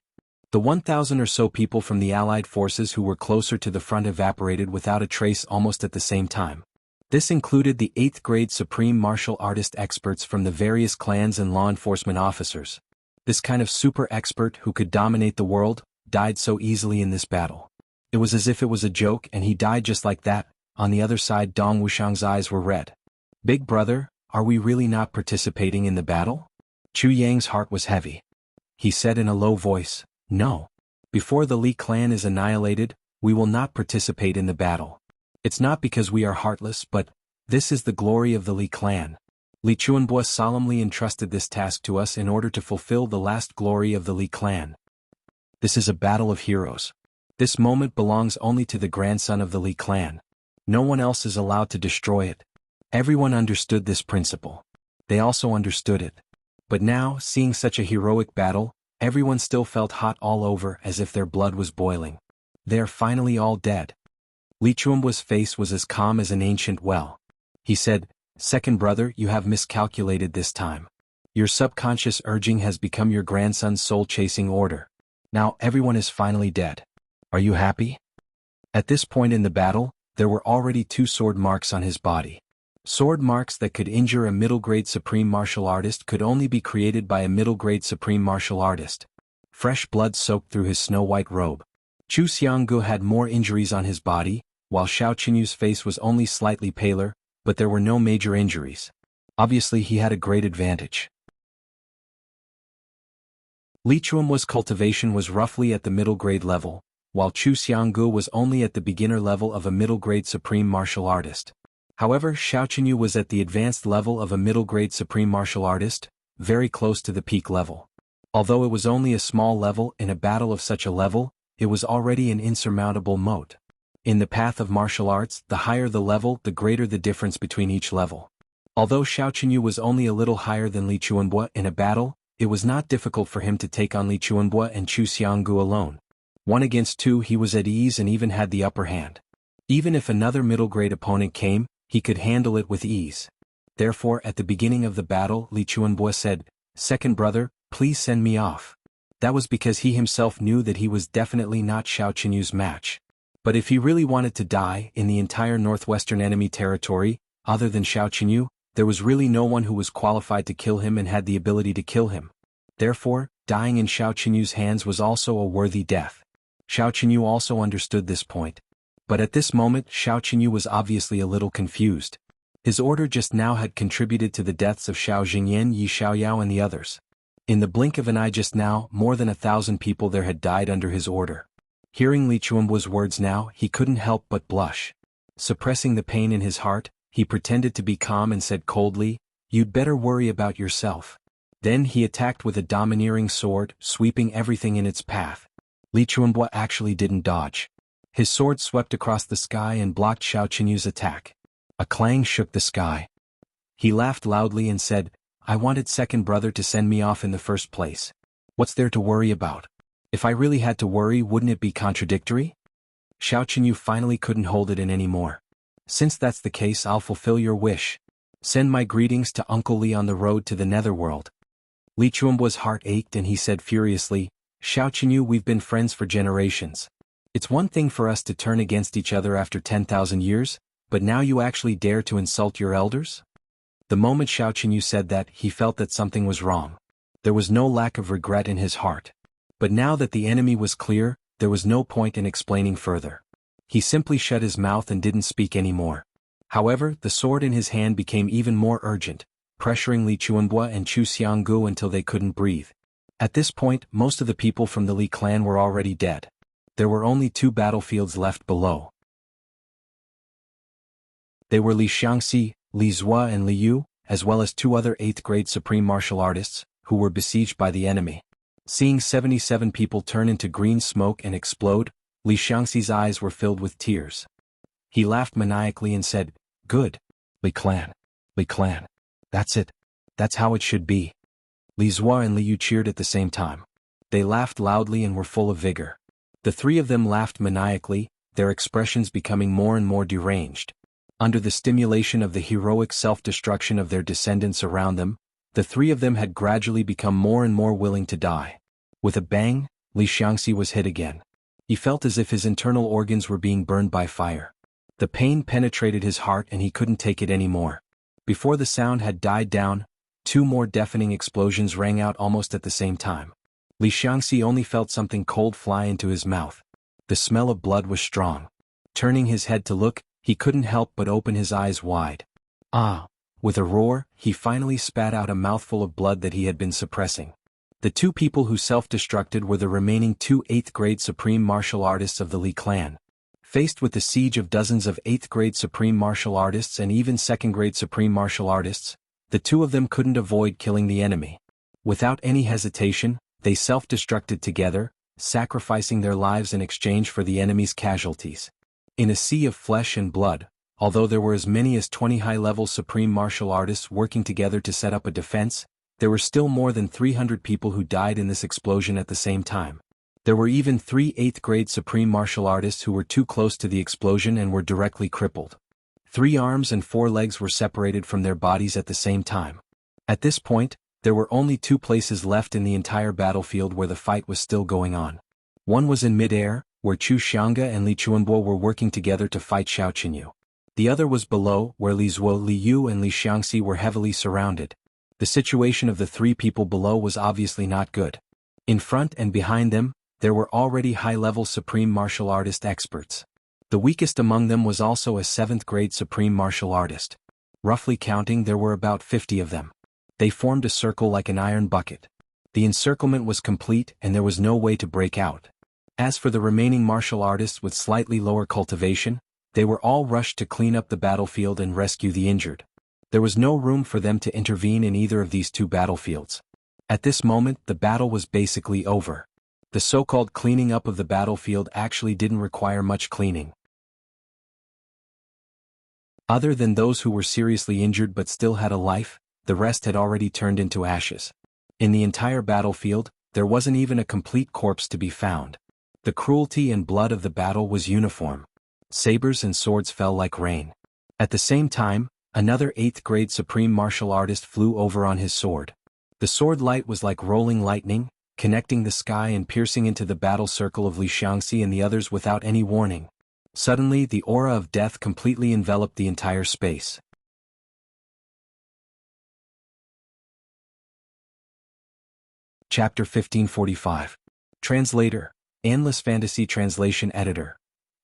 The 1,000 or so people from the allied forces who were closer to the front evaporated without a trace almost at the same time. This included the 8th grade supreme martial artist experts from the various clans and law enforcement officers. This kind of super expert who could dominate the world, died so easily in this battle. It was as if it was a joke and he died just like that. On the other side, Dong Wushang's eyes were red. Big brother, are we really not participating in the battle? Chu Yang's heart was heavy. he said in a low voice, "No. Before the Li clan is annihilated, we will not participate in the battle. It's not because we are heartless, but this is the glory of the Li clan. Li Chuanbo solemnly entrusted this task to us in order to fulfill the last glory of the Li clan. This is a battle of heroes. This moment belongs only to the grandson of the Li clan. No one else is allowed to destroy it." Everyone understood this principle. They also understood it. But now, seeing such a heroic battle, everyone still felt hot all over as if their blood was boiling. They are finally all dead. Li Chuanbo's face was as calm as an ancient well. He said, "Second brother, you have miscalculated this time. Your subconscious urging has become your grandson's soul-chasing order. Now everyone is finally dead. Are you happy?" At this point in the battle, there were already 2 sword marks on his body. Sword marks that could injure a middle-grade supreme martial artist could only be created by a middle-grade supreme martial artist. Fresh blood soaked through his snow-white robe. Chu Xianggu had more injuries on his body, while Xiao Qinyu's face was only slightly paler, but there were no major injuries. Obviously he had a great advantage. Li Chuanbo's cultivation was roughly at the middle-grade level, while Chu Xianggu was only at the beginner level of a middle-grade supreme martial artist. However, Xiao Qinyu was at the advanced level of a middle-grade supreme martial artist, very close to the peak level. Although it was only a small level, in a battle of such a level, it was already an insurmountable moat. In the path of martial arts, the higher the level, the greater the difference between each level. Although Xiao Qinyu was only a little higher than Li Chuanbo in a battle, it was not difficult for him to take on Li Chuanbo and Chu Xianggu alone. 1 against 2 he was at ease and even had the upper hand. Even if another middle-grade opponent came, he could handle it with ease. Therefore, at the beginning of the battle, Li Chuanbo said, "Second brother, please send me off." That was because he himself knew that he was definitely not Xiao Qinyu's match. But if he really wanted to die in the entire northwestern enemy territory, other than Xiao Qinyu, there was really no one who was qualified to kill him and had the ability to kill him. Therefore, dying in Xiao Qinyu's hands was also a worthy death. Xiao Qinyu also understood this point. But at this moment, Xiao Qinyu was obviously a little confused. His order just now had contributed to the deaths of Xiao Jingyan, Yi Xiaoyao and the others. In the blink of an eye just now, more than 1,000 people there had died under his order. Hearing Li Chuanbo's words now, he couldn't help but blush. Suppressing the pain in his heart, he pretended to be calm and said coldly, "You'd better worry about yourself." Then he attacked with a domineering sword, sweeping everything in its path. Li Chuanbo actually didn't dodge. His sword swept across the sky and blocked Xiao Qinyu's attack. A clang shook the sky. He laughed loudly and said, "I wanted second brother to send me off in the first place. What's there to worry about? If I really had to worry, wouldn't it be contradictory?" Xiao Qinyu finally couldn't hold it in anymore. "Since that's the case, I'll fulfill your wish. Send my greetings to Uncle Li on the road to the netherworld." Li Chuanbo's heart ached and he said furiously, "Xiao Qinyu, we've been friends for generations. It's one thing for us to turn against each other after 10,000 years, but now you actually dare to insult your elders?" The moment Xiao Qinyu said that, he felt that something was wrong. There was no lack of regret in his heart. But now that the enemy was clear, there was no point in explaining further. He simply shut his mouth and didn't speak anymore. However, the sword in his hand became even more urgent, pressuring Li Chuanbo and Chu Xianggu until they couldn't breathe. At this point, most of the people from the Li clan were already dead. There were only 2 battlefields left below. They were Li Xiangxi, Li Zhua and Li Yu, as well as 2 other 8th-grade supreme martial artists, who were besieged by the enemy. Seeing 77 people turn into green smoke and explode, Li Xiangxi's eyes were filled with tears. He laughed maniacally and said, "Good. Li clan. Li clan. That's it. That's how it should be." Li Zhua and Li Yu cheered at the same time. They laughed loudly and were full of vigor. The 3 of them laughed maniacally, their expressions becoming more and more deranged. Under the stimulation of the heroic self-destruction of their descendants around them, the 3 of them had gradually become more and more willing to die. With a bang, Li Xiangxi was hit again. He felt as if his internal organs were being burned by fire. The pain penetrated his heart and he couldn't take it anymore. Before the sound had died down, 2 more deafening explosions rang out almost at the same time. Li Xiangxi only felt something cold fly into his mouth. The smell of blood was strong. Turning his head to look, he couldn't help but open his eyes wide. Ah! With a roar, he finally spat out a mouthful of blood that he had been suppressing. The two people who self-destructed were the remaining two 8th grade supreme martial artists of the Li clan. Faced with the siege of dozens of 8th grade supreme martial artists and even 2nd grade supreme martial artists, the two of them couldn't avoid killing the enemy. Without any hesitation, they self-destructed together, sacrificing their lives in exchange for the enemy's casualties. In a sea of flesh and blood, although there were as many as 20 high-level supreme martial artists working together to set up a defense, there were still more than 300 people who died in this explosion at the same time. There were even 3 8th grade supreme martial artists who were too close to the explosion and were directly crippled. 3 arms and 4 legs were separated from their bodies at the same time. At this point, there were only 2 places left in the entire battlefield where the fight was still going on. One was in mid-air, where Chu Xiangge and Li Chuanbo were working together to fight Xiao Qinyu. The other was below, where Li Zuo, Li Yu and Li Xiangxi were heavily surrounded. The situation of the 3 people below was obviously not good. In front and behind them, there were already high-level supreme martial artist experts. The weakest among them was also a 7th grade supreme martial artist. Roughly counting, there were about 50 of them. They formed a circle like an iron bucket. The encirclement was complete and there was no way to break out. As for the remaining martial artists with slightly lower cultivation, they were all rushed to clean up the battlefield and rescue the injured. There was no room for them to intervene in either of these 2 battlefields. At this moment, the battle was basically over. The so-called cleaning up of the battlefield actually didn't require much cleaning. Other than those who were seriously injured but still had a life, the rest had already turned into ashes. In the entire battlefield, there wasn't even a complete corpse to be found. The cruelty and blood of the battle was uniform. Sabers and swords fell like rain. At the same time, another 8th grade supreme martial artist flew over on his sword. The sword light was like rolling lightning, connecting the sky and piercing into the battle circle of Li Xiangxi and the others without any warning. Suddenly, the aura of death completely enveloped the entire space. Chapter 1545. Translator. Endless Fantasy Translation Editor.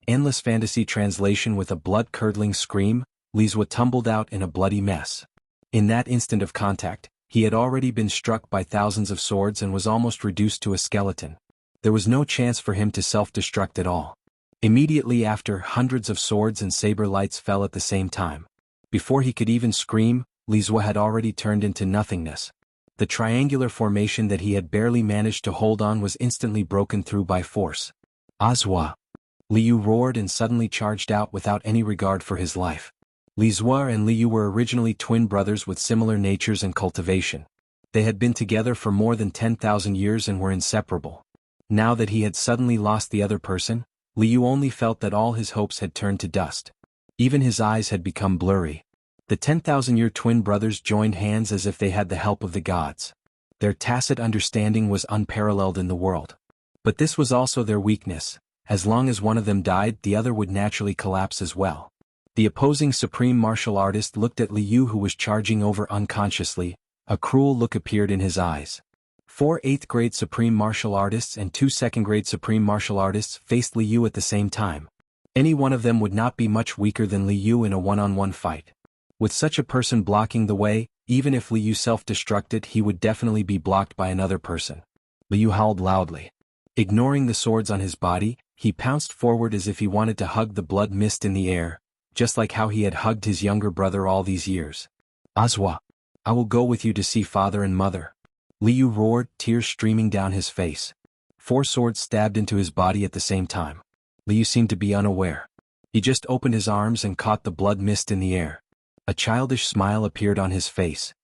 Endless Fantasy Translation. With a blood-curdling scream, Li Zuo tumbled out in a bloody mess. In that instant of contact, he had already been struck by thousands of swords and was almost reduced to a skeleton. There was no chance for him to self-destruct at all. Immediately after, hundreds of swords and saber lights fell at the same time. Before he could even scream, Li Zuo had already turned into nothingness. The triangular formation that he had barely managed to hold on was instantly broken through by force. Azwa! Li Yu roared and suddenly charged out without any regard for his life. Li Zuo and Li Yu were originally twin brothers with similar natures and cultivation. They had been together for more than 10,000 years and were inseparable. Now that he had suddenly lost the other person, Li Yu only felt that all his hopes had turned to dust. Even his eyes had become blurry. The 10,000-year twin brothers joined hands as if they had the help of the gods. Their tacit understanding was unparalleled in the world. But this was also their weakness. As long as one of them died, the other would naturally collapse as well. The opposing supreme martial artist looked at Li Yu, who was charging over unconsciously. A cruel look appeared in his eyes. 4 8th grade supreme martial artists and 2 2nd grade supreme martial artists faced Li Yu at the same time. Any one of them would not be much weaker than Li Yu in a one-on-one fight. With such a person blocking the way, even if Li Yu self-destructed, he would definitely be blocked by another person. Li Yu howled loudly. Ignoring the swords on his body, he pounced forward as if he wanted to hug the blood mist in the air, just like how he had hugged his younger brother all these years. Azwa! I will go with you to see father and mother. Li Yu roared, tears streaming down his face. 4 swords stabbed into his body at the same time. Li Yu seemed to be unaware. He just opened his arms and caught the blood mist in the air. A childish smile appeared on his face.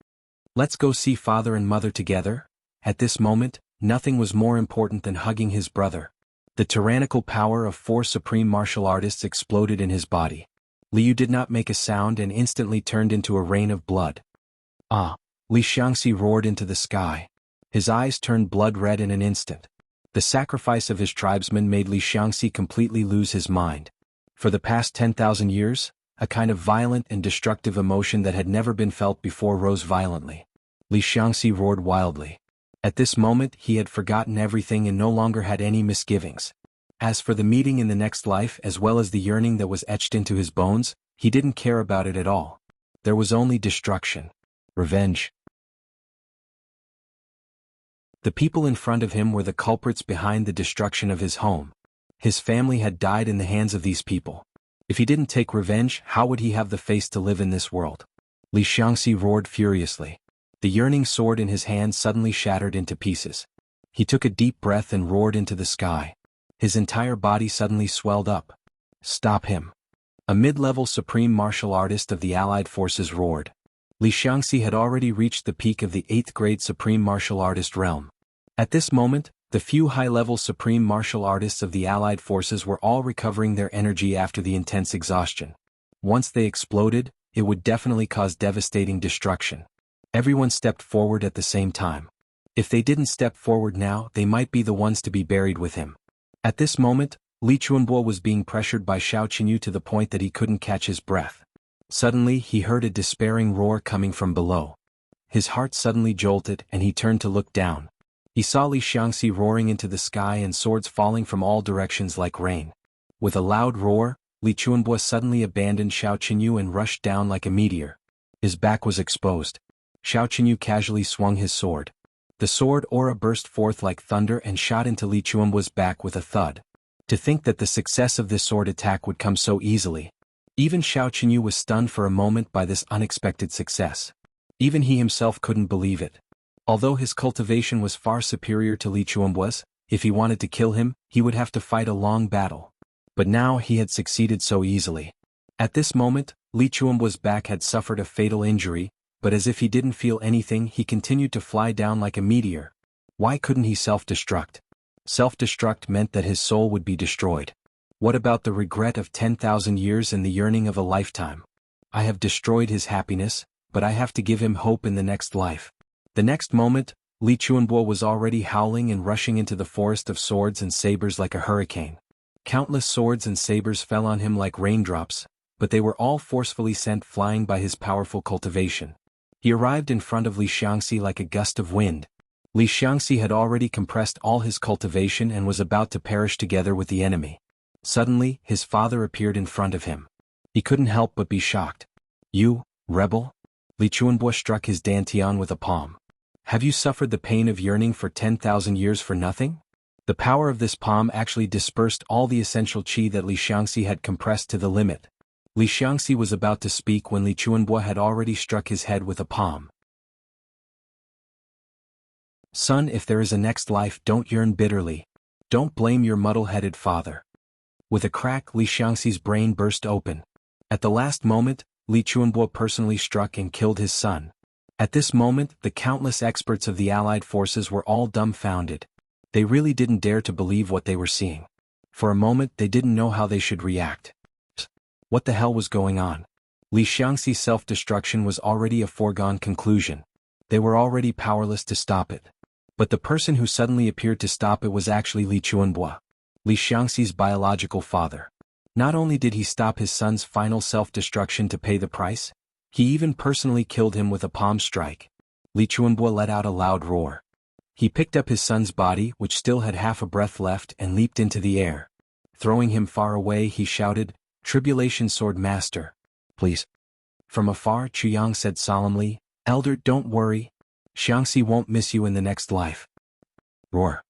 Let's go see father and mother together? At this moment, nothing was more important than hugging his brother. The tyrannical power of 4 supreme martial artists exploded in his body. Li Yu did not make a sound and instantly turned into a rain of blood. Ah! Li Xiangxi roared into the sky. His eyes turned blood red in an instant. The sacrifice of his tribesmen made Li Xiangxi completely lose his mind. For the past 10,000 years, a kind of violent and destructive emotion that had never been felt before rose violently. Li Xiangxi roared wildly. At this moment he had forgotten everything and no longer had any misgivings. As for the meeting in the next life as well as the yearning that was etched into his bones, he didn't care about it at all. There was only destruction. Revenge. The people in front of him were the culprits behind the destruction of his home. His family had died in the hands of these people. If he didn't take revenge, how would he have the face to live in this world? Li Xiangxi roared furiously. The yearning sword in his hand suddenly shattered into pieces. He took a deep breath and roared into the sky. His entire body suddenly swelled up. Stop him! A mid-level supreme martial artist of the Allied forces roared. Li Xiangxi had already reached the peak of the 8th grade supreme martial artist realm. At this moment, the few high-level supreme martial artists of the Allied forces were all recovering their energy after the intense exhaustion. Once they exploded, it would definitely cause devastating destruction. Everyone stepped forward at the same time. If they didn't step forward now, they might be the ones to be buried with him. At this moment, Li Chuanbo was being pressured by Xiao Qinyu to the point that he couldn't catch his breath. Suddenly, he heard a despairing roar coming from below. His heart suddenly jolted and he turned to look down. He saw Li Xiangxi roaring into the sky and swords falling from all directions like rain. With a loud roar, Li Chuanbo suddenly abandoned Xiao Qinyu and rushed down like a meteor. His back was exposed. Xiao Qinyu casually swung his sword. The sword aura burst forth like thunder and shot into Li Chuanbo's back with a thud. To think that the success of this sword attack would come so easily. Even Xiao Qinyu was stunned for a moment by this unexpected success. Even he himself couldn't believe it. Although his cultivation was far superior to Li Chuanbo's, if he wanted to kill him, he would have to fight a long battle. But now he had succeeded so easily. At this moment, Li Chuanbo's back had suffered a fatal injury, but as if he didn't feel anything, he continued to fly down like a meteor. Why couldn't he self-destruct? Self-destruct meant that his soul would be destroyed. What about the regret of 10,000 years and the yearning of a lifetime? I have destroyed his happiness, but I have to give him hope in the next life. The next moment, Li Chuanbo was already howling and rushing into the forest of swords and sabers like a hurricane. Countless swords and sabers fell on him like raindrops, but they were all forcefully sent flying by his powerful cultivation. He arrived in front of Li Xiangxi like a gust of wind. Li Xiangxi had already compressed all his cultivation and was about to perish together with the enemy. Suddenly, his father appeared in front of him. He couldn't help but be shocked. You, rebel? Li Chuanbo struck his dantian with a palm. Have you suffered the pain of yearning for 10,000 years for nothing? The power of this palm actually dispersed all the essential qi that Li Xiangxi had compressed to the limit. Li Xiangxi was about to speak when Li Chuanbo had already struck his head with a palm. Son, if there is a next life, don't yearn bitterly. Don't blame your muddle-headed father. With a crack, Li Xiangxi's brain burst open. At the last moment, Li Chuanbo personally struck and killed his son. At this moment, the countless experts of the Allied forces were all dumbfounded. They really didn't dare to believe what they were seeing. For a moment, they didn't know how they should react. What the hell was going on? Li Xiangxi's self-destruction was already a foregone conclusion. They were already powerless to stop it. But the person who suddenly appeared to stop it was actually Li Chuanbo, Li Xiangxi's biological father. Not only did he stop his son's final self-destruction to pay the price, he even personally killed him with a palm strike. Li Chuanbo let out a loud roar. He picked up his son's body, which still had half a breath left, and leaped into the air. Throwing him far away, he shouted, "Tribulation Sword Master, please." From afar, Chuyang said solemnly, "Elder, don't worry. Xiangxi won't miss you in the next life." Roar.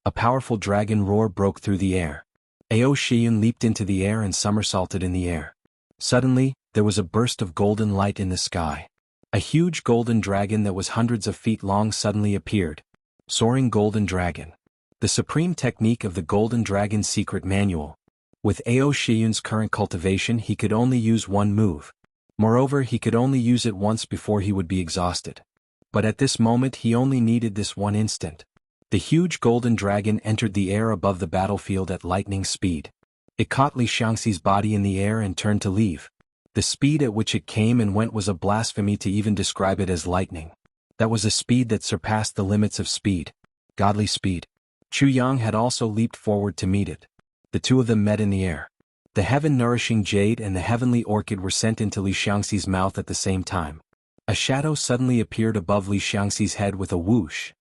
A powerful dragon roar broke through the air. Ao Shiyun leaped into the air and somersaulted in the air. Suddenly, there was a burst of golden light in the sky. A huge golden dragon that was hundreds of feet long suddenly appeared. Soaring Golden Dragon. The supreme technique of the Golden Dragon's secret manual. With Ao Shiyun's current cultivation, he could only use one move. Moreover, he could only use it once before he would be exhausted. But at this moment he only needed this one instant. The huge golden dragon entered the air above the battlefield at lightning speed. It caught Li Xiangxi's body in the air and turned to leave. The speed at which it came and went was a blasphemy to even describe it as lightning. That was a speed that surpassed the limits of speed. Godly speed. Chu Yang had also leaped forward to meet it. The two of them met in the air. The heaven-nourishing jade and the heavenly orchid were sent into Li Xiangxi's mouth at the same time. A shadow suddenly appeared above Li Xiangxi's head with a whoosh.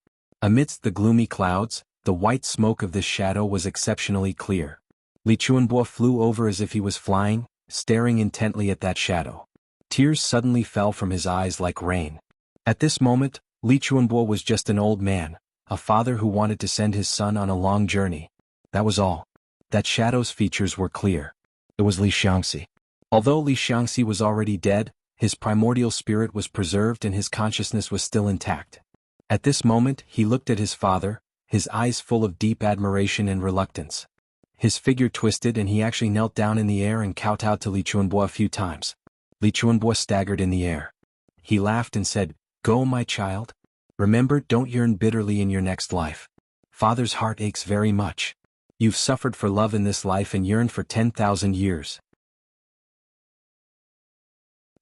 Amidst the gloomy clouds, the white smoke of this shadow was exceptionally clear. Li Chuanbo flew over as if he was flying, staring intently at that shadow. Tears suddenly fell from his eyes like rain. At this moment, Li Chuanbo was just an old man, a father who wanted to send his son on a long journey. That was all. That shadow's features were clear. It was Li Xiangxi. Although Li Xiangxi was already dead, his primordial spirit was preserved and his consciousness was still intact. At this moment, he looked at his father, his eyes full of deep admiration and reluctance. His figure twisted and he actually knelt down in the air and kowtowed to Li Chuanbo a few times. Li Chuanbo staggered in the air. He laughed and said, "Go, my child. Remember, don't yearn bitterly in your next life. Father's heart aches very much. You've suffered for love in this life and yearned for 10,000 years.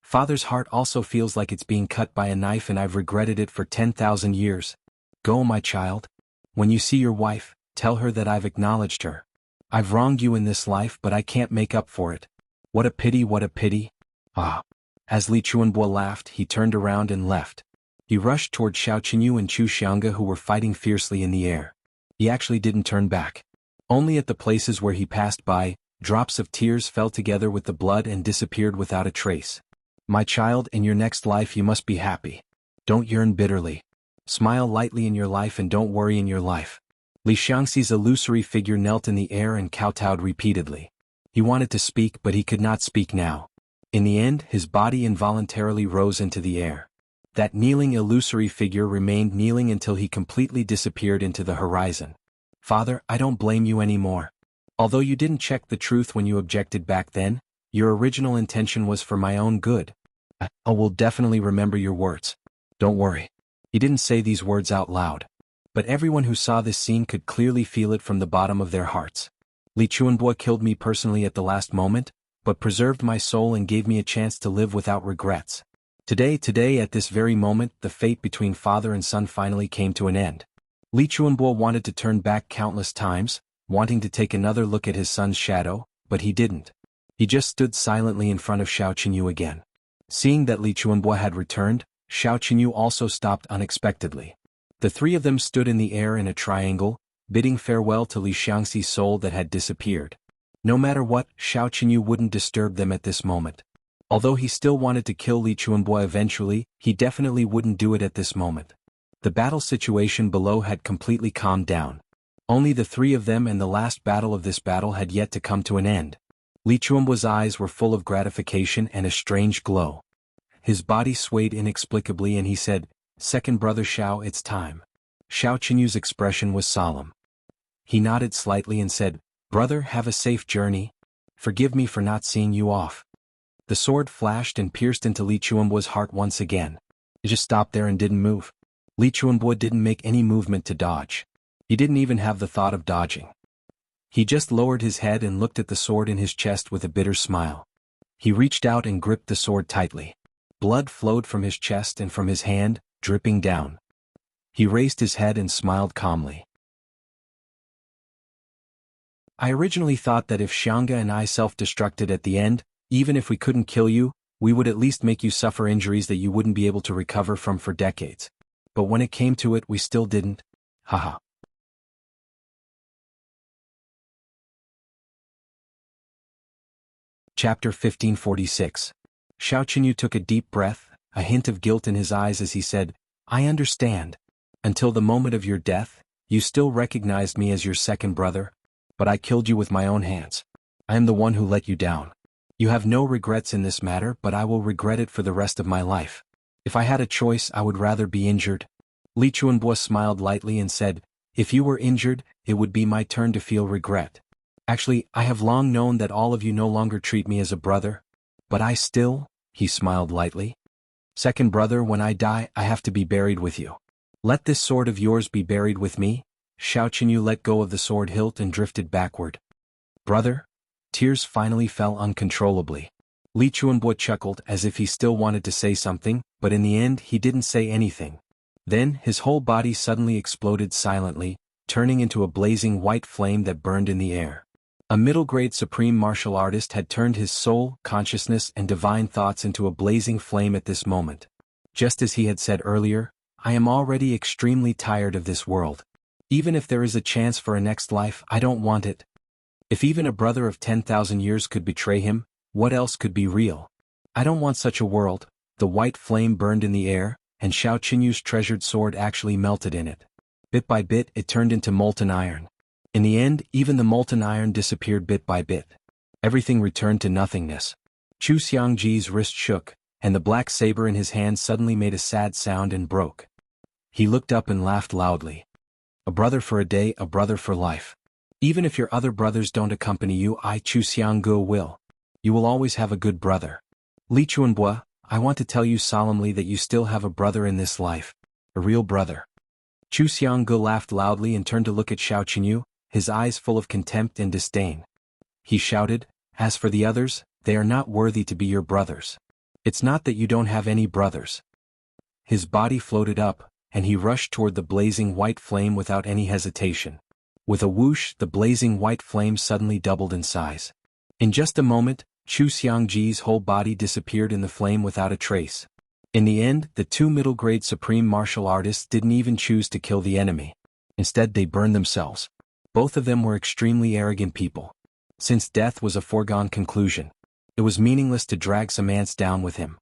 Father's heart also feels like it's being cut by a knife and I've regretted it for 10,000 years. Go, my child. When you see your wife, tell her that I've acknowledged her. I've wronged you in this life but I can't make up for it. What a pity, what a pity." Ah. As Li Chuanbo laughed, he turned around and left. He rushed toward Xiao Qinyu and Chu Xiangge who were fighting fiercely in the air. He actually didn't turn back. Only at the places where he passed by, drops of tears fell together with the blood and disappeared without a trace. My child, in your next life you must be happy. Don't yearn bitterly. Smile lightly in your life and don't worry in your life. Li Xiangxi's illusory figure knelt in the air and kowtowed repeatedly. He wanted to speak but he could not speak now. In the end, his body involuntarily rose into the air. That kneeling illusory figure remained kneeling until he completely disappeared into the horizon. Father, I don't blame you anymore. Although you didn't check the truth when you objected back then, your original intention was for my own good. I will definitely remember your words. Don't worry. He didn't say these words out loud. But everyone who saw this scene could clearly feel it from the bottom of their hearts. Li Chuanbo killed me personally at the last moment, but preserved my soul and gave me a chance to live without regrets. Today at this very moment, the fate between father and son finally came to an end. Li Chuanbo wanted to turn back countless times, wanting to take another look at his son's shadow, but he didn't. He just stood silently in front of Xiao Qinyu again. Seeing that Li Chuanbo had returned, Xiao Qinyu also stopped unexpectedly. The three of them stood in the air in a triangle, bidding farewell to Li Xiangxi's soul that had disappeared. No matter what, Xiao Qinyu wouldn't disturb them at this moment. Although he still wanted to kill Li Chuanbo eventually, he definitely wouldn't do it at this moment. The battle situation below had completely calmed down. Only the three of them and the last battle of this battle had yet to come to an end. Li Chuanbo's eyes were full of gratification and a strange glow. His body swayed inexplicably and he said, "Second brother Xiao, it's time." Xiao Qinyu's expression was solemn. He nodded slightly and said, "Brother, have a safe journey. Forgive me for not seeing you off." The sword flashed and pierced into Li Chuanbo's heart once again. It just stopped there and didn't move. Li Chuanbo didn't make any movement to dodge. He didn't even have the thought of dodging. He just lowered his head and looked at the sword in his chest with a bitter smile. He reached out and gripped the sword tightly. Blood flowed from his chest and from his hand, dripping down. He raised his head and smiled calmly. I originally thought that if Xiangge and I self-destructed at the end, even if we couldn't kill you, we would at least make you suffer injuries that you wouldn't be able to recover from for decades. But when it came to it, we still didn't. Haha. Chapter 1546. Xiao Qinyu took a deep breath, a hint of guilt in his eyes as he said, "I understand. Until the moment of your death, you still recognized me as your second brother, but I killed you with my own hands. I am the one who let you down. You have no regrets in this matter, but I will regret it for the rest of my life. If I had a choice, I would rather be injured." Li Chuanbo smiled lightly and said, "If you were injured, it would be my turn to feel regret. Actually, I have long known that all of you no longer treat me as a brother. But I still," he smiled lightly. "Second brother, when I die, I have to be buried with you. Let this sword of yours be buried with me." Xiao Qinyu let go of the sword hilt and drifted backward. "Brother?" Tears finally fell uncontrollably. Li Chuanbo chuckled as if he still wanted to say something, but in the end he didn't say anything. Then his whole body suddenly exploded silently, turning into a blazing white flame that burned in the air. A middle-grade supreme martial artist had turned his soul, consciousness and divine thoughts into a blazing flame at this moment. Just as he had said earlier, "I am already extremely tired of this world. Even if there is a chance for a next life, I don't want it. If even a brother of 10,000 years could betray him, what else could be real? I don't want such a world." The white flame burned in the air, and Xiao Qinyu's treasured sword actually melted in it. Bit by bit it turned into molten iron. In the end, even the molten iron disappeared bit by bit. Everything returned to nothingness. Chu Xiangji's wrist shook, and the black saber in his hand suddenly made a sad sound and broke. He looked up and laughed loudly. A brother for a day, a brother for life. Even if your other brothers don't accompany you, I Chu Xianggu will. You will always have a good brother. Li Chuanbua, I want to tell you solemnly that you still have a brother in this life. A real brother. Chu Xianggu laughed loudly and turned to look at Xiao Qinyu, his eyes full of contempt and disdain. He shouted, as for the others, they are not worthy to be your brothers. It's not that you don't have any brothers. His body floated up, and he rushed toward the blazing white flame without any hesitation. With a whoosh, the blazing white flame suddenly doubled in size. In just a moment, Chu Xiangji's whole body disappeared in the flame without a trace. In the end, the two middle-grade supreme martial artists didn't even choose to kill the enemy. Instead, they burned themselves. Both of them were extremely arrogant people. Since death was a foregone conclusion, it was meaningless to drag some ants down with him.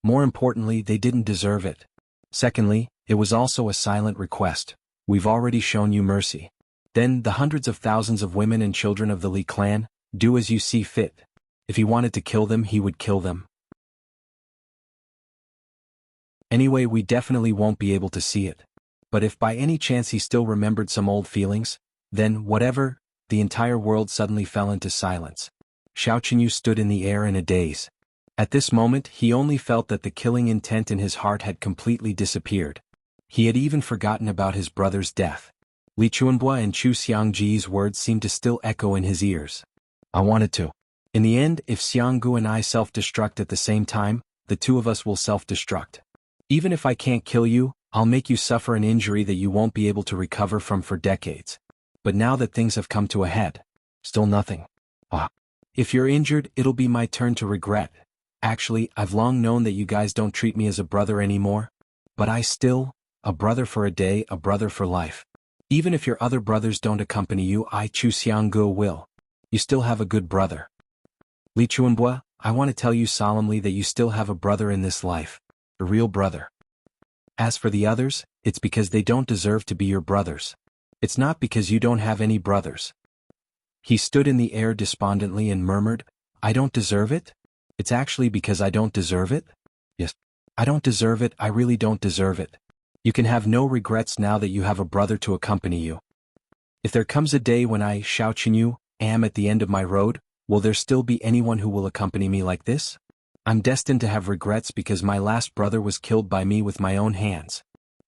More importantly, they didn't deserve it. Secondly, it was also a silent request. We've already shown you mercy. Then, the hundreds of thousands of women and children of the Li clan, do as you see fit. If he wanted to kill them, he would kill them. Anyway, we definitely won't be able to see it. But if by any chance he still remembered some old feelings, then, whatever, the entire world suddenly fell into silence. Xiao Qinyu stood in the air in a daze. At this moment, he only felt that the killing intent in his heart had completely disappeared. He had even forgotten about his brother's death. Li Chuanbua and Chu Xiangji's words seemed to still echo in his ears. I wanted to. In the end, if Xianggu and I self-destruct at the same time, the two of us will self-destruct. Even if I can't kill you, I'll make you suffer an injury that you won't be able to recover from for decades. But now that things have come to a head, still nothing. If you're injured, it'll be my turn to regret. Actually, I've long known that you guys don't treat me as a brother anymore. But a brother for a day, a brother for life. Even if your other brothers don't accompany you, I Chu Xianggu will. You still have a good brother. Li Chuanbua, I want to tell you solemnly that you still have a brother in this life. A real brother. As for the others, it's because they don't deserve to be your brothers. It's not because you don't have any brothers. He stood in the air despondently and murmured, I don't deserve it? It's actually because I don't deserve it? Yes. I don't deserve it, I really don't deserve it. You can have no regrets now that you have a brother to accompany you. If there comes a day when I, Xiao Qinyu, am at the end of my road, will there still be anyone who will accompany me like this? I'm destined to have regrets because my last brother was killed by me with my own hands.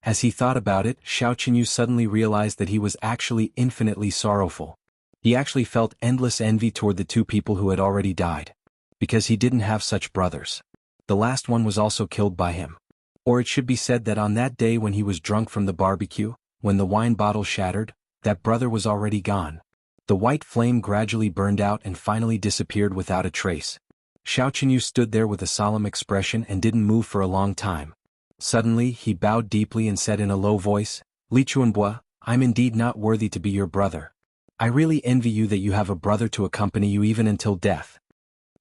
As he thought about it, Xiao Qinyu suddenly realized that he was actually infinitely sorrowful. He actually felt endless envy toward the two people who had already died. Because he didn't have such brothers. The last one was also killed by him. Or it should be said that on that day when he was drunk from the barbecue, when the wine bottle shattered, that brother was already gone. The white flame gradually burned out and finally disappeared without a trace. Xiao Qinyu stood there with a solemn expression and didn't move for a long time. Suddenly, he bowed deeply and said in a low voice, Li Chuanbua, I'm indeed not worthy to be your brother. I really envy you that you have a brother to accompany you even until death.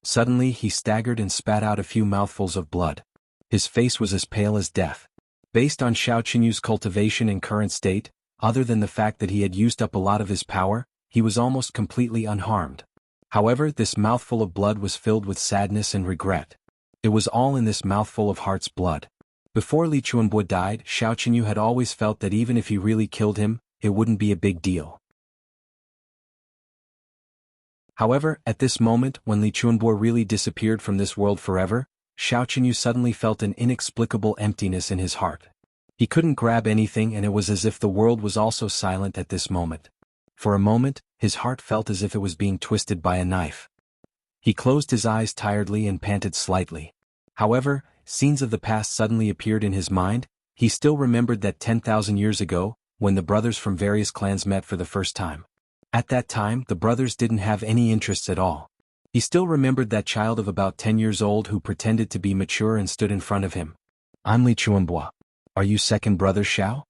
Suddenly he staggered and spat out a few mouthfuls of blood. His face was as pale as death. Based on Xiao Qinyu's cultivation and current state, other than the fact that he had used up a lot of his power, he was almost completely unharmed. However, this mouthful of blood was filled with sadness and regret. It was all in this mouthful of heart's blood. Before Li Chuanbua died, Xiao Qinyu had always felt that even if he really killed him, it wouldn't be a big deal. However, at this moment, when Li Chuanbua really disappeared from this world forever, Xiao Qinyu suddenly felt an inexplicable emptiness in his heart. He couldn't grab anything and it was as if the world was also silent at this moment. For a moment, his heart felt as if it was being twisted by a knife. He closed his eyes tiredly and panted slightly. However, scenes of the past suddenly appeared in his mind. He still remembered that 10,000 years ago, when the brothers from various clans met for the first time. At that time, the brothers didn't have any interests at all. He still remembered that child of about 10 years old who pretended to be mature and stood in front of him. I'm Li Chuanbua. Are you second brother Xiao?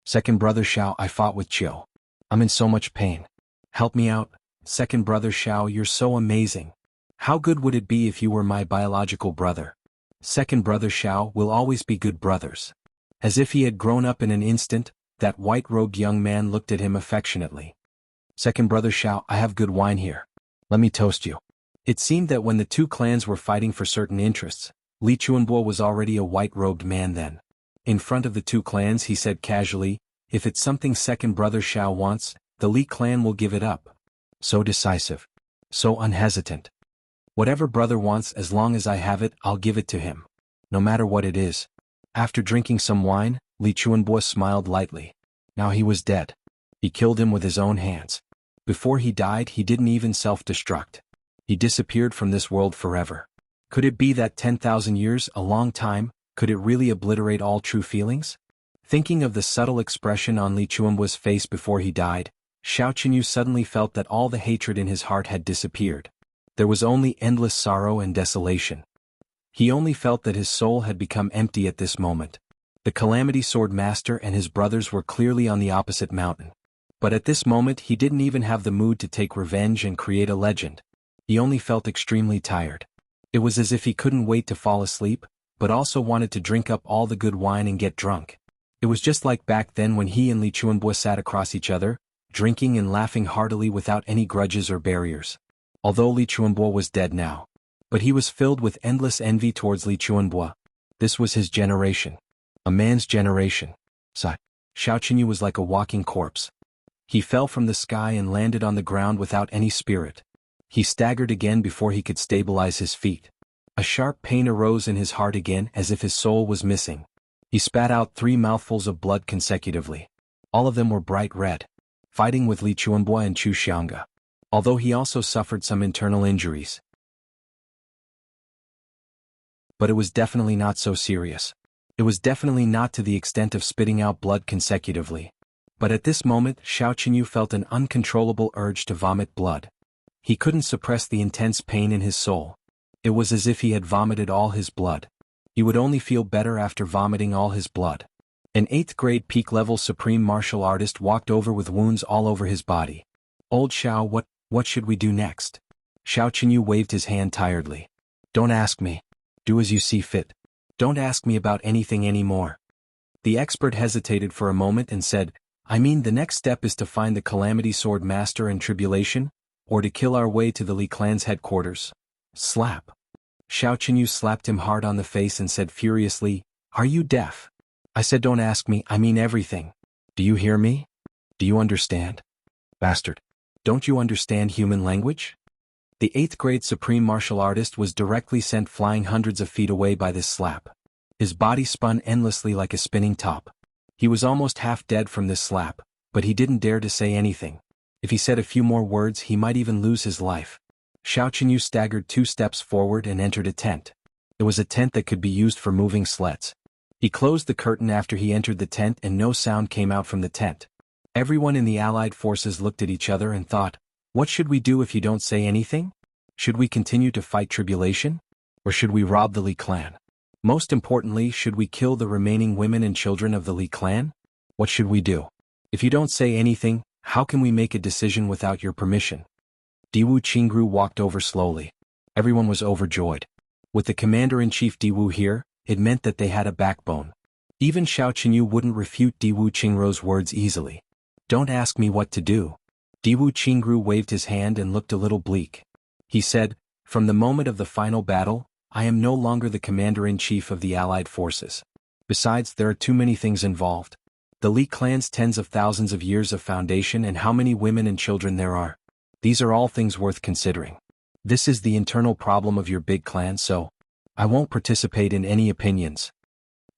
Second brother Xiao, I fought with Chiu. I'm in so much pain. Help me out. Second brother Xiao, you're so amazing. How good would it be if you were my biological brother? Second brother Xiao, we'll always be good brothers. As if he had grown up in an instant, that white-robed young man looked at him affectionately. "Second brother Xiao, I have good wine here. Let me toast you." It seemed that when the two clans were fighting for certain interests, Li Chuanbo was already a white-robed man then. In front of the two clans he said casually, "If it's something second brother Xiao wants, the Li clan will give it up." So decisive. So unhesitant. "Whatever brother wants, as long as I have it, I'll give it to him. No matter what it is." After drinking some wine, Li Chuanbo smiled lightly. Now he was dead. He killed him with his own hands. Before he died, he didn't even self-destruct. He disappeared from this world forever. Could it be that 10,000 years, a long time, could it really obliterate all true feelings? Thinking of the subtle expression on Li Chuanbo's face before he died, Xiao Qinyu suddenly felt that all the hatred in his heart had disappeared. There was only endless sorrow and desolation. He only felt that his soul had become empty at this moment. The Calamity Sword Master and his brothers were clearly on the opposite mountain. But at this moment he didn't even have the mood to take revenge and create a legend. He only felt extremely tired. It was as if he couldn't wait to fall asleep, but also wanted to drink up all the good wine and get drunk. It was just like back then when he and Li Chuanbo sat across each other, drinking and laughing heartily without any grudges or barriers. Although Li Chuanbo was dead now. But he was filled with endless envy towards Li Chuanbo. This was his generation. A man's generation. Xiao Qinyu was like a walking corpse. He fell from the sky and landed on the ground without any spirit. He staggered again before he could stabilize his feet. A sharp pain arose in his heart again as if his soul was missing. He spat out 3 mouthfuls of blood consecutively. All of them were bright red. Fighting with Li Chuanbo and Chu Xianga. Although he also suffered some internal injuries. But it was definitely not so serious. It was definitely not to the extent of spitting out blood consecutively. But at this moment Xiao Qinyu felt an uncontrollable urge to vomit blood. He couldn't suppress the intense pain in his soul. It was as if he had vomited all his blood. He would only feel better after vomiting all his blood. An 8th grade peak-level supreme martial artist walked over with wounds all over his body. "Old Xiao, what should we do next?" Xiao Qinyu waved his hand tiredly. "Don't ask me. Do as you see fit. Don't ask me about anything anymore." The expert hesitated for a moment and said, "I mean, the next step is to find the Calamity Sword Master and Tribulation, or to kill our way to the Li clan's headquarters." Slap. Xiao Qinyu slapped him hard on the face and said furiously, "Are you deaf? I said don't ask me, I mean everything. Do you hear me? Do you understand? Bastard. Don't you understand human language?" The 8th grade supreme martial artist was directly sent flying hundreds of feet away by this slap. His body spun endlessly like a spinning top. He was almost half dead from this slap, but he didn't dare to say anything. If he said a few more words he might even lose his life. Xiao Qinyu staggered 2 steps forward and entered a tent. It was a tent that could be used for moving sleds. He closed the curtain after he entered the tent and no sound came out from the tent. Everyone in the allied forces looked at each other and thought, "What should we do if you don't say anything? Should we continue to fight Tribulation? Or should we rob the Li clan? Most importantly, should we kill the remaining women and children of the Li clan? What should we do? If you don't say anything, how can we make a decision without your permission?" Diwu Qingru walked over slowly. Everyone was overjoyed. With the Commander-in-Chief Diwu here, it meant that they had a backbone. Even Xiao Qinyu wouldn't refute Diwu Qingru's words easily. "Don't ask me what to do." Diwu Qingru waved his hand and looked a little bleak. He said, "From the moment of the final battle, I am no longer the Commander-in-Chief of the Allied forces. Besides, there are too many things involved. The Li clan's tens of thousands of years of foundation and how many women and children there are. These are all things worth considering. This is the internal problem of your big clan, so I won't participate in any opinions.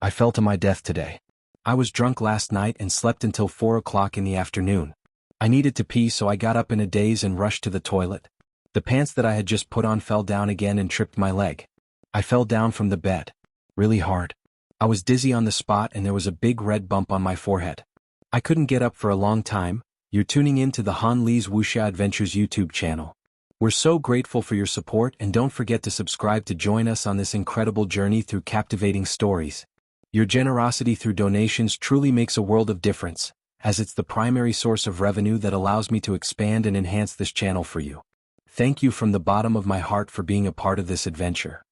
I fell to my death today. I was drunk last night and slept until 4 o'clock in the afternoon. I needed to pee, so I got up in a daze and rushed to the toilet. The pants that I had just put on fell down again and tripped my leg. I fell down from the bed. Really hard. I was dizzy on the spot and there was a big red bump on my forehead. I couldn't get up for a long time. You're tuning in to the Han Li's Wuxia Adventures YouTube channel. We're so grateful for your support, and don't forget to subscribe to join us on this incredible journey through captivating stories. Your generosity through donations truly makes a world of difference, as it's the primary source of revenue that allows me to expand and enhance this channel for you. Thank you from the bottom of my heart for being a part of this adventure.